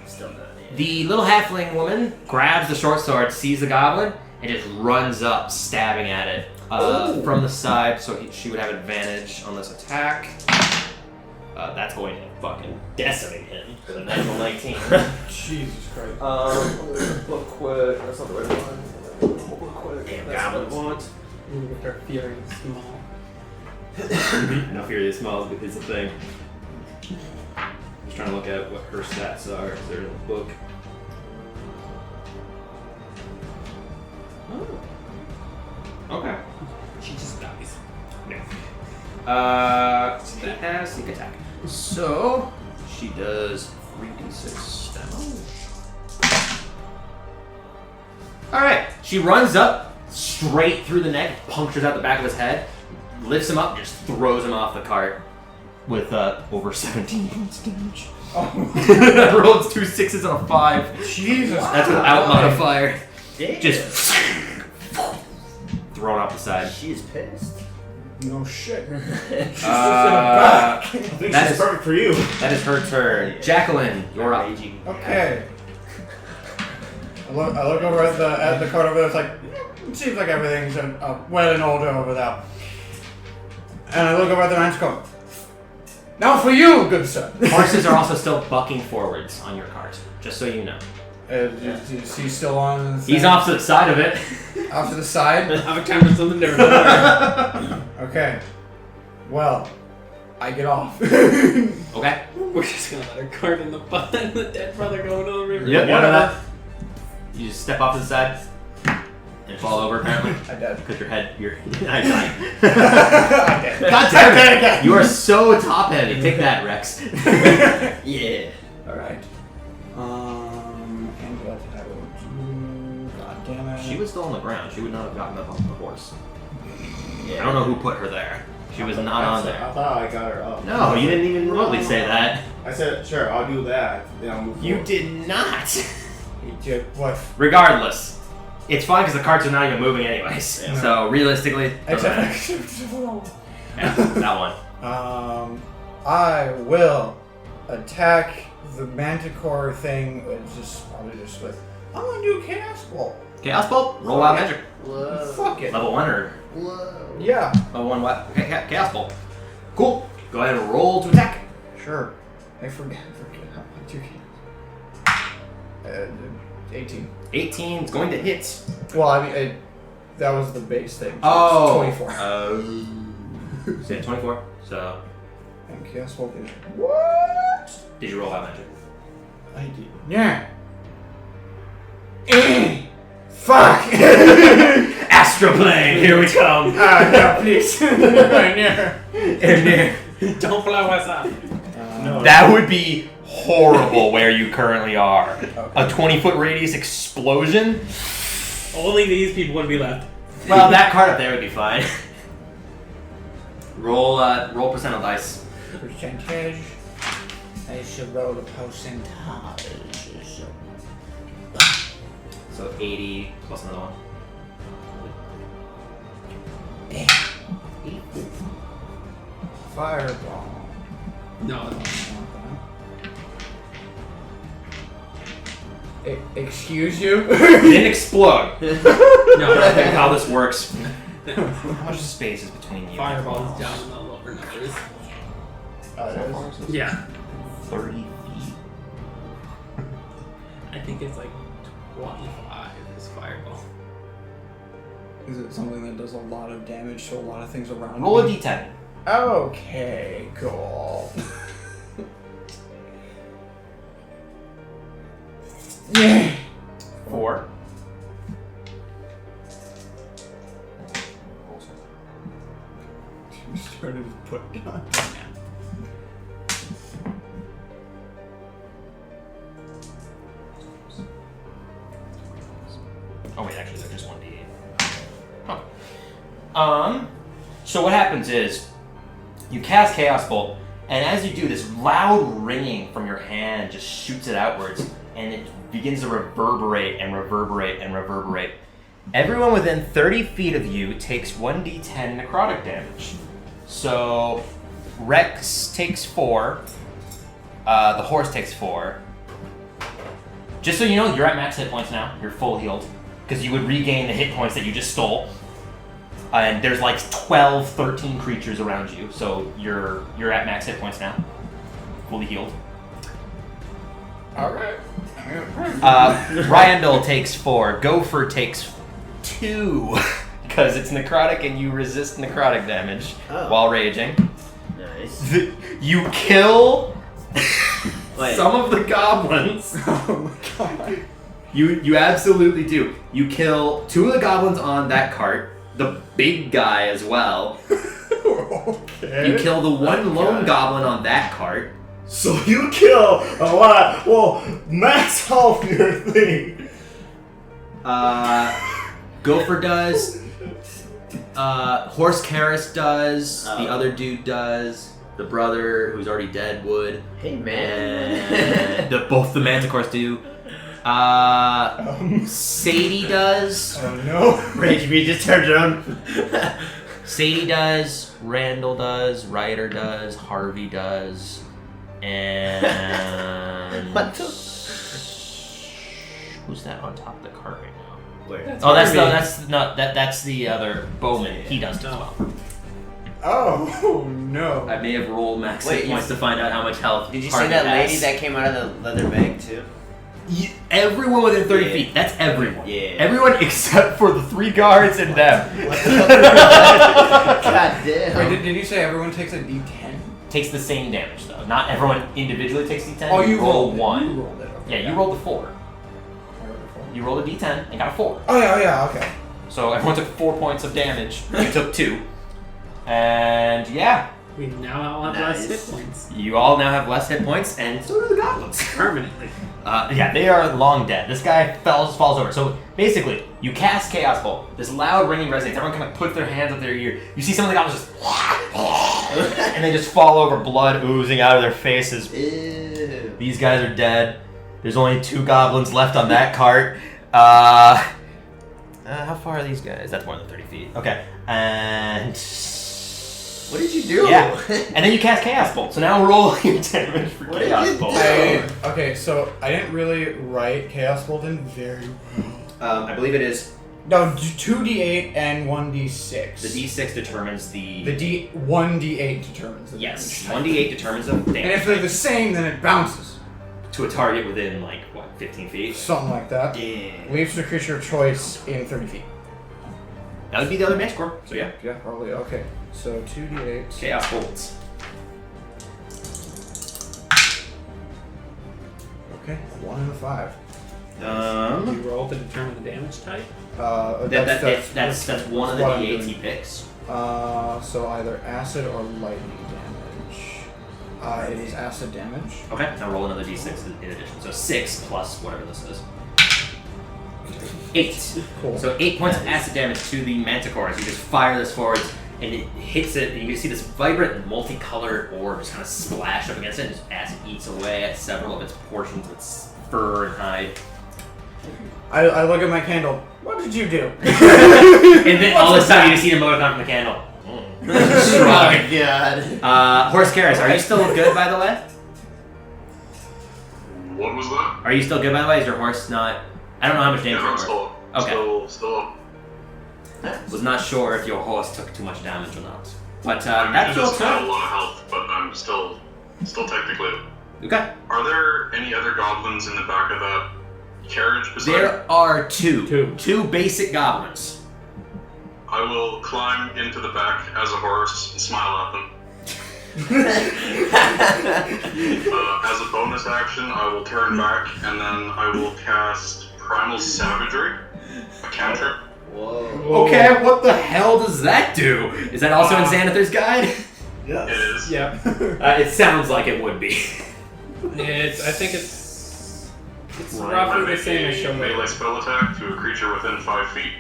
Still not. Yeah. The little halfling woman grabs the short sword, sees the goblin, and just runs up, stabbing at it from the side, so she would have advantage on this attack. That's going to fucking decimate him for the natural 19. Jesus Christ. Real quick. That's not the right one. Real quick. Damn That's what I goblins. want. With their fury small. No Fury Small is the thing. I'm just trying to look at what her stats are. They're in the book. Oh. Okay. She just dies. No. She has sneak attack. So, she does 3d6 damage. Alright, she runs up straight through the neck, punctures out the back of his head, lifts him up, and just throws him off the cart with over 17 points of damage. Oh. Rolled 2 6s and a 5. Jesus. That's without modifier. Damn. Just thrown off the side. She's pissed. No shit. I think that she's is- perfect for you. That is her turn. Jacqueline, you're up. Raging. Okay. I look over at the cart over there. It's like, it seems like everything's well in order over there. And I look over at the man's coat. Now for you, good sir. Horses are also still bucking forwards on your cart, just so you know. Is he still on? The He's thing? off to the side of it. Off to the side. I'm time for something different. Okay. Well, I get off. Okay. We're just gonna let her cart in the butt and the dead brother go into the river. Yep. Whatever. You just step off to the side and fall over apparently. I did. Because your I died. God damn it! You are so top heavy. Take that, Rex. Yeah. All right. And what I will do She was still on the ground. She would not have gotten up off the horse. Yeah. I don't know who put her there. She was not on there. I thought I got her up. No, you didn't even remotely say that. I said, sure, I'll do that. Then I'll move You forward. did not. You did what? Regardless, it's fine because the carts are not even moving anyways. Yeah. So realistically, doesn't matter. Yeah, that one. I will attack the manticore thing. Probably just like, I'm gonna do Chaos Bolt. Chaos Bolt. Roll out magic. Whoa. Fuck it. Level 1 or Whoa. Yeah. level 1 what? Okay, Chaos Bolt. Cool. Go ahead and roll to attack. Sure. I forget how much you can. 18. 18 is going to hit. Well, I mean, that was the base thing. So Oh. it's 24. So yeah, 24. So And Chaos Bolt is what? did you roll out magic? I did. Yeah. Fuck! Astroplane, here we come. No, please. Near. Don't blow us up. No. That would be horrible where you currently are. A 20-foot radius explosion? Only these people would be left. Well, that card up there would be fine. roll percent on dice. Percentage. I should roll the percentage. So 80 plus another one. Fireball. No. Excuse you? It didn't explode. No. I think how this works. How much space is between you? Fireball is down in the lower numbers. It is? Yeah. 30 feet. I think it's like 25 is fireball. Is it something that does a lot of damage to a lot of things around Roll a me? d10. Okay, cool. Yeah. 4. You started to put down. Oh wait, actually they're just 1d8. Huh. So what happens is you cast Chaos Bolt, and as you do, this loud ringing from your hand just shoots it outwards, and it begins to reverberate and reverberate and reverberate. Everyone within 30 feet of you takes 1d10 necrotic damage. So Rex takes 4. The horse takes 4. Just so you know, you're at max hit points now. You're full healed. Because you would regain the hit points that you just stole. And there's like 12, 13 creatures around you. So you're at max hit points now. Fully healed. Alright. Ryandel takes 4. Gopher takes 2. Because it's necrotic and you resist necrotic damage while raging. Nice. You kill Wait. some of the goblins. Oh my god. You absolutely do. You kill 2 of the goblins on that cart, the big guy as well. Okay. You kill the one lone goblin on that cart. So you kill a lot. Well, max health your thing. Gopher does. Horse Karis does. The other dude does. The brother, who's already dead, would. Hey man. And both the manticores do. Sadie does. Oh no. Rage me just turned around. Sadie does. Randall does. Ryder does. Harvey does. And What the? who's that on top of the cart right now? Where? That's the other Bowman. He does it as well. Oh no. I may have rolled max Wait, hit points to find out how much health. Did you Harvey see that has. lady that came out of the leather bag too? Everyone within 30 Yeah. feet. That's everyone. Yeah. Everyone except for the 3 guards and them. God damn. Wait, did you say everyone takes a D10? Takes the same damage though. Not everyone individually takes D10. Oh, you roll rolled it. 1. You rolled it. Okay. Yeah, you rolled a 4. I rolled a 4. You rolled a D10 and got a 4. Oh yeah, okay. So everyone took 4 points of damage. You took 2. And yeah, We now all have less Nice. hit points. you all now have less hit points, and so do the goblins. Permanently. Yeah, they are long dead. This guy falls over. So basically, you cast Chaos Bolt. This loud ringing resonates. Everyone kind of puts their hands up their ear. You see some of the goblins just and they just fall over, blood oozing out of their faces. Ew. These guys are dead. There's only 2 goblins left on that cart. How far are these guys? That's more than 30 feet. Okay, and What did you do? yeah, and then you cast Chaos Bolt. So now roll your damage for What did Chaos you Bolt. do? Okay, so I didn't really write Chaos Bolt in very well. I believe it is No, 2d8 and 1d6. the D6 determines The 1d8 determines the yes, damage. 1d8 determines the damage. And if they're the same, then it bounces. To a target within, like, what, 15 feet? Something like that. Damn. Leaves the creature of choice in 30 feet. That would be the other magic core. So yeah. Yeah, probably. Okay. So 2d8. Chaos bolts. Okay, 1 and a 5. You roll to determine the damage type. That's one of the what I'm D8s he doing. picks. So either acid or lightning damage. It is acid damage. Okay, now roll another D6 in addition. So 6 plus whatever this is. 8. Cool. So 8 points of acid damage to the manticore as you just fire this forward, and it hits it, and you see this vibrant, multicolored orb just kind of splash up against it, and just acid eats away at several of its portions of its fur and hide. I look at my candle. What did you do? And then all this time you see the emoticon from the candle. Oh my god. Horse Karis, are you still good, by the way? What was that? Are you still good, by the way? Is your horse not... I don't know how much damage Yeah, your I'm horse... still, Okay. still up. Was not sure if your horse took too much damage or not. But I mean, that's it your doesn't have a turn. lot of health, but I'm still technically up. Okay. Are there any other goblins in the back of that carriage beside? There are two basic goblins. I will climb into the back as a horse and smile at them. As a bonus action, I will turn back and then I will cast Primal Savagery, a cantrip. Whoa. Okay, what the hell does that do? Is that also in Xanathar's guide? It Yes. is. Yep. It sounds like it would be. I think it's I roughly the make same as a show melee spell attack to a creature within 5 feet.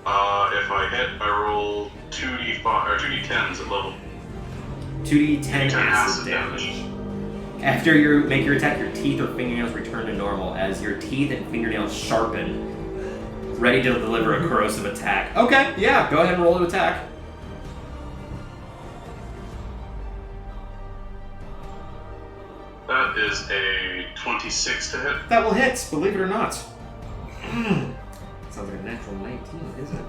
If I hit, I roll 2d5 or 2d10s at level. 2d10 10 acid damage. After you make your attack, your teeth or fingernails return to normal as your teeth and fingernails sharpen, ready to deliver a corrosive attack. Okay, yeah, go ahead and roll to attack. That is a 26 to hit. That will hit, believe it or not. Sounds like a natural 19, isn't it?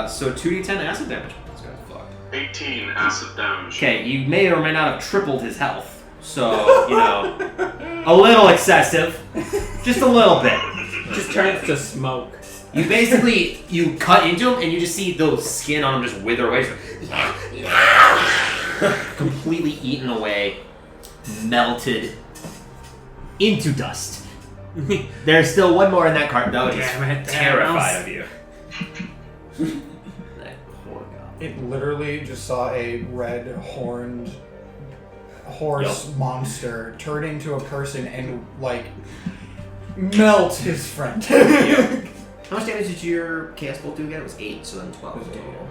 So 2d10 acid damage. This guy's fucked. 18 acid damage. Okay, you may or may not have tripled his health. So, you know, a little excessive. Just a little bit. Just turns to smoke. You basically, you cut into him and you just see the skin on him just wither away. Completely eaten away, melted into dust. There's still one more in that cart though. He's Damn it, terrified Thanos. of you. That poor guy. It literally just saw a red horned horse monster turn into a person and like melt his friend. How much damage did your Chaos Bolt do again? It was 8, so then 12 total.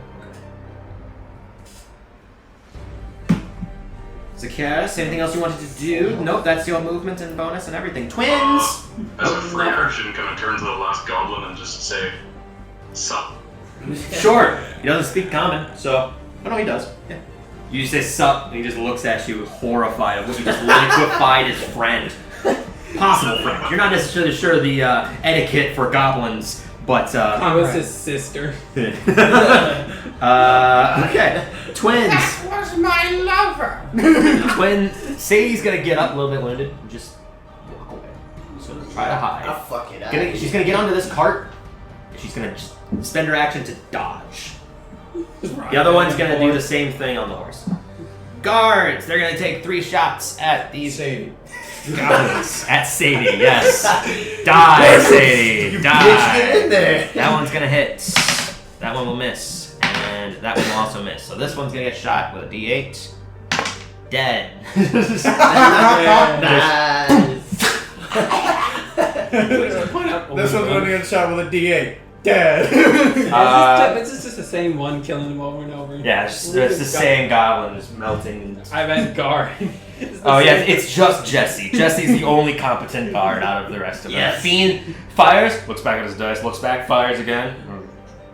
Zacchaeus, anything else you wanted to do? Nope, that's your movement and bonus and everything. Twins! As a free action, can I turn to the last goblin and just say, sup? Sure. He doesn't speak common, so... Oh no, he does. Yeah. You just say sup, and he just looks at you horrified of what you just liquefied his friend. Possible friend. You're not necessarily sure the etiquette for goblins, but... I was his sister. Okay. Twins. That was my lover. Twin, Sadie's gonna get up a little bit wounded and just walk away. So try to hide. I'll fuck it up. She's gonna get onto this cart. She's gonna just spend her action to dodge. The other one's gonna do the same thing on the horse. Guards, they're gonna take 3 shots at these Sadie. goblins. At Sadie, yes. Die, Sadie. Die. Bitch, get in there. That one's gonna hit. That one will miss. And that one will also miss. So this one's gonna get shot with a D8. dead. Nice. This one's going to get shot with a D8. Dead. This is just the same one killing him over and over. Yeah, it's the same goblin just melting. I meant guard. Oh yeah, it's just Jesse. Jesse's the only competent guard out of the rest of them. Yes. Fiend fires, looks back at his dice, looks back, fires again,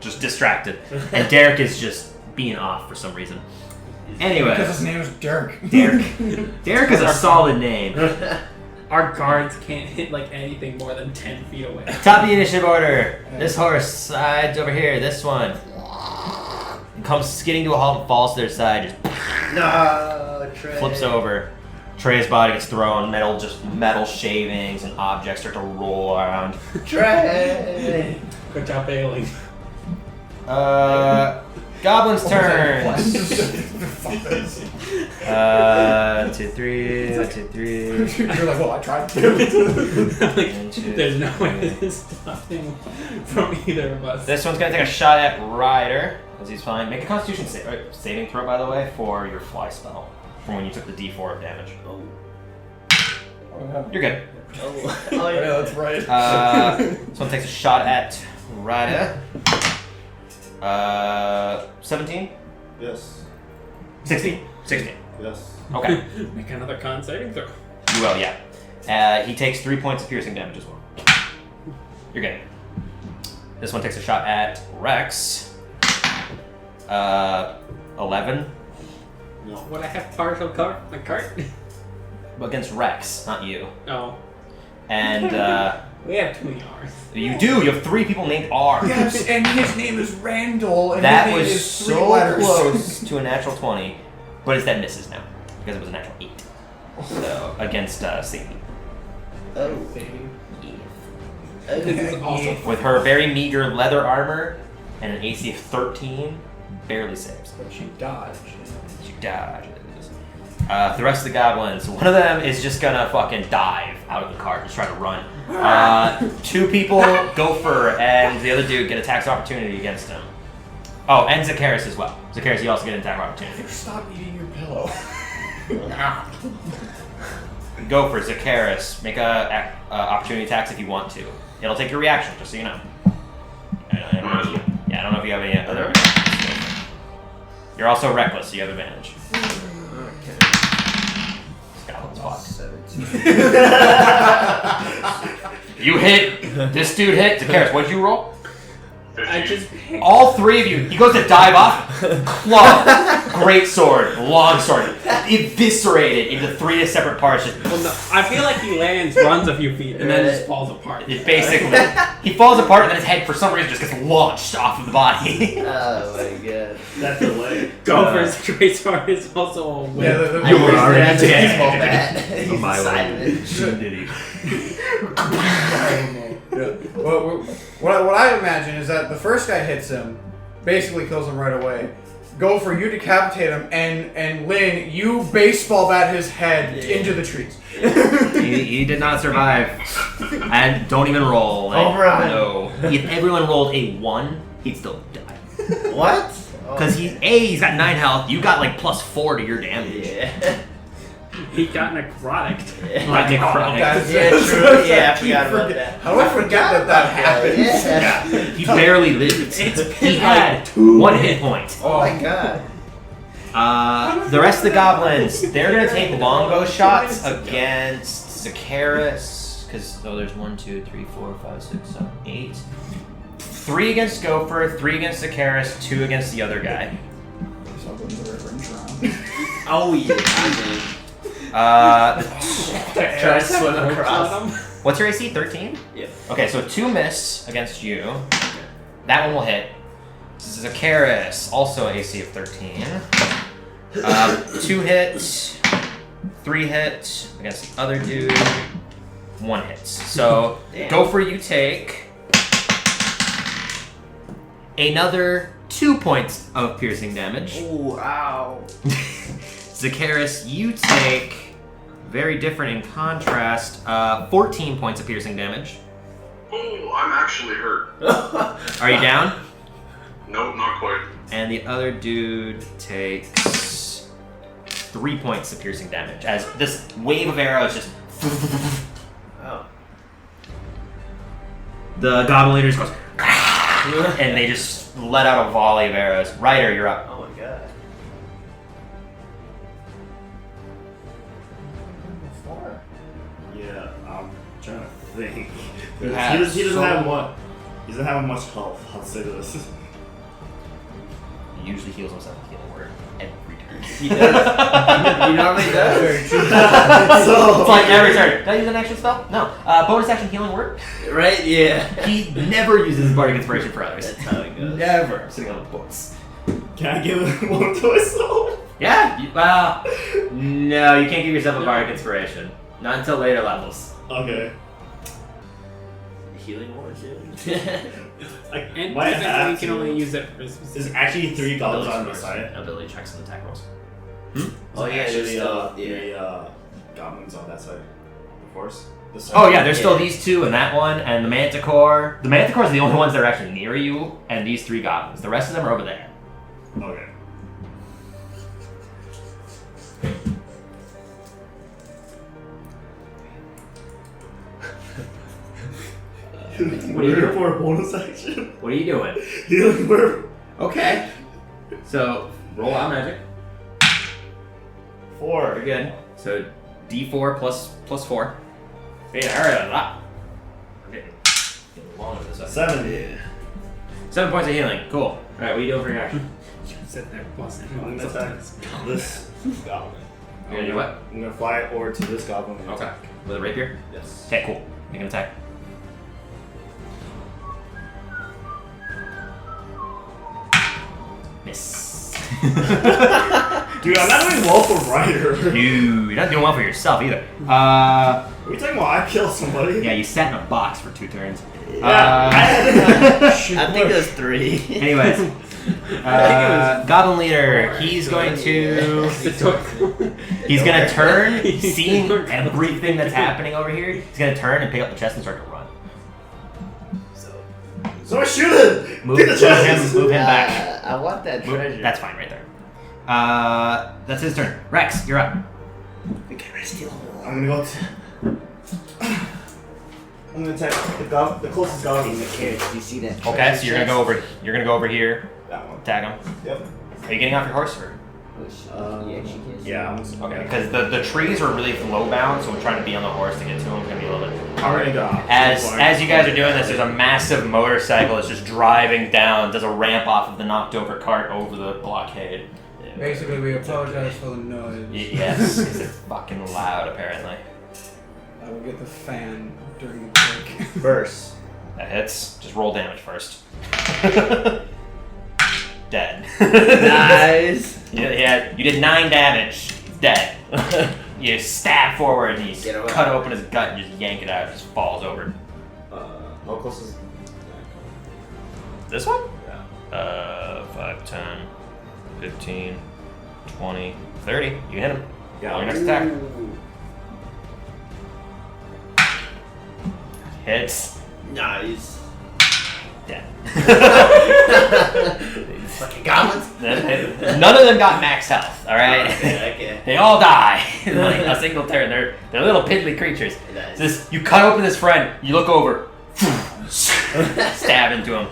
just distracted. And Derek is just being off for some reason. Anyway. Because his name is Dirk. Derek is a solid name. Our guards can't hit like anything more than 10 feet away. Top of the initiative order. This horse sides over here. This one comes skidding to a halt and falls to their side. Just No, Trey. flips over. Trey's body gets thrown. Metal shavings and objects start to roll around. Trey. Good job bailing. Goblin's turn. 2, 3. You're like, well, I tried to. There's no way this is stopping from either of us. This one's gonna take a shot at Ryder, because he's fine. Make a Constitution saving throw, by the way, for your fly spell, from when you took the D4 of damage. Oh. You're good. Oh, Yeah, that's right. This one takes a shot at Ryder. 17? Yes. 16? 16. Yes. Okay. Make another con saving throw. You will, yeah. He takes 3 points of piercing damage as well. You're good. This one takes a shot at Rex. 11. No. Would I have partial cover? My cart? Against Rex, not you. Oh. And We have too many R's. you do. You have 3 people named R. Yes, and his name is Randall, and That his name was is 3 so letters. close to a natural 20, but instead misses now because it was a natural 8. So against Sadie. Oh. This is awesome. With her very meager leather armor and an AC of 13, barely saves. But she dodged. She dodges. The rest of the goblins, one of them is just gonna fucking dive out of the cart and try to run. 2 people, Gopher and the other dude, get attacks of opportunity against him. Oh, and Zacchaeus as well. Zacchaeus, you also get an attack of opportunity. Stop eating your pillow. Gopher, Zacchaeus, make a opportunity attacks if you want to. It'll take your reaction, just so you know. I don't know if you have any other advantages. You're also reckless, so you have advantage. Goblin's fucked. You hit. This dude hit. Zacchaeus, what'd you roll? I just picked. All 3 of you. He goes to dive off. Club. Great sword. Long sword. Eviscerated into 3 separate parts. Just Well, no, I feel like he lands, runs a few feet, and then just falls apart. it basically. He falls apart and then his head, for some reason, just gets launched off of the body. Oh my god. That delay. Gopher's great sword is also a win. Yeah, You were already dead. Well, what I imagine is that the first guy hits him, basically kills him right away. Gopher, you decapitate him, and Lynn, you baseball bat his head into the trees. He did not survive. And don't even roll. Override. No. If everyone rolled a 1, he'd still die. What? Because he's got 9 health, you got like +4 to your damage. Yeah. He got necrotic. Like necrotic. Yeah, true. Yeah, I forgot about that. How do I forget that happened? Yeah. He barely lived. He had 1 hit point. Oh my god. The rest of the goblins, they're gonna take longbow shots against Zacchaeus. Because there's 1, 2, 3, 4, 5, 6, 7, 8. 3 against Gopher, 3 against Zacchaeus, 2 against the other guy. Oh yeah. Try to swim across. What's your AC? 13? Yep. Okay, so 2 miss against you. That one will hit. Zacchaeus, also AC of 13. 2 hits, 3 hits against the other dude. 1 hits. So Gopher, you take another 2 points of piercing damage. Ooh, ow. Zacchaeus, you take, very different in contrast, 14 points of piercing damage. Oh, I'm actually hurt. Are you down? Nope, not quite. And the other dude takes 3 points of piercing damage as this wave of arrows just. Oh. The goblin leader just goes, and they just let out a volley of arrows. Ryder, you're up. Oh my god. Yeah, I'm trying to think. You He have doesn't so have much. He doesn't have much health. I'll say this. He usually heals himself with healing word every turn. He does. He normally does. So It's like every turn. Did I use an action spell? No. Bonus action healing word? Right? Yeah. He never uses bardic inspiration for others. That's how it goes. Never. I'm sitting on the books. can I give one to myself? Yeah. Well, no, you can't give yourself a bardic inspiration. Not until later levels. Okay. Healing word, Like, And might technically have you can to- only use it for specific. There's actually 3 goblins on the Ability side. checks- Ability checks and attack rolls. Oh yeah, Actually, there's still the goblins on that side. Of course. This side. Oh yeah, there's still Yeah. these 2 and that one and the manticore. The manticore is the only ones that are actually near you, and these 3 goblins. The rest of them are over there. Okay. What are you doing? For a bonus action? What are you doing? Healing word. Okay. So roll out magic. 4. Very good. So D4 plus 4. Yeah, hurry up. I'm getting long with this. 7. 7 points of healing. Cool. All right, what are you doing for your action? Sit there plus I'm gonna attack this goblin. You're gonna do what? I'm gonna fly over to this goblin. and Okay. attack. With a rapier. Yes. Okay, cool. Make an attack. Miss. Dude, I'm not doing well for Ryder. Dude, you're not doing well for yourself either. Are we talking about I killed somebody? Yeah, you sat in a box for 2 turns. I think there's 3. Anyways, Goblin Leader, he's going to turn, seeing everything that's happening over here, he's going to turn and pick up the chest and start to run. So I shoot it! Move Get the chest! him back. I want that treasure. That's fine right there. That's his turn. Rex, you're up. I'm gonna go I'm gonna attack the closest goblin. Do you see that? Okay, so you're gonna go over. You're gonna go over here. That one. Attack him. Yep. Are you getting off your horse or? Yeah. Okay, because the trees are really flow bound, so we're trying to be on the horse to get to them. It's gonna be a little bit. I'm gonna go. As you guys are doing this, there's a massive motorcycle that's just driving down. Does a ramp off of the knocked over cart over the blockade. Basically, we apologize for the noise. Yes, because they're fucking loud apparently. I will get the fan during the break. Burst. That hits. Just roll damage first. Dead. Nice. Yeah, you did 9 damage. He's dead. You stab forward and you Get away. cut open his gut and just yank it out. It just falls over. How close is This one? Yeah. 5, 10, 15, 20, 30. You hit him. Yeah. Roll your next attack. Hits. Nice. Dead. Fucking goblins. None of them got max health, alright? Okay. They all die in like a single turn. They're little piddly creatures. Nice. This you cut open this friend, you look over, stab into him.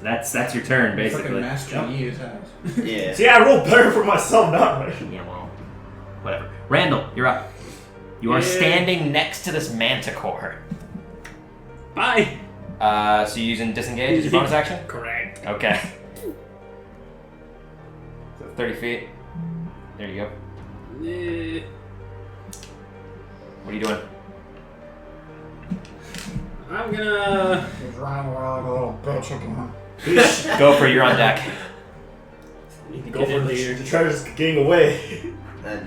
That's your turn Fucking basically. Master Yi is out. Yeah. See, I rolled better for myself, not right. Yeah, well, whatever. Randall, you're up. You are standing next to this manticore. Bye. So you're using disengage as your bonus action? Correct. Okay. So 30 feet. There you go. What are you doing? I'm gonna. He's running around like a little bitch again. Go for it, you're on deck. Go for the treasure's getting away.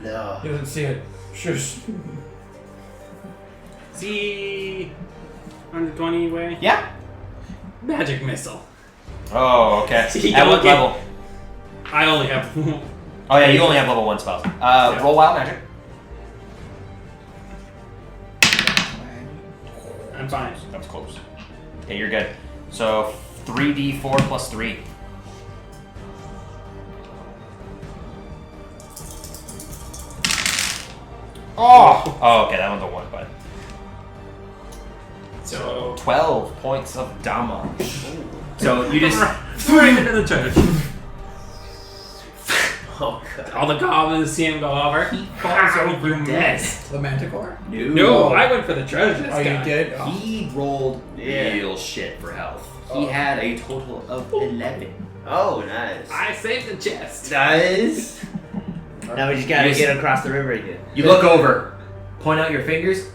No. He doesn't see it. Shush. See. 120 way. Yeah. Magic missile. Oh, okay. See, At what don't get- level? I only have. Oh yeah, you only have level 1 spells. Roll wild magic. I'm fine. That was close. Yeah, you're good. So 3d4 plus 3. Oh, okay, that one's a 1, bud. So 12 points of damage. So you just right into the church. Oh god. All the goblins see him go over. He falls over dead. The Manticore? No, I went for the treasure. This Oh, guy. you did? Oh. He rolled Yeah. real shit for health. He had a total of 11. Oh, nice. I saved the chest. Nice. Now we just gotta You get across the river again. You look over, point out your fingers.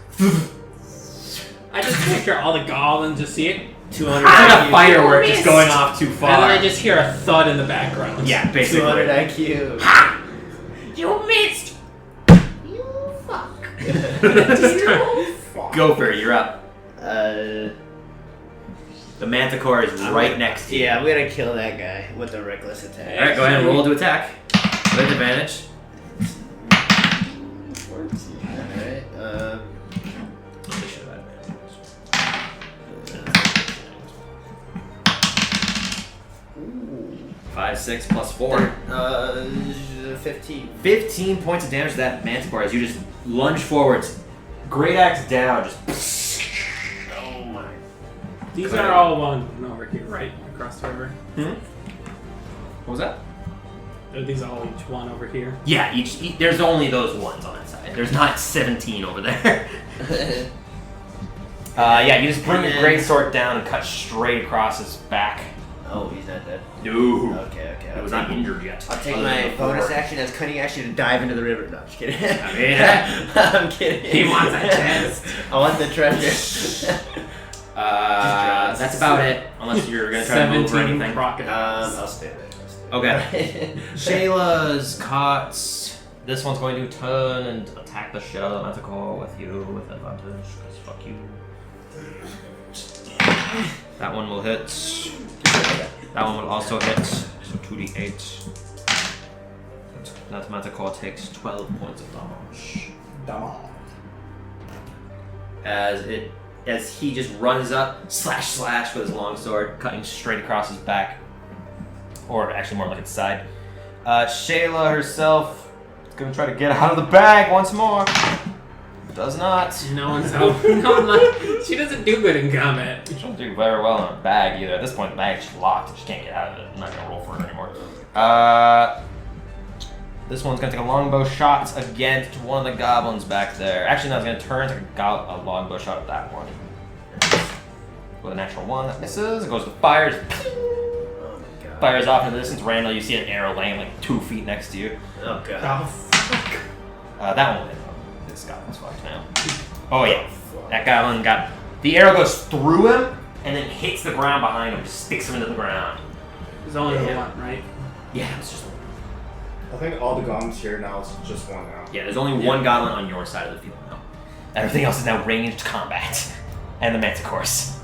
I just picture all the goblins just see it. 200 It's like a IQ. firework just going off too far. And then I just hear a thud in the background. Yeah, basically. 200 IQ. You missed! Gopher, you're up. The Manticore is right next to you. Yeah, I'm gonna kill that guy with a reckless attack. Alright, go ahead and roll to attack. With advantage. 14. Alright, 5, 6 plus 4. 15. 15 points of damage to that Manticore as you just lunge forwards. Great axe down, just. Oh my. These Go are ahead. all one over here, right? Across the river. What was that? Are these all each one over here? Yeah, each there's only those ones on that side. There's not 17 over there. Yeah, you just bring your greatsword down and cut straight across his back. Oh, he's not dead. No. Okay. It was not injured yet. I'll take Other my than the bonus four. action as cunning action to dive into the river. No, I'm just kidding. Yeah. I'm kidding. He wants a chest. I want the treasure. That's about it. Unless you're gonna try to move or 17 anything. crocodiles. I'll stay there. Okay. Shayla's caught. This one's going to turn and attack the shit out of the Manticore with you with advantage, because fuck you. That one will hit. That one will also hit. So 2d8. That Manticore takes 12 points of damage. As he just runs up, slash with his longsword, cutting straight across his back. Or actually more like its side. Shayla herself is gonna try to get out of the bag once more. Does not. No one's helping. She doesn't do good in combat. She doesn't do very well in a bag either. At this point, the bag's locked. She can't get out of it. I'm not gonna roll for it anymore. This one's gonna take a longbow shot against one of the goblins back there. Actually, no, it's gonna turn and take a longbow shot at that one. With a natural 1 that misses. It goes to fires. Oh my god. Fires off into the distance. Randomly, you see an arrow laying like 2 feet next to you. Oh god. That one will hit. This goblin's fucked now. Oh yeah, that goblin got. The arrow goes through him and then hits the ground behind him, just sticks him into the ground. There's only one, right? Yeah, it's just. I think all the goblins here now is just one now. Yeah, there's only one goblin on your side of the field now. Everything else is now ranged combat, and the Manticores.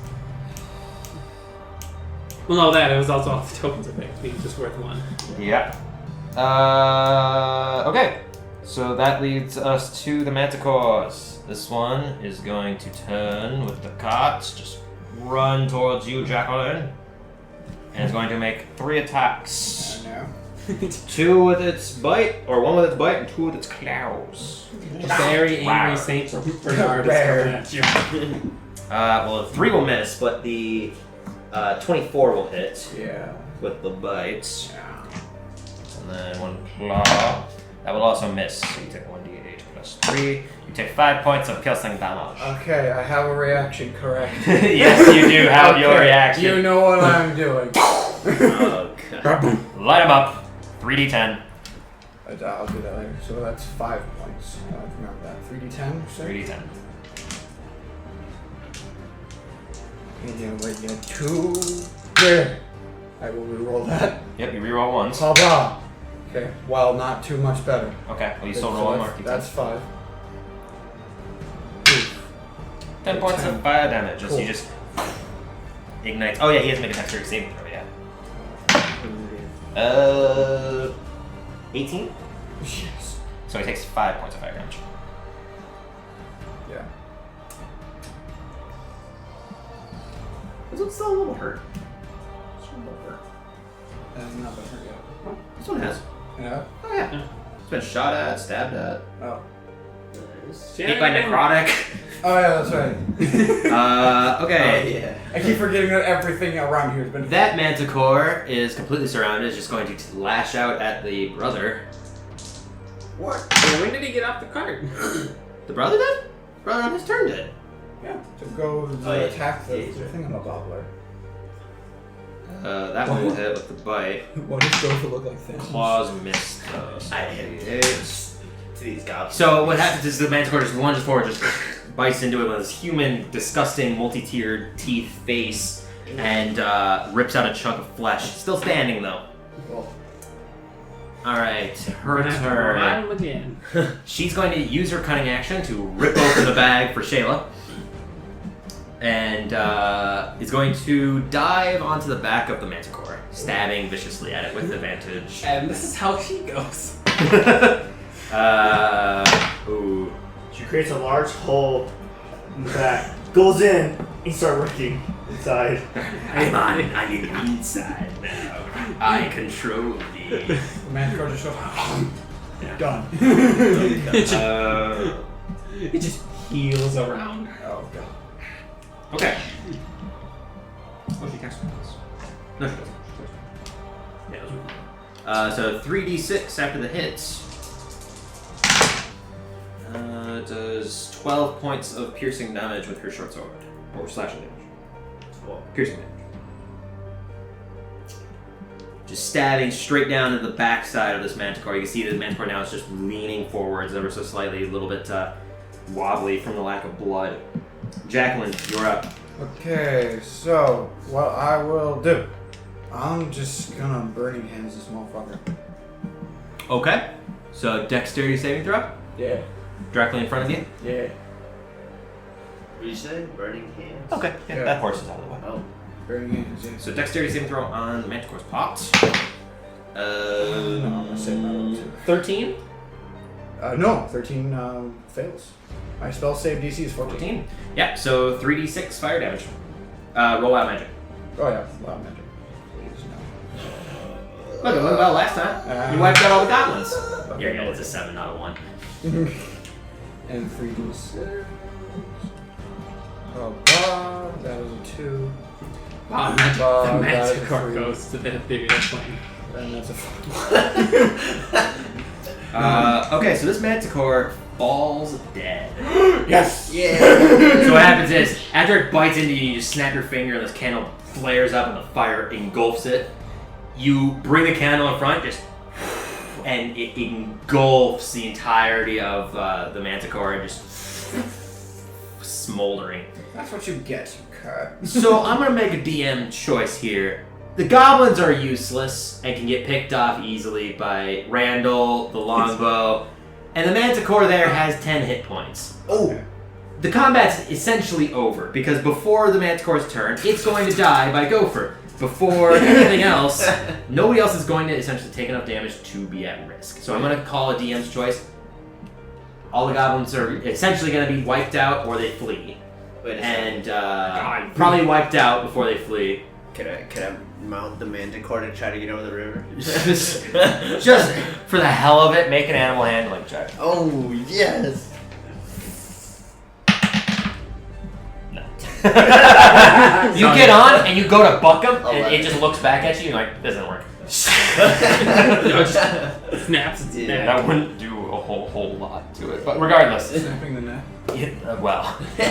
Well, no, that it was also all the tokens of it being just worth 1. Yeah. Okay. So that leads us to the Manticores. This one is going to turn with the carts, just run towards you, Jacqueline. And it's going to make 3 attacks. No. 2 with its bite, or 1 with its bite, and 2 with its claws. Very angry Saint Bernard is coming at you. Well, 3 will miss, but the 24 will hit Yeah. with the bite. Yeah. And then 1 claw. That will also miss. So you take 1d8 plus 3. You take 5 points of piercing damage. Okay, I have a reaction, correct? Yes, you do have your Okay, reaction. You know what I'm doing. Oh god. Light him up. 3d10. I'll do that later. So that's 5 points. Remember that. 3d10? 3d10. Wait, 2. There. I will reroll that. Yep, you reroll once. Blah blah. Okay, well, not too much better. Okay, well you still So roll 1 more. That's 5. 10 points of fire damage as you just ignite. Oh yeah, he has to make a dexterity saving throw, yeah. 18? Yes. So he takes 5 points of fire damage. Yeah. This one's still a little hurt. Not been hurt yet. This one has. Yeah. Oh yeah. It's been shot at, stabbed at. Oh. this? Hit by necrotic. Oh yeah, that's right. Okay. Yeah. I keep forgetting that everything around here has been. That manticore is completely surrounded. Is just going to lash out at the brother. What? Well, when did he get off the cart? The brother did? Brother on his turn did. Yeah, to go Oh, yeah. attack the Yeah, sure. thingamabobbler. That one will hit with the bite. What does Gopher look like then? Claws missed though. So I hit it's... to these goblins. So what happens is the manticore just lunges forward, just bites into it with his human, disgusting, multi-tiered teeth face, and rips out a chunk of flesh. Still standing though. Cool. Alright, her Revive turn. him again. She's going to use her cunning action to rip open the bag for Shayla. And is going to dive onto the back of the manticore, stabbing viciously at it with advantage. And this is how she goes. Ooh. She creates a large hole in the back, goes in, and starts working inside. I'm in the inside now. I control thee. The manticore just goes. Done. It just heals around. Oh god. Okay. Oh, she cast spells. No, she doesn't. Yeah, so 3d6 after the hits. Does 12 points of piercing damage with her short sword. Or slashing damage. Piercing damage. Just stabbing straight down to the backside of this manticore. You can see the manticore now is just leaning forwards ever so slightly, a little bit wobbly from the lack of blood. Jacqueline, you're up. Okay, so what I will do, I'm just gonna burning hands this motherfucker. Okay. So dexterity saving throw. Yeah. Directly in front of you. Yeah. What did you say? Burning hands? Okay. Yeah. That horse is out of the way. Oh. Burning hands. Yeah. So dexterity saving throw on the manticore's pot. No, I'm gonna save my roll too. 13. No, 13 fails. My spell save DC is 14. 14. Yeah. So 3d6 fire damage. Roll out magic. Oh yeah, wow, magic. Please no. Look, it went well last time. You wiped out all the goblins. Okay. Here you go. It's a 7, not a 1. And 3d6. Oh, Bob, that was a 2. Wow, Bob, the that is a manticore 3. goes to the theory of plane. And that's a 4. Okay, so this manticore falls dead. Yes! Yeah! So what happens is, after it bites into you, you just snap your finger and this candle flares up and the fire engulfs it. You bring the candle in front, just and it engulfs the entirety of the manticore and just smoldering. That's what you get, you cut. So I'm gonna make a DM choice here. The goblins are useless and can get picked off easily by Randall, the longbow, and the manticore there has 10 hit points. Oh! The combat's essentially over because before the manticore's turn, it's going to die by Gopher. Before anything else, nobody else is going to essentially take enough damage to be at risk. So I'm going to call a DM's choice. All the goblins are essentially going to be wiped out or they flee. Wait a And God. probably wiped out before they flee. Could I mount the manticore to try to get over the river? Just for the hell of it, make an animal handling check. Oh, yes! You get on and you go to buck him, and it just looks back at you and you're like, this doesn't work. Just snaps its neck. That wouldn't do a whole lot to it. But regardless, Snapping the neck.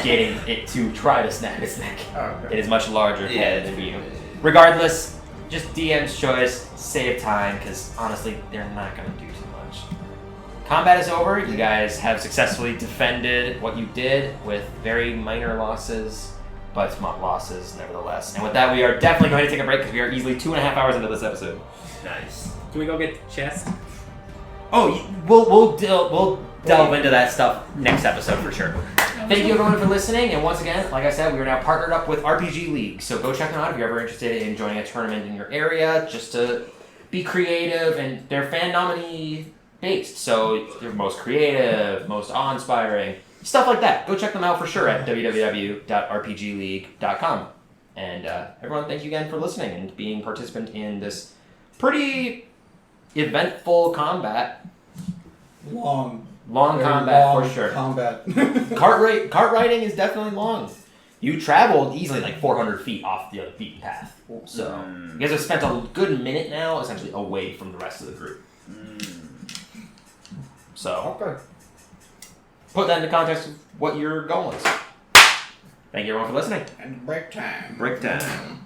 getting it to try to snap its neck. Oh, It okay. is much larger head for you. Regardless, just DM's choice, save time, because honestly, they're not going to do too much. Combat is over. You guys have successfully defended what you did with very minor losses, but small losses nevertheless. And with that, we are definitely going to take a break because we are easily 2.5 hours into this episode. Nice. Can we go get the chest? Oh, we'll delve into that stuff next episode for sure. Thank you everyone for listening, and once again, like I said, we are now partnered up with RPGLeague, so go check them out if you're ever interested in joining a tournament in your area, just to be creative, and they're fan nominee based, so they're most creative, most awe-inspiring, stuff like that. Go check them out for sure at www.rpgleague.com. And everyone, thank you again for listening and being participant in this pretty eventful combat. Long. Long Very combat long for sure. Combat. Cart riding is definitely long. You traveled easily like 400 feet off the beaten path. So you guys have spent a good minute now, essentially away from the rest of the group. So put that into context of what your goal is. Thank you everyone for listening. And break time. Break time.